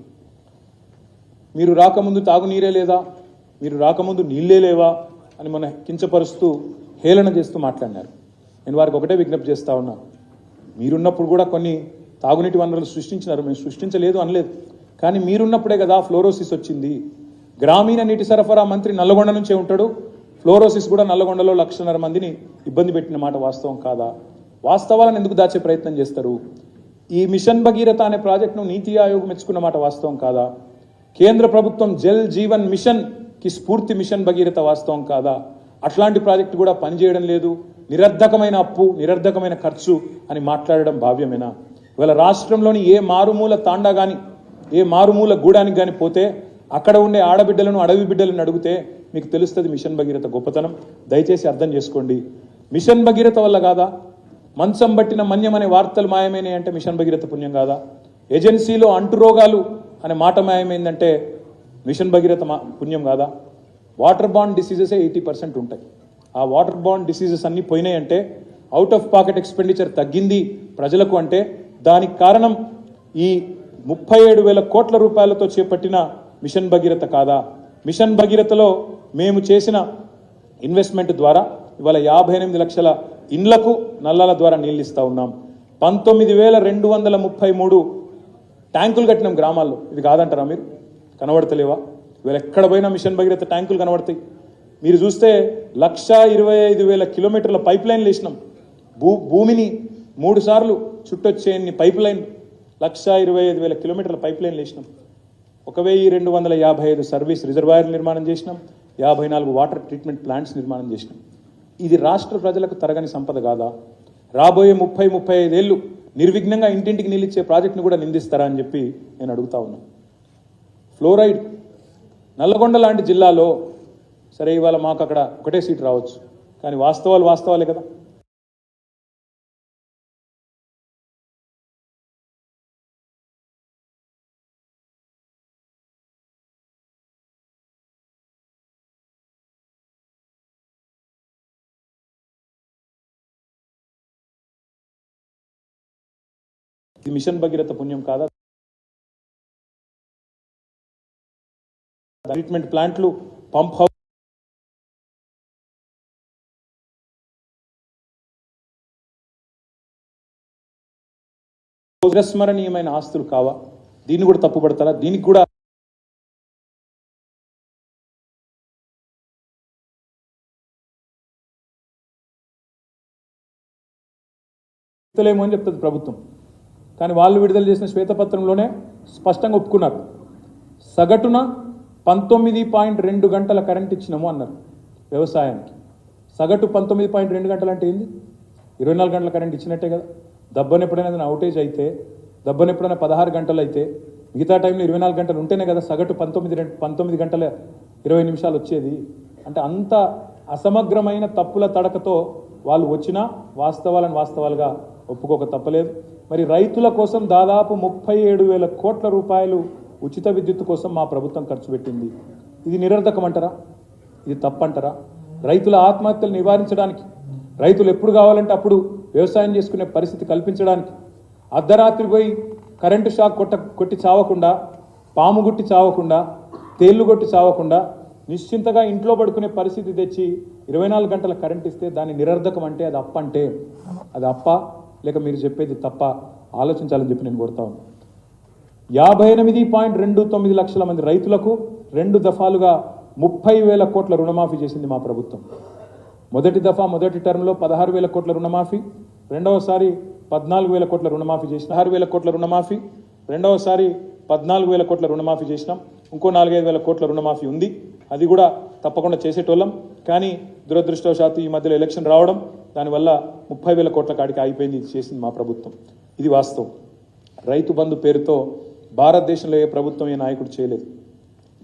మీరు రాకముందు తాగునీరే లేదా, మీరు రాకముందు నీళ్ళే లేవా అని మన కించపరుస్తూ, హేళన చేస్తూ మాట్లాడినారు. నేను వారికి ఒకటే విజ్ఞప్తి చేస్తా ఉన్నా, మీరున్నప్పుడు కూడా కొన్ని తాగునీటి వనరులు సృష్టించినారు, మేము సృష్టించలేదు అనలేదు. కానీ మీరున్నప్పుడే కదా ఫ్లోరోసిస్ వచ్చింది. గ్రామీణ నీటి సరఫరా మంత్రి నల్లగొండ నుంచే ఉంటాడు. ఫ్లోరోసిస్ కూడా నల్లగొండలో 1,00,000 మందిని ఇబ్బంది పెట్టిన మాట వాస్తవం కాదా? వాస్తవాలను ఎందుకు దాచే ప్రయత్నం చేస్తారు? ఈ మిషన్ భగీరథ అనే ప్రాజెక్టును నీతి ఆయోగ్ మెచ్చుకున్న మాట వాస్తవం కాదా? కేంద్ర ప్రభుత్వం జల్ జీవన్ మిషన్ కి స్ఫూర్తి మిషన్ భగీరథ వాస్తవం కాదా? అట్లాంటి ప్రాజెక్టు కూడా పనిచేయడం లేదు, నిరర్ధకమైన అప్పు, నిరర్ధకమైన ఖర్చు అని మాట్లాడడం భావ్యమేనా? ఇవాళ రాష్ట్రంలోని ఏ మారుమూల తాండా కానీ, ఏ మారుమూల గూడానికి కానీ పోతే అక్కడ ఉండే ఆడబిడ్డలను, అడవి బిడ్డలను అడిగితే మీకు తెలుస్తుంది మిషన్ భగీరథ గొప్పతనం. దయచేసి అర్థం చేసుకోండి. మిషన్ భగీరథ వల్ల కాదా? మంచం బట్టిన మన్యం అనే వార్తలు మాయమైనాయి అంటే మిషన్ భగీరథ పుణ్యం కాదా? ఏజెన్సీలో అంటురోగాలు అనే మాట మాయమైందంటే మిషన్ భగీరథ పుణ్యం కాదా? వాటర్ బాండ్ డిసీజెసే 80% ఉంటాయి. ఆ వాటర్ బాండ్ డిసీజెస్ అన్నీ పోయినాయి అంటే, అవుట్ ఆఫ్ పాకెట్ ఎక్స్పెండిచర్ తగ్గింది ప్రజలకు అంటే దానికి కారణం ఈ 37,000 కోట్ల రూపాయలతో చేపట్టిన మిషన్ భగీరథ కాదా? మిషన్ భగీరథలో మేము చేసిన ఇన్వెస్ట్మెంట్ ద్వారా ఇవాళ 58 లక్షల ఇండ్లకు నల్లాల ద్వారా నీళ్ళు ఇస్తా ఉన్నాం. 19,233 ట్యాంకులు కట్టినాం గ్రామాల్లో. ఇది కాదంటారా మీరు? కనబడతలేవా? ఇవాళ ఎక్కడ పోయినా మిషన్ భగీరథ ట్యాంకులు కనబడతాయి. మీరు చూస్తే 125,000 కిలోమీటర్ల పైప్ లైన్లు వేసినాం. భూమిని 3 సార్లు చుట్టొచ్చేన్ని పైప్ లైన్ 125,000 కిలోమీటర్ల పైప్ లైన్లు వేసినాం. 1,255 సర్వీస్ రిజర్వాయర్లు నిర్మాణం చేసినాం. 54 వాటర్ ట్రీట్మెంట్ ప్లాంట్స్ నిర్మాణం చేసినాం. ఇది రాష్ట్ర ప్రజలకు తరగని సంపద కాదా? రాబోయే 30-35 ఏళ్ళు నిర్విఘ్నంగా ఇంటింటికి నిలిచే ప్రాజెక్టును కూడా నిందిస్తారా అని చెప్పి నేను అడుగుతా ఉన్నాను. ఫ్లోరైడ్ నల్లగొండ లాంటి జిల్లాలో సరే ఇవాళ మాకు అక్కడ ఒకటే సీట్ రావచ్చు, కానీ వాస్తవాలే కదా. ఇది మిషన్ భగీరథ పుణ్యం కాదా? ట్రీట్మెంట్ ప్లాంట్లు, పంప్ హౌస్, చిరస్మరణీయమైన ఆస్తులు కావా? దీన్ని కూడా తప్పుపడతారా? దీనికి కూడా అని చెప్తుంది ప్రభుత్వం. కానీ వాళ్ళు విడుదల చేసిన శ్వేతపత్రంలోనే స్పష్టంగా ఒప్పుకున్నారు. సగటున 19.2 గంటల కరెంట్ ఇచ్చినాము అన్నారు వ్యవసాయానికి. సగటు 19.2 గంటలు అంటే ఏంది? 24 గంటల కరెంట్ ఇచ్చినట్టే కదా. దబ్బని ఎప్పుడైనా అవుటేజ్ అయితే, దబ్బని ఎప్పుడైనా 16 గంటలు అయితే, మిగతా టైంలో 24 గంటలు ఉంటేనే కదా సగటు 19 గంటల 20 నిమిషాలు వచ్చేది. అంటే అంత అసమగ్రమైన తప్పుల తడకతో వాళ్ళు వచ్చినా వాస్తవాలుగా ఒప్పుకోక తప్పలేదు. మరి రైతుల కోసం దాదాపు 37,000 కోట్ల రూపాయలు ఉచిత విద్యుత్ కోసం మా ప్రభుత్వం ఖర్చు పెట్టింది. ఇది నిరర్ధకం అంటారా? ఇది తప్పంటారా? రైతుల ఆత్మహత్యలు నివారించడానికి, రైతులు ఎప్పుడు కావాలంటే అప్పుడు వ్యవసాయం చేసుకునే పరిస్థితి కల్పించడానికి, అర్ధరాత్రి పోయి కరెంటు షాక్ కొట్టి చావకుండా, పాము గుట్టి చావకుండా, తేళ్లు కొట్టి చావకుండా నిశ్చింతగా ఇంట్లో పడుకునే పరిస్థితి తెచ్చి 24 గంటల కరెంట్ ఇస్తే దాన్ని నిరర్ధకం అంటే అది అప్ప లేక మీరు చెప్పేది తప్ప ఆలోచించాలని చెప్పి నేను కోరుతా ఉన్నాను. 58.29 లక్షల మంది రైతులకు 2 దఫాలుగా 30,000 కోట్ల రుణమాఫీ చేసింది మా ప్రభుత్వం. మొదటి దఫా మొదటి టర్మ్లో 16,000 కోట్ల రుణమాఫీ, రెండవసారి 14,000 కోట్ల రుణమాఫీ చేసిన 16,000 కోట్ల రుణమాఫీ, రెండవసారి 14,000 కోట్ల రుణమాఫీ చేసినాం. ఇంకో 4,500 కోట్ల రుణమాఫీ ఉంది. అది కూడా తప్పకుండా చేసేటోళ్ళం. కానీ దురదృష్టవశాత్తు ఈ మధ్యలో ఎలక్షన్ రావడం, దానివల్ల 30,000 కోట్ల కాడికి ఆగిపోయింది. ఇది చేసింది మా ప్రభుత్వం. ఇది వాస్తవం. రైతు బంధు పేరుతో భారతదేశంలో ఏ ప్రభుత్వం ఏ నాయకుడు చేయలేదు.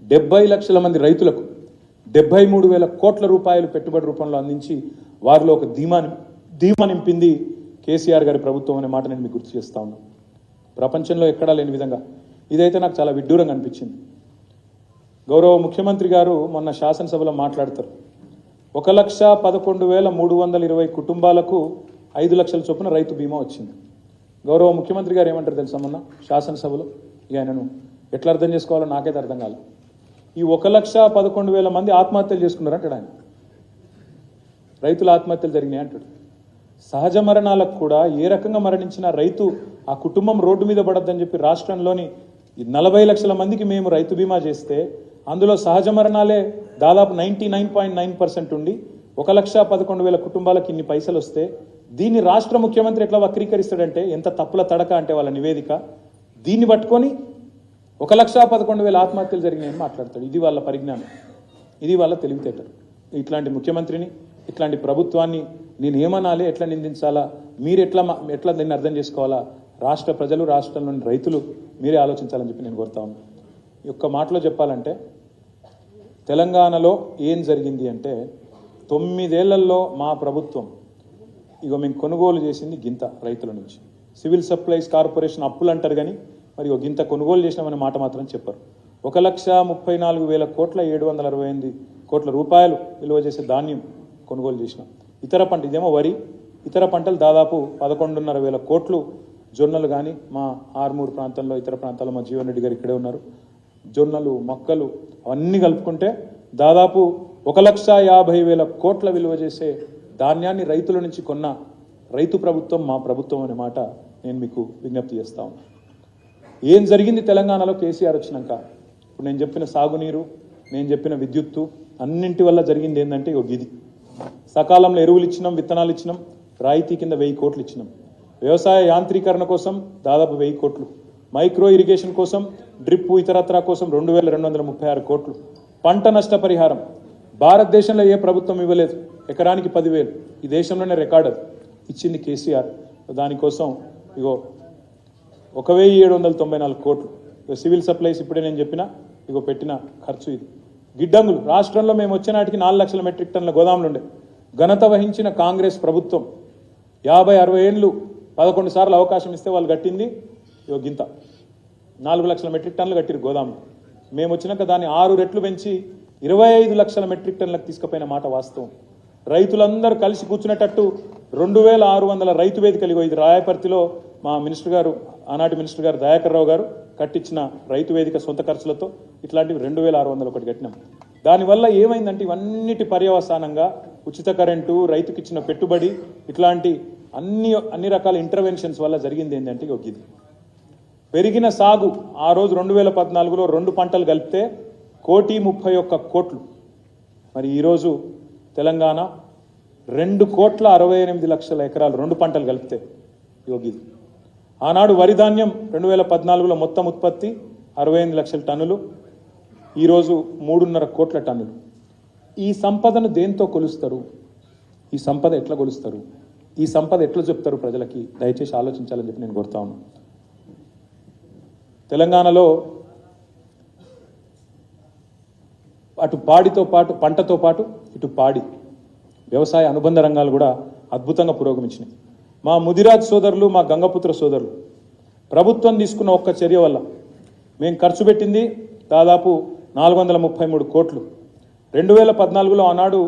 70 లక్షల మంది రైతులకు 73,000 కోట్ల రూపాయలు పెట్టుబడి రూపంలో అందించి వారిలో ఒక ధీమా నింపింది కేసీఆర్ గారి ప్రభుత్వం అనే మాట నేను మీకు గుర్తు చేస్తా ఉన్నాను. ప్రపంచంలో ఎక్కడా లేని విధంగా ఇదైతే నాకు చాలా విడ్డూరంగా అనిపించింది. గౌరవ ముఖ్యమంత్రి గారు మొన్న శాసనసభలో మాట్లాడతారు, 1,11,320 కుటుంబాలకు 5 లక్షల చొప్పున రైతు బీమా వచ్చింది. గౌరవ ముఖ్యమంత్రి గారు ఏమంటారు తెలుసా? మొన్న శాసనసభలో ఆయనను ఎట్లా అర్థం చేసుకోవాలో నాకైతే అర్థం కాలేదు. ఈ 1,11,000 మంది ఆత్మహత్యలు చేసుకున్నారంటాడు ఆయన. రైతుల ఆత్మహత్యలు జరిగినాయి అంటాడు. సహజ మరణాలకు కూడా ఏ రకంగా మరణించిన రైతు ఆ కుటుంబం రోడ్డు మీద పడద్దని చెప్పి రాష్ట్రంలోని 40 లక్షల మందికి మేము రైతు బీమా చేస్తే అందులో సహజ మరణాలే దాదాపు 99.9% ఉండి 1,11,000 కుటుంబాలకు ఇన్ని పైసలు వస్తే దీన్ని రాష్ట్ర ముఖ్యమంత్రి ఎట్లా వక్రీకరిస్తాడంటే ఎంత తప్పుల తడక అంటే వాళ్ళ నివేదిక. దీన్ని పట్టుకొని 1,11,000 ఆత్మహత్యలు జరిగినాయని మాట్లాడతాడు. ఇది వాళ్ళ పరిజ్ఞానం, ఇది వాళ్ళ తెలివితేటలు. ఇట్లాంటి ముఖ్యమంత్రిని, ఇట్లాంటి ప్రభుత్వాన్ని నేను ఏమనాలి, ఎట్లా నిందించాలా, మీరు ఎట్లా దీన్ని అర్థం చేసుకోవాలా, రాష్ట్ర ప్రజలు, రాష్ట్రంలోని రైతులు మీరే ఆలోచించాలని చెప్పి నేను కోరుతా ఉన్నాను. ఈ ఒక్క మాటలో చెప్పాలంటే తెలంగాణలో ఏం జరిగింది అంటే 9 ఏళ్లలో మా ప్రభుత్వం మేము కొనుగోలు చేసింది గింత రైతుల నుంచి. సివిల్ సప్లైస్ కార్పొరేషన్ అప్పులు అంటారు కానీ మరి గింత కొనుగోలు చేసినామనే మాట మాత్రం చెప్పరు. 1,34,000 కోట్ల 768 కోట్ల రూపాయలు విలువ చేసే ధాన్యం కొనుగోలు చేసినాం. ఇతర పంట ఇదేమో వరి, ఇతర పంటలు దాదాపు 11,500 కోట్లు జొన్నలు కానీ మా ఆర్మూరు ప్రాంతంలో ఇతర ప్రాంతాల్లో మా జీవన్ రెడ్డి గారు ఇక్కడే ఉన్నారు. జొన్నలు మొక్కలు అవన్నీ కలుపుకుంటే దాదాపు 1,50,000 కోట్ల విలువ చేసే ధాన్యాన్ని రైతుల నుంచి కొన్న రైతు ప్రభుత్వం మా ప్రభుత్వం అనే మాట నేను మీకు విజ్ఞప్తి చేస్తా ఉన్నాను. ఏం జరిగింది తెలంగాణలో కేసీఆర్ వచ్చినాక? ఇప్పుడు నేను చెప్పిన సాగునీరు, నేను చెప్పిన విద్యుత్తు అన్నింటి వల్ల జరిగింది ఏంటంటే ఇది సకాలంలో ఎరువులు ఇచ్చినాం, విత్తనాలు ఇచ్చినాం, రాయితీ కింద 1000 కోట్లు ఇచ్చినాం. వ్యవసాయ యాంత్రీకరణ కోసం దాదాపు 1000 కోట్లు, మైక్రో ఇరిగేషన్ కోసం, డ్రిప్ ఇతరత్రా కోసం 2,236 కోట్లు, పంట నష్టపరిహారం భారతదేశంలో ఏ ప్రభుత్వం ఇవ్వలేదు, ఎకరానికి 10,000, ఈ దేశంలోనే రికార్డ్ అది ఇచ్చింది కేసీఆర్. దానికోసం ఇగో 1,794 కోట్లు. సివిల్ సప్లైస్ ఇప్పుడే నేను చెప్పిన ఇగో పెట్టిన ఖర్చు ఇది. గిడ్డంగులు రాష్ట్రంలో మేము వచ్చే నాటికి 4 లక్షల మెట్రిక్ టన్నుల గోదాములు ఉండే. ఘనత వహించిన కాంగ్రెస్ ప్రభుత్వం 50-60 ఏళ్ళు 11 సార్లు అవకాశం ఇస్తే వాళ్ళు కట్టింది ఇగో గింత 4 లక్షల మెట్రిక్ టన్నులు కట్టిరు గోదాములు. మేము వచ్చినాక దాన్ని 6 రెట్లు పెంచి 25 లక్షల మెట్రిక్ టన్నులకు తీసుకుపోయిన మాట వాస్తవం. రైతులందరూ కలిసి కూర్చునేటట్టు 2,600 రైతు వేదికలు ఇగో ఇది రాయపర్తిలో మా మినిస్టర్ గారు, ఆనాటి మినిస్టర్ గారు దయాకర్ రావు గారు కట్టించిన రైతు వేదిక సొంత ఖర్చులతో ఇట్లాంటివి 2,600 ఒకటి కట్టినాం. దానివల్ల ఏమైందంటే ఇవన్నిటి పర్యవసానంగా ఉచిత కరెంటు, రైతుకి ఇచ్చిన పెట్టుబడి, ఇట్లాంటి అన్ని రకాల ఇంటర్వెన్షన్స్ వల్ల జరిగింది ఏంటంటే ఇది పెరిగిన సాగు. ఆ రోజు 2014లో 2 పంటలు కలిపితే 1,31 కోట్లు. మరి ఈరోజు తెలంగాణ 2,68,00,000 ఎకరాలు 2 పంటలు కలిపితే ఇది. ఆనాడు వరి ధాన్యం 2014లో మొత్తం ఉత్పత్తి 68 లక్షల టన్నులు, ఈరోజు 3.5 కోట్ల టన్నులు. ఈ సంపదను దేంతో కొలుస్తారు? ఈ సంపద ఎట్లా కొలుస్తారు? ఈ సంపద ఎట్లా చెప్తారు ప్రజలకి? దయచేసి ఆలోచించాలని చెప్పి నేను కోరుతా ఉన్నాను. తెలంగాణలో అటు పాడితో పాటు పంటతో పాటు ఇటు పాడి వ్యవసాయ అనుబంధ రంగాలు కూడా అద్భుతంగా పురోగమించినాయి. మా ముదిరాజ్ సోదరులు, మా గంగపుత్ర సోదరులు ప్రభుత్వం తీసుకున్న ఒక్క చర్య వల్ల మేము ఖర్చు పెట్టింది దాదాపు 433 కోట్లు. 2014లో ఆనాడు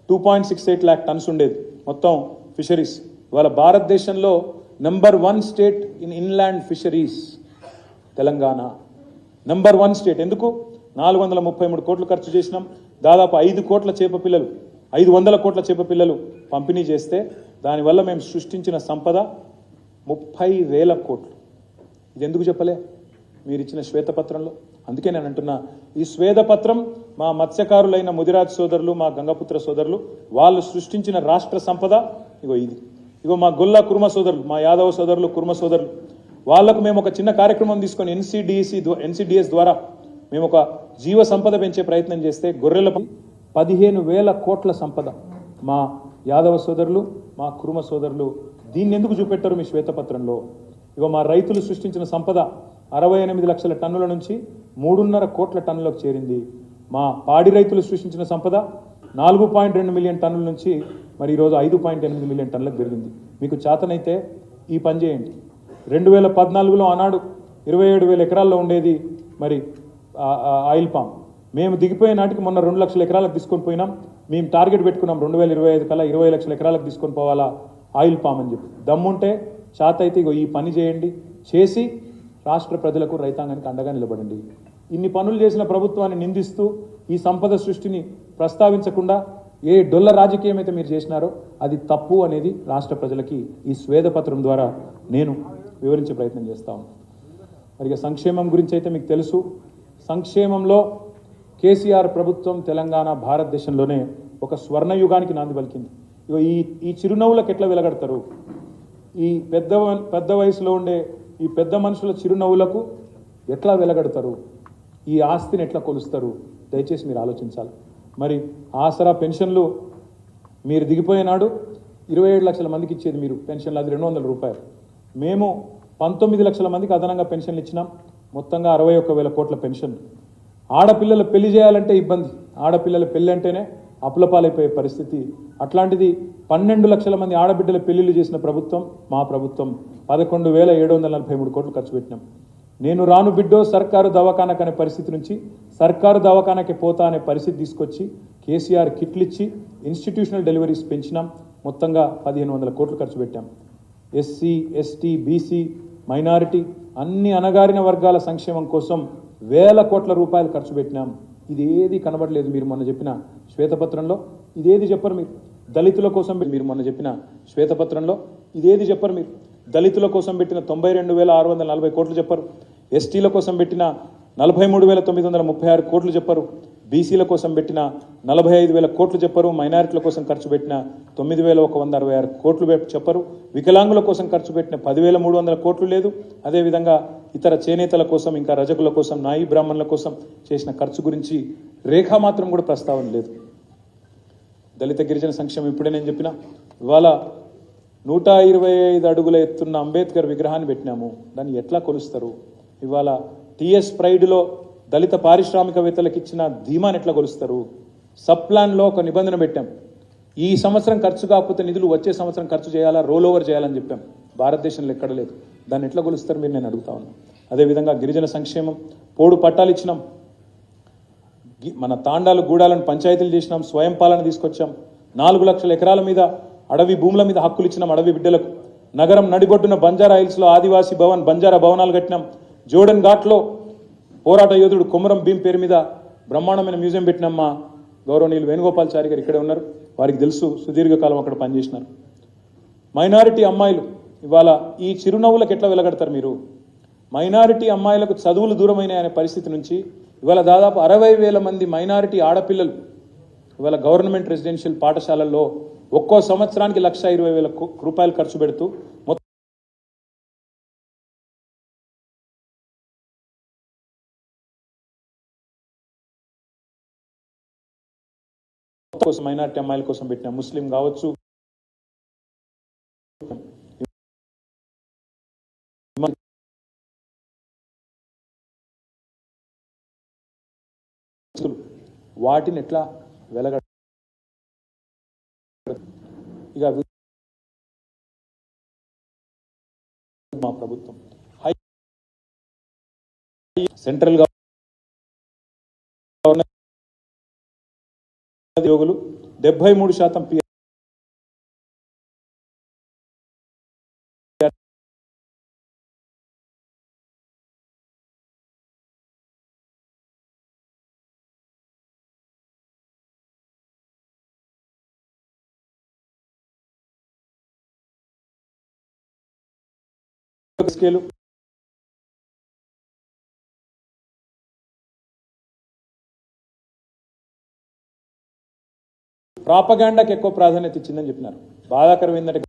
2.68 lakh టన్స్ ఉండేది మొత్తం ఫిషరీస్. ఇవాళ భారతదేశంలో number 1 state in inland fisheries Telangana. Number 1 state. ఎందుకు? 433 కోట్లు ఖర్చు చేసినాం. దాదాపు 500 కోట్ల చేప పిల్లలు పంపిణీ చేస్తే దానివల్ల మేము సృష్టించిన సంపద 30,000 కోట్లు. ఇది ఎందుకు చెప్పలే మీరు ఇచ్చిన శ్వేతపత్రంలో? అందుకే నేను అంటున్నా, ఈ శ్వేతపత్రం మా మత్స్యకారులైన ముదిరాజ్ సోదరులు, మా గంగపుత్ర సోదరులు వాళ్ళు సృష్టించిన రాష్ట్ర సంపద ఇగో ఇది. ఇగో మా గొల్ల కుర్మ సోదరులు, మా యాదవ సోదరులు, కుర్మ సోదరులు, వాళ్లకు మేము ఒక చిన్న కార్యక్రమం తీసుకొని ఎన్సిడిఎస్ ద్వారా మేము ఒక జీవ సంపద పెంచే ప్రయత్నం చేస్తే గొర్రెలపై 15,000 కోట్ల సంపద మా యాదవ సోదరులు, మా కుర్మ సోదరులు. దీన్ని ఎందుకు చూపెట్టారు మీ శ్వేతపత్రంలో? ఇగో మా రైతులు సృష్టించిన సంపద 68 లక్షల టన్నుల నుంచి 3.5 కోట్ల టన్నులకు చేరింది. మా పాడి రైతులు సృష్టించిన సంపద 4.2 మిలియన్ టన్నుల నుంచి మరి ఈరోజు 5.8 మిలియన్ టన్నులకు పెరిగింది. మీకు చేతనైతే ఈ పని చేయండి. 2014లో ఆనాడు 27,000 ఎకరాల్లో ఉండేది మరి ఆయిల్ పామ్. మేము దిగిపోయే నాటికి మొన్న 2 లక్షల ఎకరాలకు తీసుకొని పోయినాం. మేము టార్గెట్ పెట్టుకున్నాం 2025 కల్లా 20 లక్షల ఎకరాలకు తీసుకొని పోవాలా ఆయిల్ పామ్ అని చెప్పి. దమ్ముంటే చేత అయితే ఇగో ఈ పని చేయండి, చేసి రాష్ట్ర ప్రజలకు, రైతాంగానికి అండగా నిలబడండి. ఇన్ని పనులు చేసిన ప్రభుత్వాన్ని నిందిస్తూ ఈ సంపద సృష్టిని ప్రస్తావించకుండా ఏ డొల్ల రాజకీయం అయితే మీరు చేసినారో అది తప్పు అనేది రాష్ట్ర ప్రజలకి ఈ శ్వేతపత్రం ద్వారా నేను వివరించే ప్రయత్నం చేస్తా ఉన్నాను. మరి సంక్షేమం గురించి అయితే మీకు తెలుసు. సంక్షేమంలో కేసీఆర్ ప్రభుత్వం తెలంగాణ భారతదేశంలోనే ఒక స్వర్ణయుగానికి నాంది పలికింది. ఇగో ఈ చిరునవ్వులకు ఎట్లా వెలగడతారు? ఈ పెద్ద వయసులో ఉండే ఈ పెద్ద మనుషుల చిరునవ్వులకు ఎట్లా వెలగడతారు? ఈ ఆస్తిని ఎట్లా కొలుస్తారు? దయచేసి మీరు ఆలోచించాలి. మరి ఆసరా పెన్షన్లు మీరు దిగిపోయేనాడు 27 లక్షల మందికి ఇచ్చేది మీరు పెన్షన్లు, అది 200 రూపాయలు. మేము 19 లక్షల మందికి అదనంగా పెన్షన్లు ఇచ్చినాం. మొత్తంగా 61,000 కోట్ల పెన్షన్. ఆడపిల్లల పెళ్లి చేయాలంటే ఇబ్బంది, ఆడపిల్లల పెళ్లి అంటేనే అప్పులపాలైపోయే పరిస్థితి. అట్లాంటిది 12 లక్షల మంది ఆడబిడ్డల పెళ్లిళ్ళు చేసిన ప్రభుత్వం మా ప్రభుత్వం. 11,743 కోట్లు ఖర్చు పెట్టినాం. నేను రాను బిడ్డో సర్కారు దవాఖానకు అనే పరిస్థితి నుంచి సర్కారు దవాఖానకి పోతా అనే పరిస్థితి తీసుకొచ్చి కేసీఆర్ కిట్లు ఇచ్చి ఇన్స్టిట్యూషనల్ డెలివరీస్ పెంచినాం. మొత్తంగా 1,500 కోట్లు ఖర్చు పెట్టాం. ఎస్సీ ఎస్టీ బీసీ మైనారిటీ అన్ని అణగారిన వర్గాల సంక్షేమం కోసం వేల కోట్ల రూపాయలు ఖర్చు పెట్టినాం. ఇది ఏది కనబడలేదు మీరు మొన్న చెప్పిన శ్వేతపత్రంలో. ఇదేది చెప్పరు మీరు. దళితుల కోసం మీరు మొన్న చెప్పిన శ్వేతపత్రంలో ఇదేది చెప్పరు మీరు. దళితుల కోసం పెట్టిన 92,640 కోట్లు చెప్పరు. ఎస్టీల కోసం పెట్టిన 43,936 కోట్లు చెప్పరు. బీసీల కోసం పెట్టిన 45,000 కోట్లు చెప్పరు. మైనారిటీల కోసం ఖర్చు పెట్టిన 9,166 కోట్లు చెప్పరు. వికలాంగుల కోసం ఖర్చు పెట్టిన 10,300 కోట్లు లేదు. అదేవిధంగా ఇతర చేనేతల కోసం, ఇంకా రజకుల కోసం, నాయి బ్రాహ్మణుల కోసం చేసిన ఖర్చు గురించి రేఖా మాత్రం కూడా ప్రస్తావన లేదు. దళిత గిరిజన సంక్షేమం ఇప్పుడే నేను చెప్పిన. ఇవాళ 125 అడుగుల ఎత్తున్న అంబేద్కర్ విగ్రహాన్ని పెట్టినాము. దాన్ని ఎట్లా కొలుస్తారు? ఇవాళ టీఎస్ ప్రైడ్లో దళిత పారిశ్రామికవేత్తలకు ఇచ్చిన ధీమాని ఎట్లా కొలుస్తారు? సబ్ ప్లాన్లో ఒక నిబంధన పెట్టాం. ఈ సంవత్సరం ఖర్చు కాకపోతే నిధులు వచ్చే సంవత్సరం ఖర్చు చేయాలా, రోల్ ఓవర్ చేయాలని చెప్పాం. భారతదేశంలో ఎక్కడ లేదు. దాన్ని ఎట్లా కొలుస్తారు మీరు? నేను అడుగుతా ఉన్నాను. అదేవిధంగా గిరిజన సంక్షేమం పోడు పట్టాలు ఇచ్చినాం. మన తాండాలు గూడాలను పంచాయతీలు చేసినాం. స్వయం పాలన తీసుకొచ్చాం. 4 లక్షల ఎకరాల మీద అడవి భూముల మీద హక్కులు ఇచ్చినాం అడవి బిడ్డలకు. నగరం నడిగొడ్డున బంజారా హిల్స్లో ఆదివాసీ భవన్, బంజారా భవనాలు కట్టినాం. జోడన్ ఘాట్లో పోరాట యోధుడు కొమరం భీం పేరు మీద బ్రహ్మాండమైన మ్యూజియం పెట్టినాం. మా గౌరవనీయులు వేణుగోపాల్చారి గారు ఇక్కడే ఉన్నారు. వారికి తెలుసు, సుదీర్ఘకాలం అక్కడ పనిచేసినారు. మైనారిటీ అమ్మాయిలు ఇవాళ ఈ చిరునవ్వులకు ఎట్లా వెలగడతారు మీరు? మైనారిటీ అమ్మాయిలకు చదువులు దూరమైన అనే పరిస్థితి నుంచి ఇవాళ దాదాపు 60,000 మంది మైనారిటీ ఆడపిల్లలు ఇవాళ గవర్నమెంట్ రెసిడెన్షియల్ పాఠశాలల్లో ఒక్కో సంవత్సరానికి 1,20,000 రూపాయలు ఖర్చు పెడుతూ మొత్తం కోసం మైనారిటీ అమ్మాయిల కోసం పెట్టిన ముస్లిం కావచ్చు, వాటిని ఎట్లా వెలగ ఇక మా ప్రభుత్వం సెంట్రల్ గవర్నమెంట్ ఉద్యోగులు 73% స్కేలు ప్రాపగాండాకి ఎక్కువ ప్రాధాన్యత ఇచ్చిందని చెప్పినారు. బాధాకరం ఏంటంటే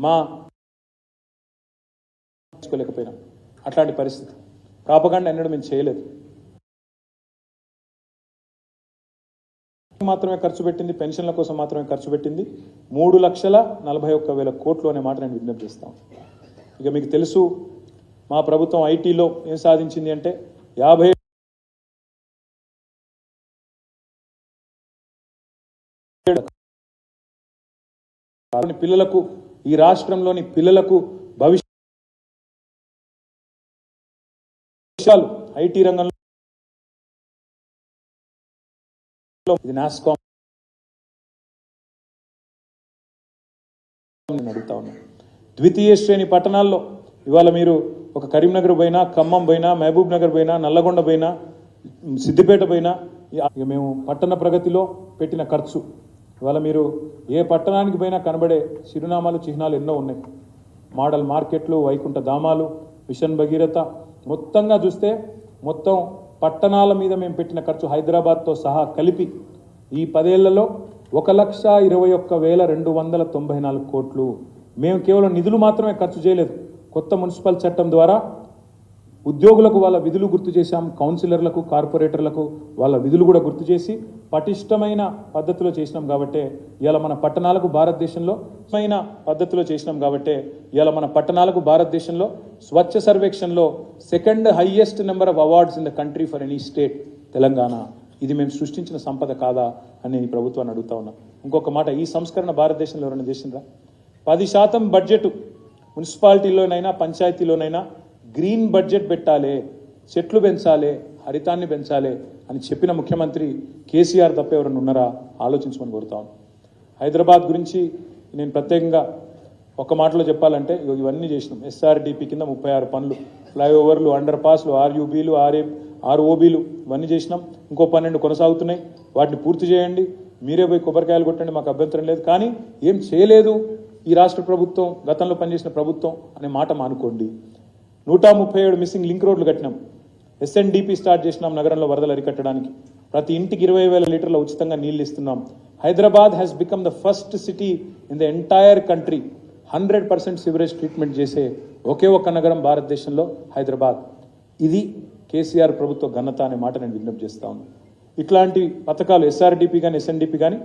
మా తీసుకోలేకపోయినాం. అట్లాంటి పరిస్థితి ప్రాపగాండా ఎన్నడూ మేము చేయలేదు. మాత్రమే ఖర్చు పెట్టింది, పెన్షన్ల కోసం మాత్రమే ఖర్చు పెట్టింది 3,41,000 కోట్లు అనే మాట నేను విజ్ఞప్తి చేస్తాను. ఇక మీకు తెలుసు మా ప్రభుత్వం ఐటీలో ఏం సాధించింది అంటే 50 పిల్లలకు, ఈ రాష్ట్రంలోని పిల్లలకు భవిష్యత్తు ఐటీ రంగంలో ఇది నాస్కామ్ అడుగుతా ఉన్నా. ద్వితీయ శ్రేణి పట్టణాల్లో ఇవాళ మీరు ఒక కరీంనగర్ పోయినా, ఖమ్మం పోయినా, మహబూబ్ నగర్ పోయినా, నల్లగొండ పోయినా, సిద్దిపేట పోయినా, ఇక మేము పట్టణ ప్రగతిలో పెట్టిన ఖర్చు ఇవాళ మీరు ఏ పట్టణానికి పోయినా కనబడే చిరునామాలు, చిహ్నాలు ఎన్నో ఉన్నాయి. మోడల్ మార్కెట్లు, వైకుంఠ ధామాలు, మిషన్ భగీరథ, మొత్తంగా చూస్తే మొత్తం పట్టణాల మీద మేము పెట్టిన ఖర్చు హైదరాబాద్తో సహా కలిపి ఈ 10 ఏళ్లలో 1,21,294 కోట్లు. మేము కేవలం నిధులు మాత్రమే ఖర్చు చేయలేదు. కొత్త మున్సిపల్ చట్టం ద్వారా ఉద్యోగులకు వాళ్ళ విధులు గుర్తు చేశాం. కౌన్సిలర్లకు, కార్పొరేటర్లకు వాళ్ళ విధులు కూడా గుర్తు చేసి పటిష్టమైన పద్ధతిలో చేసినాం. కాబట్టే ఇవాళ మన పట్టణాలకు భారతదేశంలో స్వచ్ఛ సర్వేక్షణలో 2nd highest number of awards in the country for any state Telangana. ఇది మేము సృష్టించిన సంపద కాదా అని ఈ ప్రభుత్వాన్ని అడుగుతా ఉన్నాం. ఇంకొక మాట, ఈ సంస్కరణ భారతదేశంలో ఎవరైనా చేసిండ్రా? 10% బడ్జెట్ మున్సిపాలిటీలోనైనా పంచాయతీలోనైనా గ్రీన్ బడ్జెట్ పెట్టాలి, చెట్లు పెంచాలి, హరితాన్ని పెంచాలి అని చెప్పిన ముఖ్యమంత్రి కేసీఆర్ తప్ప ఎవరైనా ఉన్నారా ఆలోచించమని కోరుతాను. హైదరాబాద్ గురించి నేను ప్రత్యేకంగా ఒక మాటలో చెప్పాలంటే ఇవన్నీ చేసినాం. ఎస్ఆర్డిపి కింద 36 పనులు, ఫ్లైఓవర్లు, అండర్ పాస్లు, ఆర్యూబీలు, ఆర్ఓబీలు ఇవన్నీ చేసినాం. ఇంకో 12 కొనసాగుతున్నాయి. వాటిని పూర్తి చేయండి. మీరే పోయి కొబ్బరికాయలు కొట్టండి, మాకు అభ్యంతరం లేదు. కానీ ఏం చేయలేదు ఈ రాష్ట్ర ప్రభుత్వం, గతంలో పనిచేసిన ప్రభుత్వం అనే మాట మానుకోండి. 137 మిస్సింగ్ లింక్ రోడ్లు కట్టినాం. ఎస్ఎన్డిపి స్టార్ట్ చేసినాం నగరంలో వరదలు అరికట్టడానికి. ప్రతి ఇంటికి 20,000 లీటర్ల ఉచితంగా నీళ్లు ఇస్తున్నాం. Hyderabad has become the first city in the entire country 100% sewerage treatment చేసే ఒకే ఒక్క నగరం భారతదేశంలో హైదరాబాద్. ఇది కేసీఆర్ ప్రభుత్వ ఘనత అనే మాట నేను విజ్ఞప్తి చేస్తా ఉన్నాను. ఇట్లాంటి పథకాలు ఎస్ఆర్డిపి కానీ ఎస్ఎన్డిపి కానీ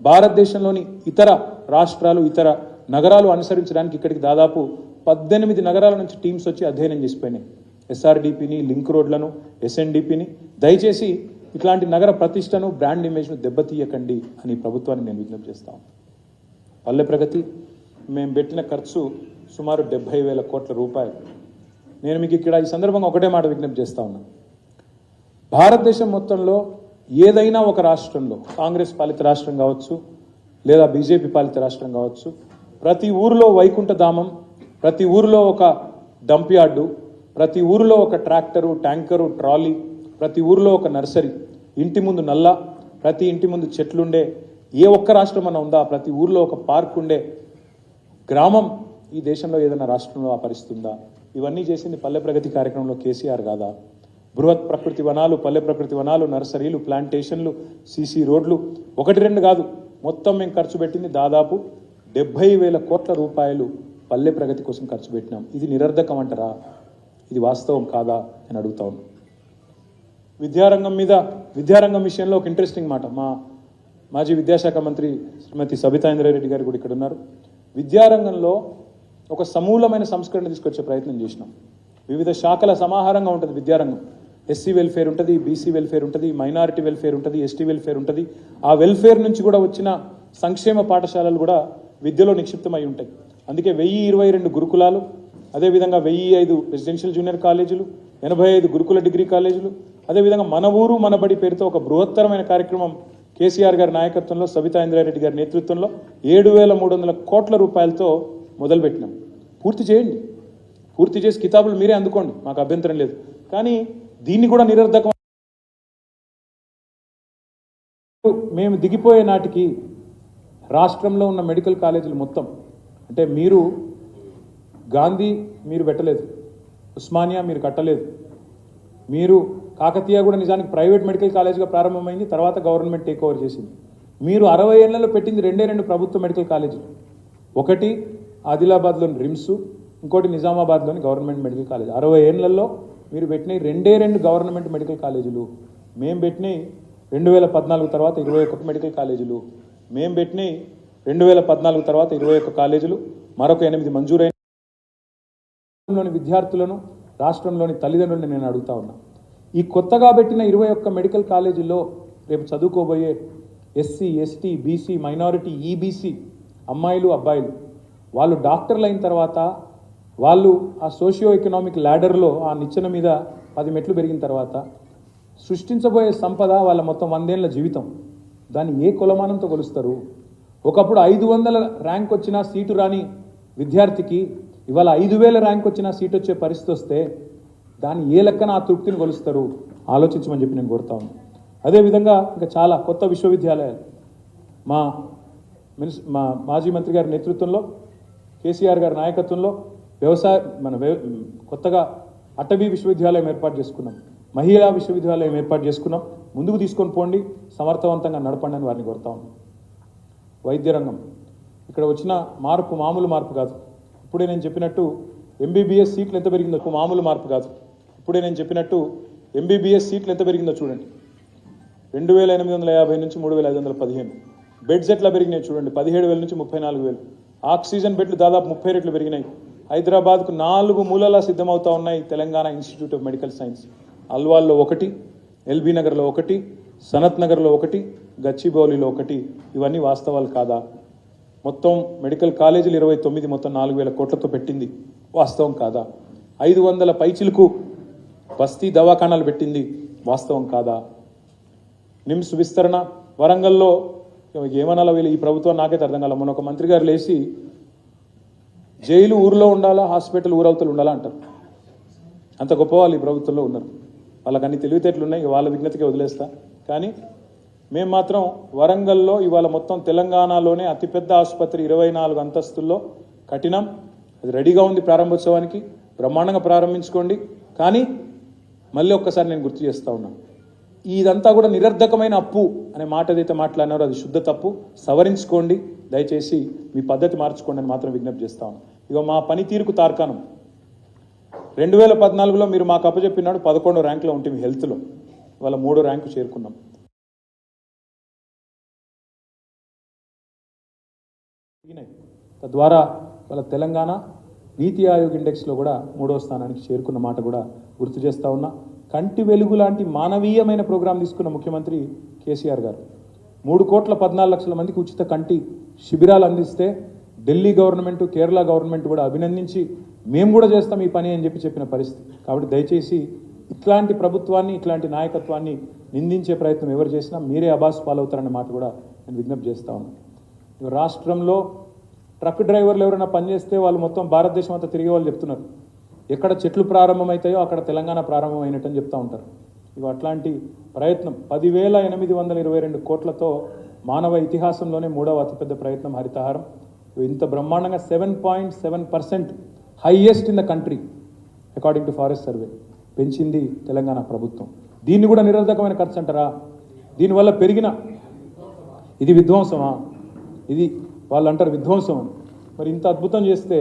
భారతదేశంలోని ఇతర రాష్ట్రాలు, ఇతర నగరాలు అనుసరించడానికి ఇక్కడికి దాదాపు 18 నగరాల నుంచి టీమ్స్ వచ్చి అధ్యయనం చేసిపోయినాయి. ఎస్ఆర్డిపిని, లింక్ రోడ్లను, ఎస్ఎన్డిపిని. దయచేసి ఇట్లాంటి నగర ప్రతిష్టను, బ్రాండ్ ఇమేజ్ను దెబ్బతీయకండి అని ప్రభుత్వాన్ని నేను విజ్ఞప్తి చేస్తాను. పల్లె ప్రగతి మేము పెట్టిన ఖర్చు సుమారు 70,000 కోట్ల రూపాయలు. నేను మీకు ఇక్కడ ఈ సందర్భంగా ఒకటే మాట విజ్ఞప్తి చేస్తా ఉన్నాను. భారతదేశం మొత్తంలో ఏదైనా ఒక రాష్ట్రంలో, కాంగ్రెస్ పాలిత రాష్ట్రం కావచ్చు లేదా బీజేపీ పాలిత రాష్ట్రం కావచ్చు, ప్రతి ఊరిలో వైకుంఠధామం, ప్రతి ఊరిలో ఒక డంప్ యార్డు, ప్రతి ఊరిలో ఒక ట్రాక్టరు, ట్యాంకరు, ట్రాలీ, ప్రతి ఊరిలో ఒక నర్సరీ, ఇంటి ముందు నల్ల, ప్రతి ఇంటి ముందు చెట్లుండే ఏ ఒక్క రాష్ట్రం అన్న ఉందా? ప్రతి ఊరిలో ఒక పార్క్ ఉండే గ్రామం ఈ దేశంలో ఏదైనా రాష్ట్రంలో ఆపరిస్తుందా? ఇవన్నీ చేసింది పల్లె ప్రగతి కార్యక్రమంలో కేసీఆర్ కాదా? బృహత్ ప్రకృతి వనాలు, పల్లె ప్రకృతి వనాలు, నర్సరీలు, ప్లాంటేషన్లు, సీసీ రోడ్లు, 1-2 కాదు, మొత్తం మేము ఖర్చు పెట్టింది దాదాపు 70,000 కోట్ల రూపాయలు పల్లె ప్రగతి కోసం ఖర్చు పెట్టినాం. ఇది నిరర్ధకం అంటారా? ఇది వాస్తవం కాదా అని అడుగుతా ఉన్నాం. విద్యారంగం విషయంలో ఒక ఇంట్రెస్టింగ్ మాట, మా మాజీ విద్యాశాఖ మంత్రి శ్రీమతి సబితా ఇంద్రారెడ్డి గారు కూడా ఇక్కడ ఉన్నారు. విద్యారంగంలో ఒక సమూలమైన సంస్కరణ తీసుకొచ్చే ప్రయత్నం చేసినాం. వివిధ శాఖల సమాహారంగా ఉంటుంది విద్యారంగం. ఎస్సీ వెల్ఫేర్ ఉంటుంది, బీసీ వెల్ఫేర్ ఉంటుంది, మైనారిటీ వెల్ఫేర్ ఉంటుంది, ఎస్టీ వెల్ఫేర్ ఉంటుంది. ఆ వెల్ఫేర్ నుంచి కూడా వచ్చిన సంక్షేమ పాఠశాలలు కూడా విద్యలో నిక్షిప్తమై ఉంటాయి. అందుకే 1022 గురుకులాలు, అదేవిధంగా 1005 రెసిడెన్షియల్ జూనియర్ కాలేజీలు, 85 గురుకుల డిగ్రీ కాలేజీలు, అదేవిధంగా మన ఊరు మన బడి పేరుతో ఒక బృహత్తరమైన కార్యక్రమం కేసీఆర్ గారి నాయకత్వంలో, సబితా ఇంద్రారెడ్డి గారి నేతృత్వంలో 7,300 కోట్ల రూపాయలతో మొదలుపెట్టినాం. పూర్తి చేయండి, పూర్తి చేసి కితాబులు మీరే అందుకోండి, మాకు అభ్యంతరం లేదు. కానీ దీన్ని కూడా నిరర్ధకం. మేము దిగిపోయే నాటికి రాష్ట్రంలో ఉన్న మెడికల్ కాలేజీలు మొత్తం, అంటే మీరు గాంధీ మీరు పెట్టలేదు, ఉస్మానియా మీరు కట్టలేదు, మీరు కాకతీయ కూడా నిజానికి ప్రైవేట్ మెడికల్ కాలేజ్గా ప్రారంభమైంది, తర్వాత గవర్నమెంట్ టేక్ ఓవర్ చేసింది. మీరు 60 ఏళ్లలో పెట్టింది 2 ప్రభుత్వ మెడికల్ కాలేజీలు. ఒకటి ఆదిలాబాద్లోని రిమ్స్, ఇంకోటి నిజామాబాద్లోని గవర్నమెంట్ మెడికల్ కాలేజ్. 60 ఏళ్లలో మీరు పెట్టినవి 2 గవర్నమెంట్ మెడికల్ కాలేజీలు. మేము పెట్టినవి 2014 తర్వాత 21 మెడికల్ కాలేజీలు. మేము పెట్టినవి 2014 తర్వాత 21 కాలేజీలు, మరొక 8 మంజూరైన. విద్యార్థులను, రాష్ట్రంలోని తల్లిదండ్రులను నేను అడుగుతా ఉన్నా, ఈ కొత్తగా పెట్టిన 21 మెడికల్ కాలేజీల్లో రేపు చదువుకోబోయే SC, ST, BC, minority, EBC అమ్మాయిలు, అబ్బాయిలు, వాళ్ళు డాక్టర్లు అయిన తర్వాత, వాళ్ళు ఆ సోషియో ఎకనామిక్ ల్యాడర్లో ఆ నిచ్చెన మీద 10 మెట్లు పెరిగిన తర్వాత సృష్టించబోయే సంపద వాళ్ళ మొత్తం 100 ఏళ్ల జీవితం. దాన్ని ఏ కొలమానంతో కొలుస్తారు? ఒకప్పుడు 500 ర్యాంక్ వచ్చినా సీటు రాని విద్యార్థికి ఇవాళ 5,000 ర్యాంక్ వచ్చినా సీట్ వచ్చే పరిస్థితి వస్తే దాన్ని ఏ లెక్కన ఆ తృప్తిని కొలుస్తారు? ఆలోచించమని చెప్పి నేను కోరుతా ఉన్నాను. అదేవిధంగా ఇంకా చాలా కొత్త విశ్వవిద్యాలయాలు మా మాజీ మంత్రి గారి నేతృత్వంలో, కేసీఆర్ గారి నాయకత్వంలో కొత్తగా అటవీ విశ్వవిద్యాలయం ఏర్పాటు చేసుకున్నాం, మహిళా విశ్వవిద్యాలయం ఏర్పాటు చేసుకున్నాం. ముందుకు తీసుకొని పోండి, సమర్థవంతంగా నడపండి అని వారిని కోరుతా ఉన్నాం. వైద్య రంగం ఇక్కడ వచ్చిన మార్పు మామూలు మార్పు కాదు. ఇప్పుడే నేను చెప్పినట్టు ఎంబీబీఎస్ సీట్లు ఎంత పెరిగిందో మామూలు మార్పు కాదు. ఇప్పుడే నేను చెప్పినట్టు ఎంబీబీఎస్ సీట్లు ఎంత పెరిగిందో చూడండి. 2,850 నుంచి 3,515. బెడ్స్ ఎట్లా పెరిగినాయి చూడండి, 17,000 నుంచి 34,000. ఆక్సిజన్ బెడ్లు దాదాపు 30 రెట్లు పెరిగినాయి. హైదరాబాద్కు 4 మూలలా సిద్ధమవుతా ఉన్నాయి Telangana institute of medical science. అల్వాల్లో 1, ఎల్బీ నగర్లో 1, సనత్ నగర్లో 1, గచ్చిబౌలిలో 1. ఇవన్నీ వాస్తవాలు కాదా? మొత్తం మెడికల్ కాలేజీలు 29, మొత్తం 4,000 కోట్లతో పెట్టింది వాస్తవం కాదా? 500 పైచిలకు బస్తీ దవాఖానాలు పెట్టింది వాస్తవం కాదా? నిమ్స్ విస్తరణ వరంగల్లో ఏమనాలా వీళ్ళు ఈ ప్రభుత్వం నాకైతే అర్థం కాల. మొన్న ఒక మంత్రి గారు లేచి జైలు ఊరిలో ఉండాలా, హాస్పిటల్ ఊరవతలు ఉండాలా అంటారు. అంత గొప్ప వాళ్ళు ఈ ప్రభుత్వంలో ఉన్నారు. వాళ్ళకి అన్ని తెలివితేటలు ఉన్నాయి, వాళ్ళ విజ్ఞతకి వదిలేస్తా. కానీ మేము మాత్రం వరంగల్లో ఇవాళ మొత్తం తెలంగాణలోనే అతిపెద్ద ఆసుపత్రి 24 అంతస్తుల్లో కట్టినాం. అది రెడీగా ఉంది ప్రారంభోత్సవానికి, బ్రహ్మాండంగా ప్రారంభించుకోండి. కానీ మళ్ళీ ఒక్కసారి నేను గుర్తు చేస్తూ ఉన్నాను, ఇదంతా కూడా నిరర్ధకమైన అప్పు అనే మాట ఏదైతే మాట్లాడినారో అది శుద్ధ తప్పు. సవరించుకోండి, దయచేసి మీ పద్ధతి మార్చుకోండి అని మాత్రం విజ్ఞప్తి చేస్తా ఉన్నాను. ఇక మా పనితీరుకు తార్కాణం 2014లో మీరు మాకు అప్పచెప్పినాడు 11వ ర్యాంకులో ఉంటే మీ హెల్త్లో, ఇవాళ 3వ ర్యాంకు చేరుకున్నాం. తద్వారా వాళ్ళ తెలంగాణ నీతి ఆయోగ్ ఇండెక్స్లో కూడా 3వ స్థానానికి చేరుకున్న మాట కూడా గుర్తు చేస్తూ ఉన్నా. కంటి వెలుగు లాంటి మానవీయమైన ప్రోగ్రాం తీసుకున్న ముఖ్యమంత్రి కేసీఆర్ గారు 3,14,00,000 మందికి ఉచిత కంటి శిబిరాలు అందిస్తే ఢిల్లీ గవర్నమెంట్, కేరళ గవర్నమెంట్ కూడా అభినందించి మేము కూడా చేస్తాం ఈ పని అని చెప్పిన పరిస్థితి. కాబట్టి దయచేసి ఇట్లాంటి ప్రభుత్వాన్ని, ఇట్లాంటి నాయకత్వాన్ని నిందించే ప్రయత్నం ఎవరు చేసినా మీరే అబాస్ పాలవుతారనే మాట కూడా నేను విజ్ఞప్తి చేస్తా ఉన్నాను. రాష్ట్రంలో ట్రక్ డ్రైవర్లు ఎవరైనా పనిచేస్తే వాళ్ళు మొత్తం భారతదేశం అంతా తిరిగే వాళ్ళు చెప్తున్నారు, ఎక్కడ చెట్లు ప్రారంభమవుతాయో అక్కడ తెలంగాణ ప్రారంభమైనట్టని చెప్తూ ఉంటారు. ఇవి అట్లాంటి ప్రయత్నం 10,822 కోట్లతో మానవ ఇతిహాసంలోనే 3వ అతిపెద్ద ప్రయత్నం హరితహారం. ఇంత బ్రహ్మాండంగా 7.7% highest in the country according to forest survey పెంచింది తెలంగాణ ప్రభుత్వం. దీన్ని కూడా నిరర్ధకమైన ఖర్చు అంటారా? దీనివల్ల పెరిగిన ఇది విధ్వంసమా? ఇది వాళ్ళు అంటారు విధ్వంసం అని. మరి ఇంత అద్భుతం చేస్తే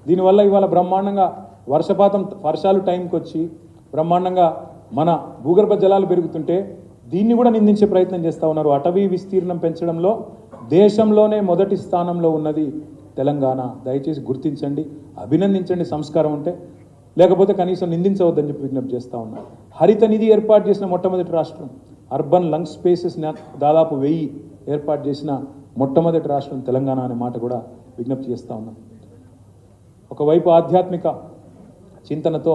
దీనివల్ల ఇవాళ బ్రహ్మాండంగా వర్షాలు టైంకి వచ్చి బ్రహ్మాండంగా మన భూగర్భ జలాలు పెరుగుతుంటే దీన్ని కూడా నిందించే ప్రయత్నం చేస్తూ ఉన్నారు. అటవీ విస్తీర్ణం పెంచడంలో దేశంలోనే మొదటి స్థానంలో ఉన్నది తెలంగాణ. దయచేసి గుర్తించండి, అభినందించండి సంస్కారం ఉంటే, లేకపోతే కనీసం నిందించవద్దని చెప్పి విజ్ఞప్తి చేస్తూ ఉన్నారు. హరిత నిధి ఏర్పాటు చేసిన మొట్టమొదటి రాష్ట్రం, అర్బన్ లంగ్ స్పేసెస్ దాదాపు 1000 ఏర్పాటు చేసిన మొట్టమొదటి రాష్ట్రం తెలంగాణ అనే మాట కూడా విజ్ఞప్తి చేస్తూ ఉన్నాం. ఒకవైపు ఆధ్యాత్మిక చింతనతో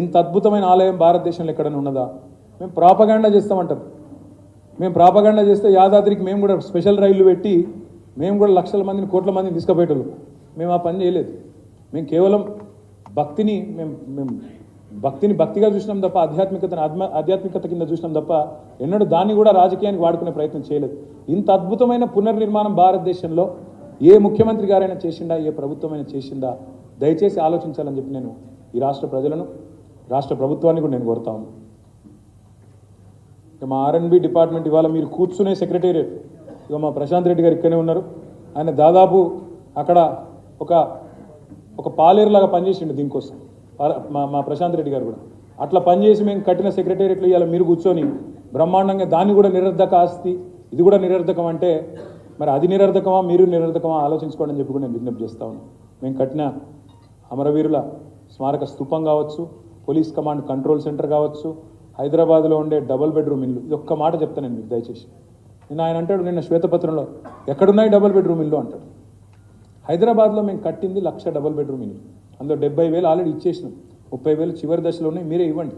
ఇంత అద్భుతమైన ఆలయం భారతదేశంలో ఎక్కడైనా ఉన్నదా? మేము ప్రాపగాండా చేస్తామంటారు. మేము ప్రాపగాండా చేస్తే యాదాద్రికి మేము కూడా స్పెషల్ రైళ్లు పెట్టి మేము కూడా లక్షల మందిని, కోట్ల మందిని తీసుకుపోయేటోళ్ళు. మేము ఆ పని చేయలేదు. మేము కేవలం భక్తిని భక్తిగా చూసినాం తప్ప ఆధ్యాత్మికత కింద చూసినాం తప్ప ఎన్నడూ దాన్ని కూడా రాజకీయానికి వాడుకునే ప్రయత్నం చేయలేదు. ఇంత అద్భుతమైన పునర్నిర్మాణం భారతదేశంలో ఏ ముఖ్యమంత్రి గారైనా చేసిండా, ఏ ప్రభుత్వమైనా చేసిందా? దయచేసి ఆలోచించాలని చెప్పి నేను ఈ రాష్ట్ర ప్రజలను, రాష్ట్ర ప్రభుత్వాన్ని కూడా నేను కోరుతా ఉన్నాను. మా R&B డిపార్ట్మెంట్ ఇవాళ మీరు కూర్చునే సెక్రటేరియట్, ఇక మా ప్రశాంత్ రెడ్డి గారు ఇక్కడే ఉన్నారు. ఆయన దాదాపు అక్కడ ఒక పాలేరులాగా పనిచేసిండు దీనికోసం. మా ప్రశాంత్ రెడ్డి గారు కూడా అట్లా పనిచేసి మేము కట్టిన సెక్రటేరియట్లో ఇవాళ మీరు కూర్చొని బ్రహ్మాండంగా దాన్ని కూడా నిరర్ధక ఆస్తి, ఇది కూడా నిరర్ధకం అంటే మరి అది నిరర్ధకమా, మీరు నిరర్ధకమా ఆలోచించుకోండి అని చెప్పి కూడా నేను విజ్ఞప్తి చేస్తా ఉన్నాను. మేము కట్టిన అమరవీరుల స్మారక స్తూపం కావచ్చు, పోలీస్ కమాండ్ కంట్రోల్ సెంటర్ కావచ్చు, హైదరాబాద్లో ఉండే డబుల్ బెడ్రూమ్ ఇల్లు, ఇది ఒక్క మాట చెప్తాను నేను మీకు దయచేసి. నేను ఆయన అంటాడు నిన్న శ్వేతపత్రంలో ఎక్కడున్నాయి డబుల్ బెడ్రూమ్ ఇల్లు అంటాడు. హైదరాబాద్లో మేము కట్టింది 1,00,000 డబుల్ బెడ్రూమ్ ఇల్లు, అందులో 70,000 ఆల్రెడీ ఇచ్చేసినాం, 30,000 చివరి దశలో ఉన్నాయి, మీరే ఇవ్వండి.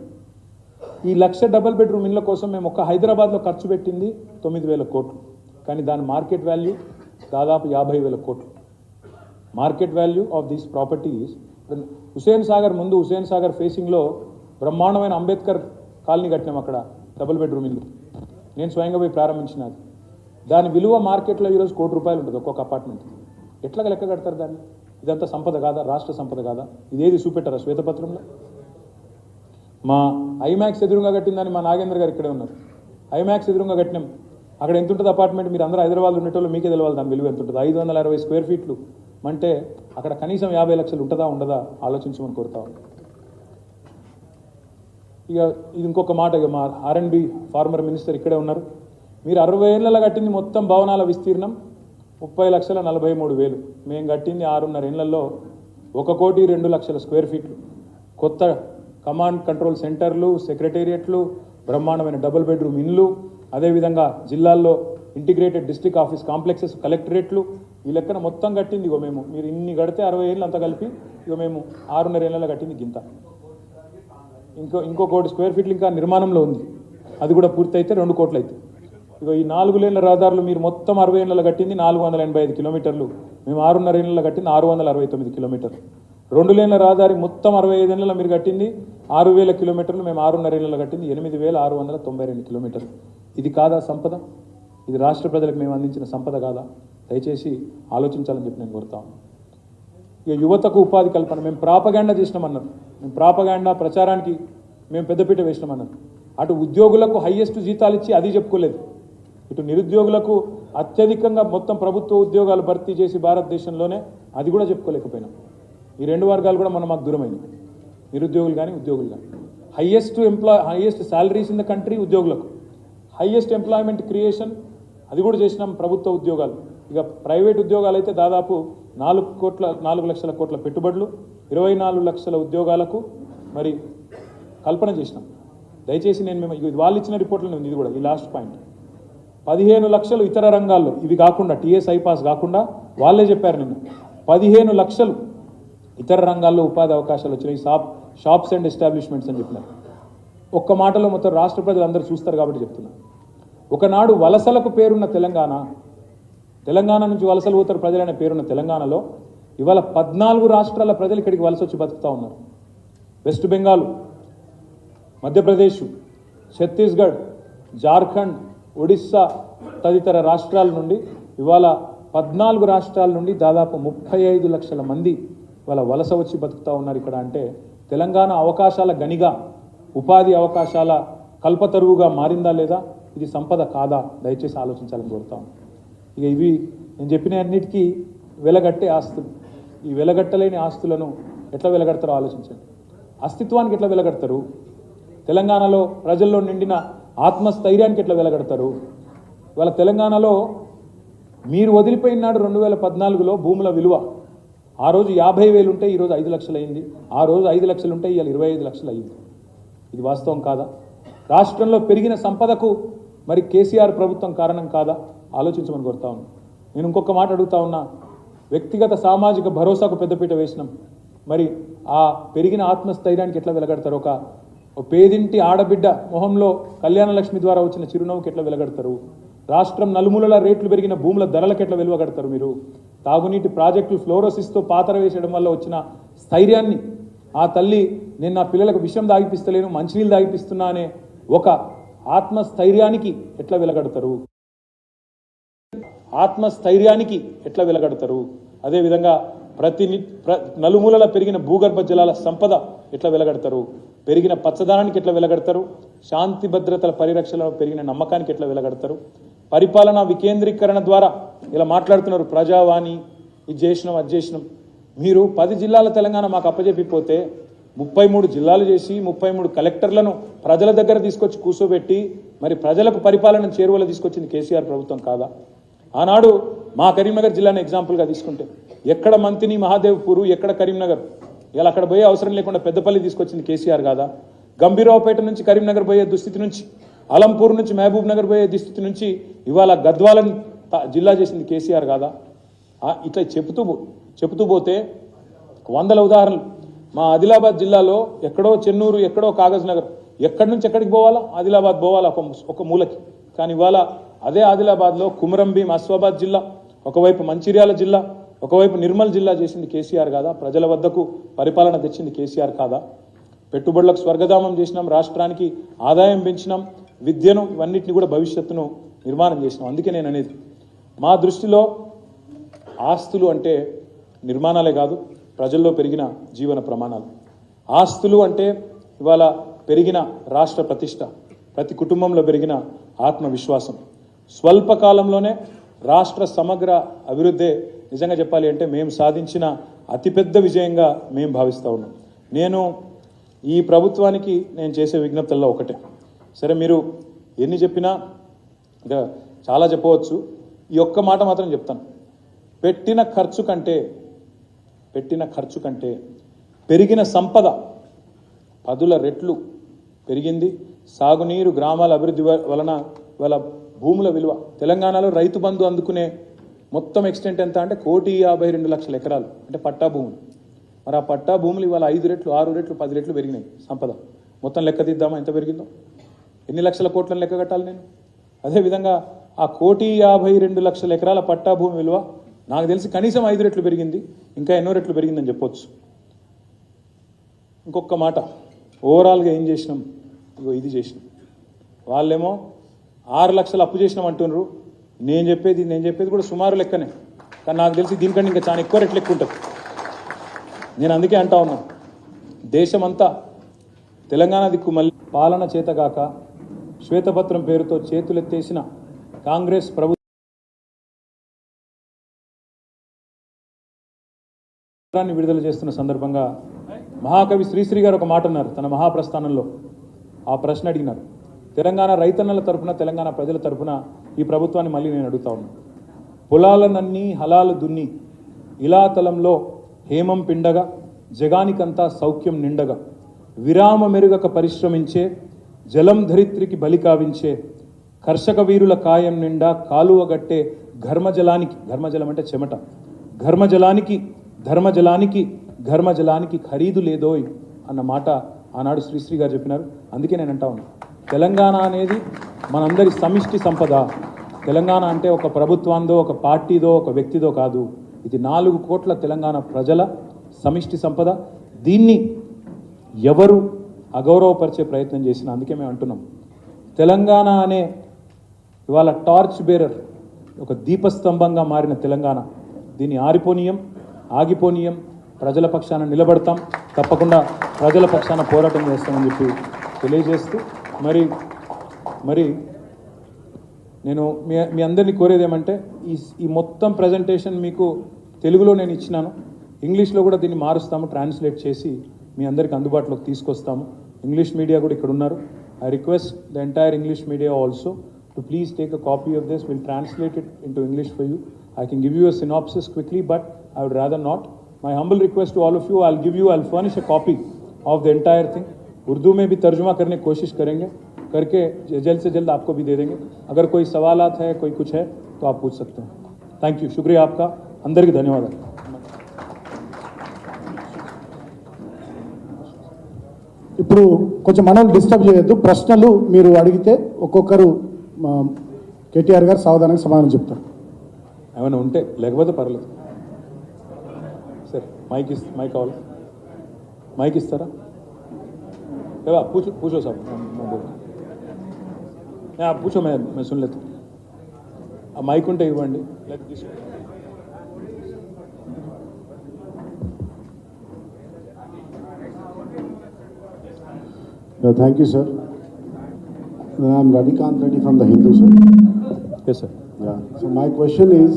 ఈ 1,00,000 డబుల్ బెడ్రూమ్ ఇళ్ళ కోసం మేము ఒక్క హైదరాబాద్లో ఖర్చు పెట్టింది 9,000 కోట్లు. కానీ దాని మార్కెట్ వాల్యూ దాదాపు 50,000 కోట్లు. Market value of these properties. Hussain Sagar ముందు, హుసేన్ సాగర్ ఫేసింగ్లో బ్రహ్మాండమైన అంబేద్కర్ కాలనీ కట్టినాం, అక్కడ డబుల్ బెడ్రూమ్ ఇల్లు నేను స్వయంగా పోయి ప్రారంభించినది. దాని విలువ మార్కెట్లో ఈరోజు ₹1,00,00,000 ఉంటుంది ఒక్కొక్క అపార్ట్మెంట్. ఎట్లా లెక్క కడతారు దాన్ని? ఇదంతా సంపద కాదా? రాష్ట్ర సంపద కాదా? ఇదేది చూపెట్టారా శ్వేతపత్రంలో? మా ఐమాక్స్ ఎదురుగా కట్టిందని మా నాగేంద్ర గారు ఇక్కడే ఉన్నారు. ఐమాక్స్ ఎదురుగా కట్టినాం, అక్కడ ఎంత ఉంటుంది అపార్ట్మెంట్? మీరు అందరూ హైదరాబాద్లో ఉండేటోళ్ళు మీకే తెలవాలి దాని విలువ ఎంత ఉంటుంది. 560 స్క్వేర్ ఫీట్లు అంటే అక్కడ కనీసం 50 లక్షలు ఉంటుందా ఉండదా ఆలోచించమని కోరుతా ఉన్నాం. ఇక ఇది ఇంకొక మాట, ఇక మా R&B ఫార్మర్ మినిస్టర్ ఇక్కడే ఉన్నారు. మీరు 60 ఏళ్ళలో కట్టింది మొత్తం భవనాల విస్తీర్ణం 30,43,000. మేము కట్టింది 6.5 ఏళ్లలో 1,02,00,000 స్క్వేర్ ఫీట్లు. కొత్త కమాండ్ కంట్రోల్ సెంటర్లు, సెక్రటేరియట్లు, బ్రహ్మాండమైన డబుల్ బెడ్రూమ్ ఇండ్లు, అదేవిధంగా జిల్లాల్లో ఇంటిగ్రేటెడ్ డిస్ట్రిక్ట్ ఆఫీస్ కాంప్లెక్సెస్, కలెక్టరేట్లు, ఈ లెక్కన మొత్తం కట్టింది ఇగో మేము. మీరు ఇన్ని కడితే 60 ఏళ్ళు అంతా కలిపి ఇగో మేము 6.5 ఏళ్లలో కట్టింది గింత. ఇంకో 1,00,00,000 స్క్వేర్ ఫీట్లు ఇంకా నిర్మాణంలో ఉంది. అది కూడా పూర్తి అయితే 2 కోట్లు అవుతుంది. ఇక ఈ 4 లేన్ల రహదారులు మీరు మొత్తం 60 ఏళ్ళలో కట్టింది 485 కిలోమీటర్లు, మేము 6.5 ఏళ్ళలో కట్టింది 669 కిలోమీటర్లు. 2 లేన్ల రహదారి మొత్తం 65 ఏళ్ళలో మీరు కట్టింది 6,000 కిలోమీటర్లు, మేము 6.5 ఏళ్ళలో కట్టింది 8,692 కిలోమీటర్లు. ఇది కాదా సంపద? ఇది రాష్ట్ర ప్రజలకు మేము అందించిన సంపద కాదా? దయచేసి ఆలోచించాలని చెప్పి నేను కోరుతాను. ఇక యువతకు ఉపాధి కల్పన మేము ప్రాపగాండా చేసినామన్నారు, మేము ప్రాపగాండా ప్రచారానికి మేము పెద్దపీట వేసినామన్నారు. అటు ఉద్యోగులకు హైయెస్ట్ జీతాలు ఇచ్చి అది చెప్పుకోలేదు, ఇటు నిరుద్యోగులకు అత్యధికంగా మొత్తం ప్రభుత్వ ఉద్యోగాలు భర్తీ చేసి భారతదేశంలోనే అది కూడా చెప్పుకోలేకపోయినాం. ఈ 2 వర్గాలు కూడా మాకు దూరమైనవి, నిరుద్యోగులు కానీ ఉద్యోగులు కానీ. Highest salaries in the country ఉద్యోగులకు, హైయెస్ట్ ఎంప్లాయ్మెంట్ క్రియేషన్ అది కూడా చేసినాం ప్రభుత్వ ఉద్యోగాలు. ఇక ప్రైవేట్ ఉద్యోగాలు అయితే దాదాపు 4 లక్షల కోట్ల పెట్టుబడులు, 24 లక్షల ఉద్యోగాలకు మరి కల్పన చేసినాం. దయచేసి నేను వాళ్ళు ఇచ్చిన రిపోర్ట్లో ఉంది ఇది కూడా. ఈ లాస్ట్ పాయింట్ 15 లక్షలు ఇతర రంగాల్లో, ఇవి కాకుండా టీఎస్ ఐపాస్ కాకుండా వాళ్ళే చెప్పారు నిన్న 15 లక్షలు ఇతర రంగాల్లో ఉపాధి అవకాశాలు వచ్చినాయి, షాప్స్ అండ్ ఎస్టాబ్లిష్మెంట్స్ అని చెప్పినారు. ఒక్క మాటలో మొత్తం రాష్ట్ర ప్రజలు అందరూ చూస్తారు కాబట్టి చెప్తున్నా. ఒకనాడు వలసలకు పేరున్న తెలంగాణ నుంచి వలసలు పోతారు ప్రజలైన పేరున్న తెలంగాణలో ఇవాళ 14 రాష్ట్రాల ప్రజలు ఇక్కడికి వలస వచ్చి బతుకుతూ ఉన్నారు. వెస్ట్ బెంగాల్, మధ్యప్రదేశ్, ఛత్తీస్గఢ్, జార్ఖండ్, ఒడిస్సా తదితర రాష్ట్రాల నుండి ఇవాళ 14 రాష్ట్రాల నుండి దాదాపు 35 లక్షల మంది ఇవాళ వలస వచ్చి బతుకుతూ ఉన్నారు ఇక్కడ. అంటే తెలంగాణ అవకాశాల గనిగా, ఉపాధి అవకాశాల కల్పతరువుగా మారిందా లేదా? ఇది సంపద కాదా? దయచేసి ఆలోచించాలని కోరుతాను. ఇక ఇవి నేను చెప్పిన అన్నిటికీ వెలగట్టే ఆస్తులు. ఈ వెలగట్టలేని ఆస్తులను ఎట్లా వెలగడతారో ఆలోచించండి. అస్తిత్వానికి ఎట్లా వెలగడతారు? తెలంగాణలో ప్రజల్లో నిండిన ఆత్మస్థైర్యానికి ఎట్లా వెలగడతారు? ఇవాళ తెలంగాణలో మీరు వదిలిపోయినాడు 2014లో భూముల విలువ ఆ రోజు 50,000 ఉంటే ఈరోజు 5 లక్షలు అయింది, ఆ రోజు 5 లక్షలు ఉంటే ఇవాళ 25 లక్షలు అయింది. ఇది వాస్తవం కాదా? రాష్ట్రంలో పెరిగిన సంపదకు మరి కేసీఆర్ ప్రభుత్వం కారణం కాదా? ఆలోచించమని కోరుతా ఉన్నా. నేను ఇంకొక మాట అడుగుతా ఉన్నా. వ్యక్తిగత సామాజిక భరోసాకు పెద్దపీట వేసినాం, మరి ఆ పెరిగిన ఆత్మస్థైర్యానికి ఎట్లా వెలగడతారు? ఒక పేదింటి ఆడబిడ్డ మొహంలో కళ్యాణ లక్ష్మి ద్వారా వచ్చిన చిరునవ్వుకి ఎట్లా వెలగడతారు? రాష్ట్రం నలుమూలల రేట్లు పెరిగిన భూముల ధరలకు ఎట్లా వెలువగడతారు మీరు? తాగునీటి ప్రాజెక్టులు ఫ్లోరోసిస్తో పాతర వేసేయడం వల్ల వచ్చిన స్థైర్యాన్ని ఆ తల్లి నేను నా పిల్లలకు విషం దాగిపిస్తలేను మంచినీళ్ళు దాగిపిస్తున్నా అనే ఒక ఆత్మస్థైర్యానికి ఎట్లా వెలగడతారు? ఆత్మస్థైర్యానికి ఎట్లా వెలగడతారు? అదేవిధంగా నలుమూలల పెరిగిన భూగర్భ జలాల సంపద ఎట్లా వెలగడతారు? పెరిగిన పచ్చదనానికి ఎట్లా వెలగడతారు? శాంతి భద్రతల పరిరక్షణలో పెరిగిన నమ్మకానికి ఎట్లా వెలగడతారు? పరిపాలనా వికేంద్రీకరణ ద్వారా ఇలా మాట్లాడుతున్నారు, ప్రజావాణి ఇది చేసినాం అది చేసినాం. మీరు 10 జిల్లాల తెలంగాణ మాకు అప్పజెప్పిపోతే 33 జిల్లాలు చేసి 33 కలెక్టర్లను ప్రజల దగ్గర తీసుకొచ్చి కూర్చోబెట్టి మరి ప్రజలకు పరిపాలన చేరువలో తీసుకొచ్చింది కేసీఆర్ ప్రభుత్వం కాదా? ఆనాడు మా కరీంనగర్ జిల్లాని ఎగ్జాంపుల్గా తీసుకుంటే ఎక్కడ మంతిని మహాదేవ్పూరు, ఎక్కడ కరీంనగర్, ఇలా అక్కడ పోయే అవసరం లేకుండా పెద్దపల్లి తీసుకొచ్చింది కేసీఆర్ కాదా? గంభీరావుపేట నుంచి కరీంనగర్ పోయే దుస్థితి నుంచి, అలంపూర్ నుంచి మహబూబ్ నగర్ పోయే దుస్థితి నుంచి ఇవాళ గద్వాలని జిల్లా చేసింది కేసీఆర్ కాదా? ఇట్లా చెబుతూ పోతే వందల ఉదాహరణలు. మా ఆదిలాబాద్ జిల్లాలో ఎక్కడో చెన్నూరు, ఎక్కడో కాగజ్ నగర్, ఎక్కడి నుంచి ఎక్కడికి పోవాలా? ఆదిలాబాద్ పోవాలా ఒక మూలకి. కానీ ఇవాళ అదే ఆదిలాబాద్లో కుమరంభీం, అస్వాబాద్ జిల్లా, ఒకవైపు మంచిర్యాల జిల్లా, ఒకవైపు నిర్మల్ జిల్లా చేసింది కేసీఆర్ కాదా? ప్రజల వద్దకు పరిపాలన తెచ్చింది కేసీఆర్ కాదా? పెట్టుబడులకు స్వర్గధామం చేసినాం, రాష్ట్రానికి ఆదాయం పెంచినాం, విద్యను ఇవన్నిటిని కూడా భవిష్యత్తును నిర్మాణం చేసినాం. అందుకే నేను అనేది మా దృష్టిలో ఆస్తులు అంటే నిర్మాణాలే కాదు, ప్రజల్లో పెరిగిన జీవన ప్రమాణాలు. ఆస్తులు అంటే ఇవాళ పెరిగిన రాష్ట్ర ప్రతిష్ట, ప్రతి కుటుంబంలో పెరిగిన ఆత్మవిశ్వాసం, స్వల్పకాలంలోనే రాష్ట్ర సమగ్ర అభివృద్ధి నిజంగా చెప్పాలి అంటే మేము సాధించిన అతిపెద్ద విజయంగా మేము భావిస్తూ ఉన్నాం. నేను ఈ ప్రభుత్వానికి నేను చేసే విజ్ఞప్తుల్లో ఒకటే, సరే మీరు ఎన్ని చెప్పినా ఇంకా చాలా చెప్పవచ్చు, ఈ ఒక్క మాట మాత్రం చెప్తాను. పెట్టిన ఖర్చు కంటే పెరిగిన సంపద 10 రెట్లు పెరిగింది. సాగునీరు, గ్రామాల అభివృద్ధి వలన వాళ్ళ భూముల విలువ, తెలంగాణలో రైతు బంధు అందుకునే మొత్తం ఎక్స్టెంట్ ఎంత అంటే 1,52,00,000 ఎకరాలు అంటే పట్టా భూములు. మరి ఆ పట్టా భూములు ఇవాళ 5 రెట్లు, 6 రెట్లు, 10 రెట్లు పెరిగినాయి సంపద. మొత్తం లెక్క తీద్దామా ఎంత పెరిగిందో? ఎన్ని లక్షల కోట్లను లెక్క కట్టాలి నేను? అదేవిధంగా ఆ 1,52,00,000 ఎకరాల పట్టా భూమి విలువ నాకు తెలిసి కనీసం 5 రెట్లు పెరిగింది, ఇంకా ఎన్నో రెట్లు పెరిగిందని చెప్పొచ్చు. ఇంకొక మాట, ఓవరాల్గా ఏం చేసినాం? ఇగో ఇది చేసినాం. వాళ్ళేమో 6 లక్షలు అప్పు చేసినాం అంటున్నారు. నేను చెప్పేది కూడా సుమారు లెక్కనే, కానీ నాకు తెలిసి దీనికంటే ఇంకా చాలా ఎక్కువ రెట్లు ఎక్కువ ఉంటుంది. నేను అందుకే అంటా ఉన్నా, దేశమంతా తెలంగాణ దిక్కు మళ్ళీ పాలన చేతగాక శ్వేతపత్రం పేరుతో చేతులెత్తేసిన కాంగ్రెస్ ప్రభుత్వాన్ని విడుదల చేస్తున్న సందర్భంగా మహాకవి శ్రీశ్రీ గారు ఒక మాట అన్నారు తన మహాప్రస్థానంలో. ఆ ప్రశ్న అడిగినారు, తెలంగాణ రైతన్నల తరపున, తెలంగాణ ప్రజల తరపున ఈ ప్రభుత్వాన్ని మళ్ళీ నేను అడుగుతా ఉన్నా. పొలాలనన్నీ హలాలు దున్ని ఇలాతలంలో హేమం పిండగా జగానికంతా సౌఖ్యం నిండగా విరామ మెరుగక పరిశ్రమించే జలం ధరిత్రికి బలి కావించే కర్షక వీరుల కాయం నిండా కాలువగట్టే ఘర్మజలానికి, ఘర్మజలం అంటే చెమట, ధర్మజలానికి ఖరీదు లేదోయ్ అన్న మాట ఆనాడు శ్రీశ్రీ గారు చెప్పినారు. అందుకే నేను అంటా ఉన్నా, తెలంగాణ అనేది మనందరి సమిష్టి సంపద. తెలంగాణ అంటే ఒక ప్రభుత్వాందో, ఒక పార్టీదో, ఒక వ్యక్తిదో కాదు. ఇది 4 కోట్ల తెలంగాణ ప్రజల సమిష్టి సంపద. దీన్ని ఎవరు అగౌరవపరిచే ప్రయత్నం చేసినా, అందుకే మేము అంటున్నాం, తెలంగాణ అనే ఇవాళ టార్చ్ బేరర్, ఒక దీపస్తంభంగా మారిన తెలంగాణ, దీన్ని ఆగిపోనీయం, ప్రజల పక్షాన నిలబడతాం, తప్పకుండా ప్రజల పక్షాన పోరాటం చేస్తామని చెప్పి తెలియజేస్తూ మరి నేను మీ అందరినీ కోరేది ఏమంటే, ఈ మొత్తం ప్రజెంటేషన్ మీకు తెలుగులో నేను ఇచ్చినాను, ఇంగ్లీష్లో కూడా దీన్ని మారుస్తాము, ట్రాన్స్లేట్ చేసి మీ అందరికి అందుబాటులోకి తీసుకొస్తాము. ఇంగ్లీష్ మీడియా కూడా ఇక్కడ ఉన్నారు. I request the entire English media also to please take a copy of this. Will translate it into English for you. I can give you a synopsis quickly, but I would rather not. My humble request to all of you, I'll furnish a copy of the entire thing. Urdu में भी तर्जुमा करने की कोशिश करेंगे, करके जल्द से जल्द आपको भी दे देंगे. अगर कोई सवालात है, कोई कुछ है तो आप पूछ सकते हैं. थैंक यू, शुक्रिया आपका, अंदर की धन्यवाद. ఇప్పుడు కొంచెం మనల్ని డిస్టర్బ్ చేయొద్దు. ప్రశ్నలు మీరు అడిగితే ఒక్కొక్కరు కేటీఆర్ గారు సావధానంగా సమాధానం చెప్తారు. ఏమైనా ఉంటే, లేకపోతే పర్లేదు. సరే, మైక్ కావాలి, మైక్ ఇస్తారా? पूछो साहब, मैं बोल रहा आप पूछो, मैं सुन लेता हूँ. మైక్ ఉంటే ఇవ్వండి. Thank you, sir. I am Ravikant Reddy from the Hindu, sir. Yes, sir. Yeah. So my question is,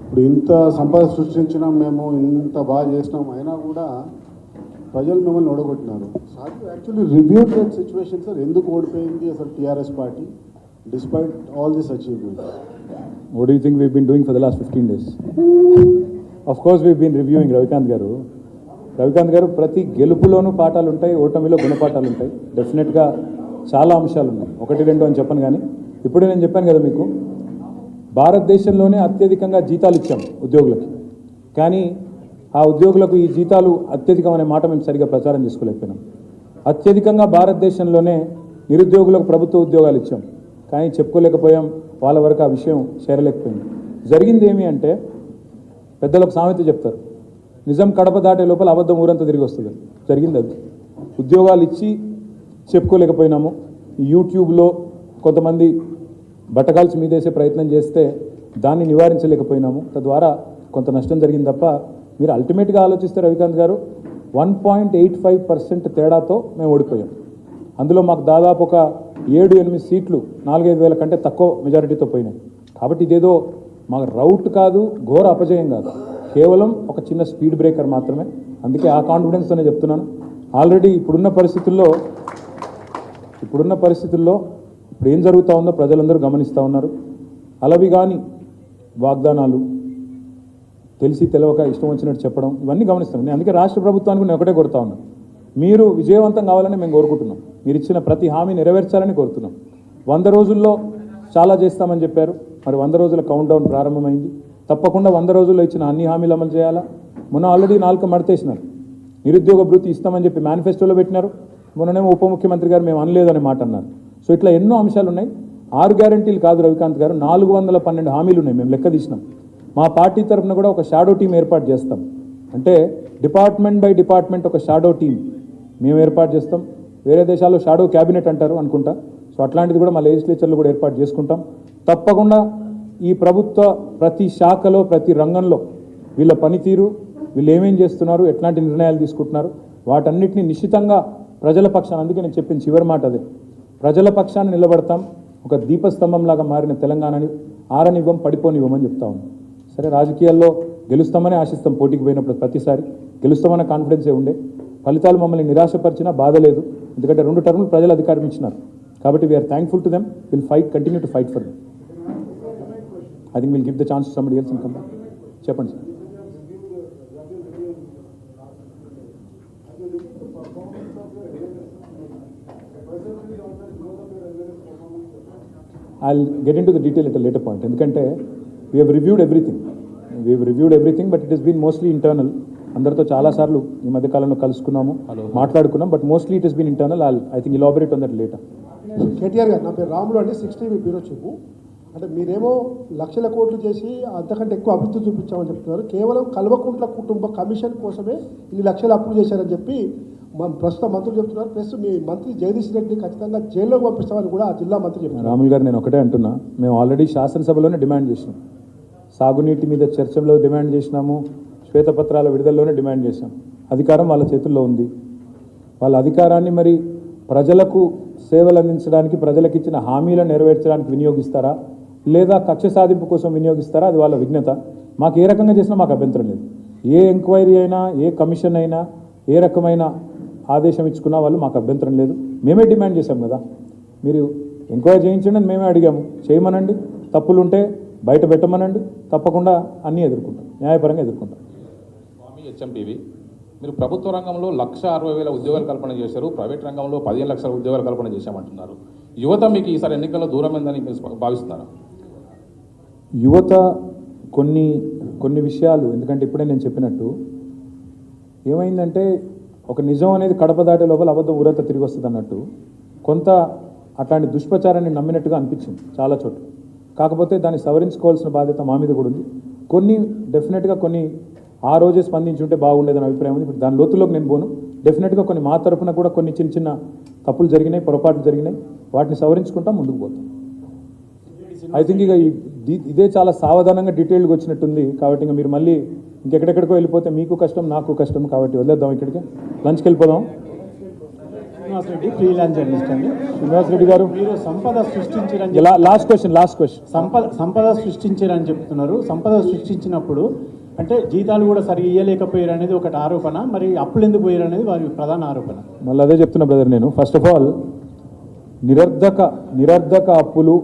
ఇప్పుడు ఇంత సంపద సృష్టించినాం, మేము ఇంత బాగా చేసినాం, అయినా కూడా ప్రజలు మిమ్మల్ని ఓడగొట్టినారు. Sir actually review that situation, sir ఎందుకు ఓడిపోయింది అసలు TRS party despite all this achievement? What do you think we've been doing for the last 15 days? Of course we've been reviewing, Ravikanth గారు. ప్రతి గెలుపులోనూ పాఠాలు ఉంటాయి, ఓటమిలో గుణపాఠాలు ఉంటాయి. డెఫినెట్గా చాలా అంశాలు ఉన్నాయి, 1-2 అని చెప్పను. కానీ ఇప్పుడే నేను చెప్పాను కదా మీకు, భారతదేశంలోనే అత్యధికంగా జీతాలు ఇచ్చాం ఉద్యోగులకి. కానీ ఆ ఉద్యోగులకు ఈ జీతాలు అత్యధికం అనే మాట మేము సరిగా ప్రచారం చేసుకోలేకపోయినాం. అత్యధికంగా భారతదేశంలోనే నిరుద్యోగులకు ప్రభుత్వ ఉద్యోగాలు ఇచ్చాం, కానీ చెప్పుకోలేకపోయాం, వాళ్ళ వరకు ఆ విషయం చేరలేకపోయింది. జరిగింది ఏమి అంటే, పెద్దలకు సామెత చెప్తారు, నిజం కడప దాటే లోపల అబద్ధం ఊరంతా తిరిగి వస్తుంది. జరిగింది అది. ఉద్యోగాలు ఇచ్చి చెప్పుకోలేకపోయినాము. యూట్యూబ్లో కొంతమంది బట్టగాల్చి మీదేసే ప్రయత్నం చేస్తే దాన్ని నివారించలేకపోయినాము. తద్వారా కొంత నష్టం జరిగింది తప్ప, మీరు అల్టిమేట్గా ఆలోచిస్తే రవికాంత్ గారు, 1.85% తేడాతో మేము ఓడిపోయాం. అందులో మాకు దాదాపు ఒక 7-8 సీట్లు 4-5 వేల కంటే తక్కువ మెజారిటీతో పోయినాయి. కాబట్టి ఇదేదో మాకు రౌట్ కాదు, ఘోర అపజయం కాదు, కేవలం ఒక చిన్న స్పీడ్ బ్రేకర్ మాత్రమే. అందుకే ఆ కాన్ఫిడెన్స్తోనే చెప్తున్నాను. ఆల్రెడీ ఇప్పుడున్న పరిస్థితుల్లో ఇప్పుడు ఏం జరుగుతూ ఉందో ప్రజలందరూ గమనిస్తూ ఉన్నారు. అలవి కానీ వాగ్దానాలు, తెలిసి తెలవక ఇష్టం వచ్చినట్టు చెప్పడం, ఇవన్నీ గమనిస్తాను. నేను అందుకే రాష్ట్ర ప్రభుత్వానికి నేను ఒకటే కొడతా ఉన్నాను, మీరు విజయవంతం కావాలని మేము కోరుకుంటున్నాం. మీరు ఇచ్చిన ప్రతి హామీ నెరవేర్చాలని కోరుతున్నాం. 100 రోజుల్లో చాలా చేస్తామని చెప్పారు. మరి 100 రోజుల కౌంట్డౌన్ ప్రారంభమైంది. తప్పకుండా 100 రోజుల్లో ఇచ్చిన అన్ని హామీలు అమలు చేయాలా. మొన్న ఆల్రెడీ 4 మడతేసినారు. నిరుద్యోగ భృతి ఇస్తామని చెప్పి మేనిఫెస్టోలో పెట్టినారు. మొన్ననేమో ఉప ముఖ్యమంత్రి గారు మేము అనలేదని మాట అన్నారు. సో ఇట్లా ఎన్నో అంశాలు ఉన్నాయి. 6 గ్యారంటీలు కాదు రవికాంత్ గారు, 412 హామీలు ఉన్నాయి. మేము లెక్క తీసినాం. మా పార్టీ తరఫున కూడా ఒక షాడో టీం ఏర్పాటు చేస్తాం. అంటే డిపార్ట్మెంట్ బై డిపార్ట్మెంట్ ఒక షాడో టీం మేము ఏర్పాటు చేస్తాం. వేరే దేశాల్లో షాడో క్యాబినెట్ అంటారు అనుకుంటా. సో అట్లాంటిది కూడా మా లెజిస్లేచర్లో కూడా ఏర్పాటు చేసుకుంటాం. తప్పకుండా ఈ ప్రభుత్వ ప్రతి శాఖలో ప్రతి రంగంలో వీళ్ళ పనితీరు, వీళ్ళు ఏమేం చేస్తున్నారు, ఎట్లాంటి నిర్ణయాలు తీసుకుంటున్నారు, వాటన్నిటిని నిశ్చితంగా ప్రజల పక్షాన, అందుకే నేను చెప్పిన చివరి మాట అదే, ప్రజల పక్షాన నిలబడతాం. ఒక దీపస్తంభంలాగా మారిన తెలంగాణని ఆరనివ్వం, పడిపోనివ్వమని చెప్తా ఉన్నాం. సరే, రాజకీయాల్లో గెలుస్తామని ఆశిస్తాం. పోటీకి పోయినప్పుడు ప్రతిసారి గెలుస్తామన్న కాన్ఫిడెన్సే ఉండే. ఫలితాలు మమ్మల్ని నిరాశపరిచినా బాధ లేదు. ఎందుకంటే 2 టర్ములు ప్రజలు అధికారం ఇచ్చినారు. కాబట్టి we're thankful to them. Will fight, continue to fight for them. I think will give the chance to somebody else in come. చెప్పండి sir. I'll get into the detail at a later point. ఎందుకంటే we have reviewed everything. But it has been mostly internal. అందరితో చాలాసార్లు ఈ మధ్యకాలంలో కలుసుకున్నాము, మాట్లాడుకున్నాం. But mostly it has been internal. I think elaborate on that later. KTR గారు, నా పేరు రాములు అండి, 6TV బ్యూరో చీఫ్. అంటే మీరేమో లక్షల కోట్లు చేసి అంతకంటే ఎక్కువ అభివృద్ధి చూపించామని చెప్తున్నారు. కేవలం కల్వకుంట్ల కుటుంబ కమిషన్ కోసమే ఇన్ని లక్షలు అప్పులు చేశారని చెప్పి ప్రస్తుత మంత్రులు చెప్తున్నారు. ప్లస్ మీ మంత్రి జగదీష్ రెడ్డి ఖచ్చితంగా జైల్లోకి పంపిస్తామని కూడా ఆ జిల్లా మంత్రి చెప్తున్నారు. రాములు గారు, నేను ఒకటే అంటున్నా, మేము ఆల్రెడీ శాసనసభలోనే డిమాండ్ చేసినాం. సాగునీటి మీద చర్చలో డిమాండ్ చేసినాము, శ్వేతపత్రాల విడుదలలోనే డిమాండ్ చేశాం. అధికారం వాళ్ళ చేతుల్లో ఉంది. వాళ్ళ అధికారాన్ని మరి ప్రజలకు సేవలు అందించడానికి, ప్రజలకు ఇచ్చిన హామీలను నెరవేర్చడానికి వినియోగిస్తారా, లేదా కక్ష సాధింపు కోసం వినియోగిస్తారా, అది వాళ్ళ విఘ్నత. మాకు ఏ రకంగా చేసినా మాకు అభ్యంతరం లేదు. ఏ ఎంక్వైరీ అయినా, ఏ కమిషన్ అయినా, ఏ రకమైన ఆదేశం ఇచ్చుకున్నా వాళ్ళు మాకు అభ్యంతరం లేదు. మేమే డిమాండ్ చేశాం కదా, మీరు ఎంక్వైరీ చేయించండి అని మేమే అడిగాము. చేయమనండి, తప్పులుంటే బయట పెట్టమనండి, తప్పకుండా అన్నీ ఎదుర్కొంటాం, న్యాయపరంగా ఎదుర్కొంటాం. స్వామి హెచ్ఎంటీవీ, మీరు ప్రభుత్వ రంగంలో 1,60,000 ఉద్యోగాలు కల్పన చేశారు, ప్రైవేట్ రంగంలో 15 లక్షల ఉద్యోగాలు కల్పన చేశామంటున్నారు. యువత మీకు ఈసారి ఎన్నికల్లో దూరమైందని మీరు భావిస్తున్నారా? యువత కొన్ని విషయాలు, ఎందుకంటే ఇప్పుడే నేను చెప్పినట్టు ఏమైందంటే, ఒక నిజం అనేది కడప దాటే లోపల అబద్ధం ఊరంతా తిరిగి వస్తుంది అన్నట్టు కొంత అట్లాంటి దుష్ప్రచారాన్ని నమ్మినట్టుగా అనిపించింది చాలా చోట్ల. కాకపోతే దాన్ని సవరించుకోవాల్సిన బాధ్యత మా మీద కూడా ఉంది. కొన్ని డెఫినెట్గా కొన్ని ఆ రోజే స్పందించుంటే బాగుండేదని అభిప్రాయం ఉంది. ఇప్పుడు దాని లోతులోకి నేను పోను. డెఫినెట్గా కొన్ని మా తరఫున కూడా కొన్ని చిన్న చిన్న తప్పులు జరిగినాయి, పొరపాట్లు జరిగినాయి, వాటిని సవరించుకుంటాం, ముందుకు పోతాం. ఐ థింక్ ఇక ఇదే చాలా సావధానంగా డీటెయిల్గా వచ్చినట్టుంది. కాబట్టి ఇంకా మీరు మళ్ళీ ఇంకెక్కడెక్కడికో వెళ్ళిపోతే మీకు కష్టం, నాకు కష్టం. కాబట్టి వదిలేద్దాం, ఇక్కడికి లంచ్కి వెళ్ళిపోదాం. శ్రీనివాస్ రెడ్డి, ఫ్రీలాన్స్ జర్నలిస్ట్ అండి. శ్రీనివాస్ రెడ్డి గారు, మీరు సంపద సృష్టించారని లాస్ట్ క్వశ్చన్ సంపద సృష్టించారని చెప్తున్నారు. సంపద సృష్టించినప్పుడు అంటే జీతాలు కూడా సరిగా ఇయ్యలేకపోయారు అనేది ఒకటి ఆరోపణ. మరి అప్పులు ఎందుకు పోయారు అనేది వారి ప్రధాన ఆరోపణ. మళ్ళీ అదే చెప్తున్నా బ్రదర్ నేను. ఫస్ట్ ఆఫ్ ఆల్, నిరర్ధక అప్పులు,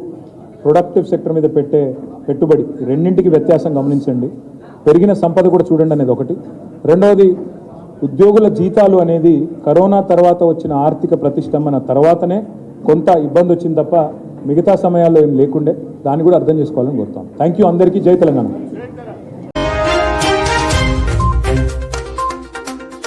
ప్రొడక్టివ్ సెక్టర్ మీద పెట్టే పెట్టుబడి, రెండింటికి వ్యత్యాసం గమనించండి. పెరిగిన సంపద కూడా చూడండి అనేది ఒకటి. రెండవది, ఉద్యోగుల జీతాలు అనేది కరోనా తర్వాత వచ్చిన ఆర్థిక ప్రతిష్టంభన తర్వాతనే కొంత ఇబ్బంది వచ్చింది తప్ప మిగతా సమయాల్లో ఏం లేకుండే. దాన్ని కూడా అర్థం చేసుకోవాలని కోరుతాం. థ్యాంక్ యూ అందరికీ. జై తెలంగాణ.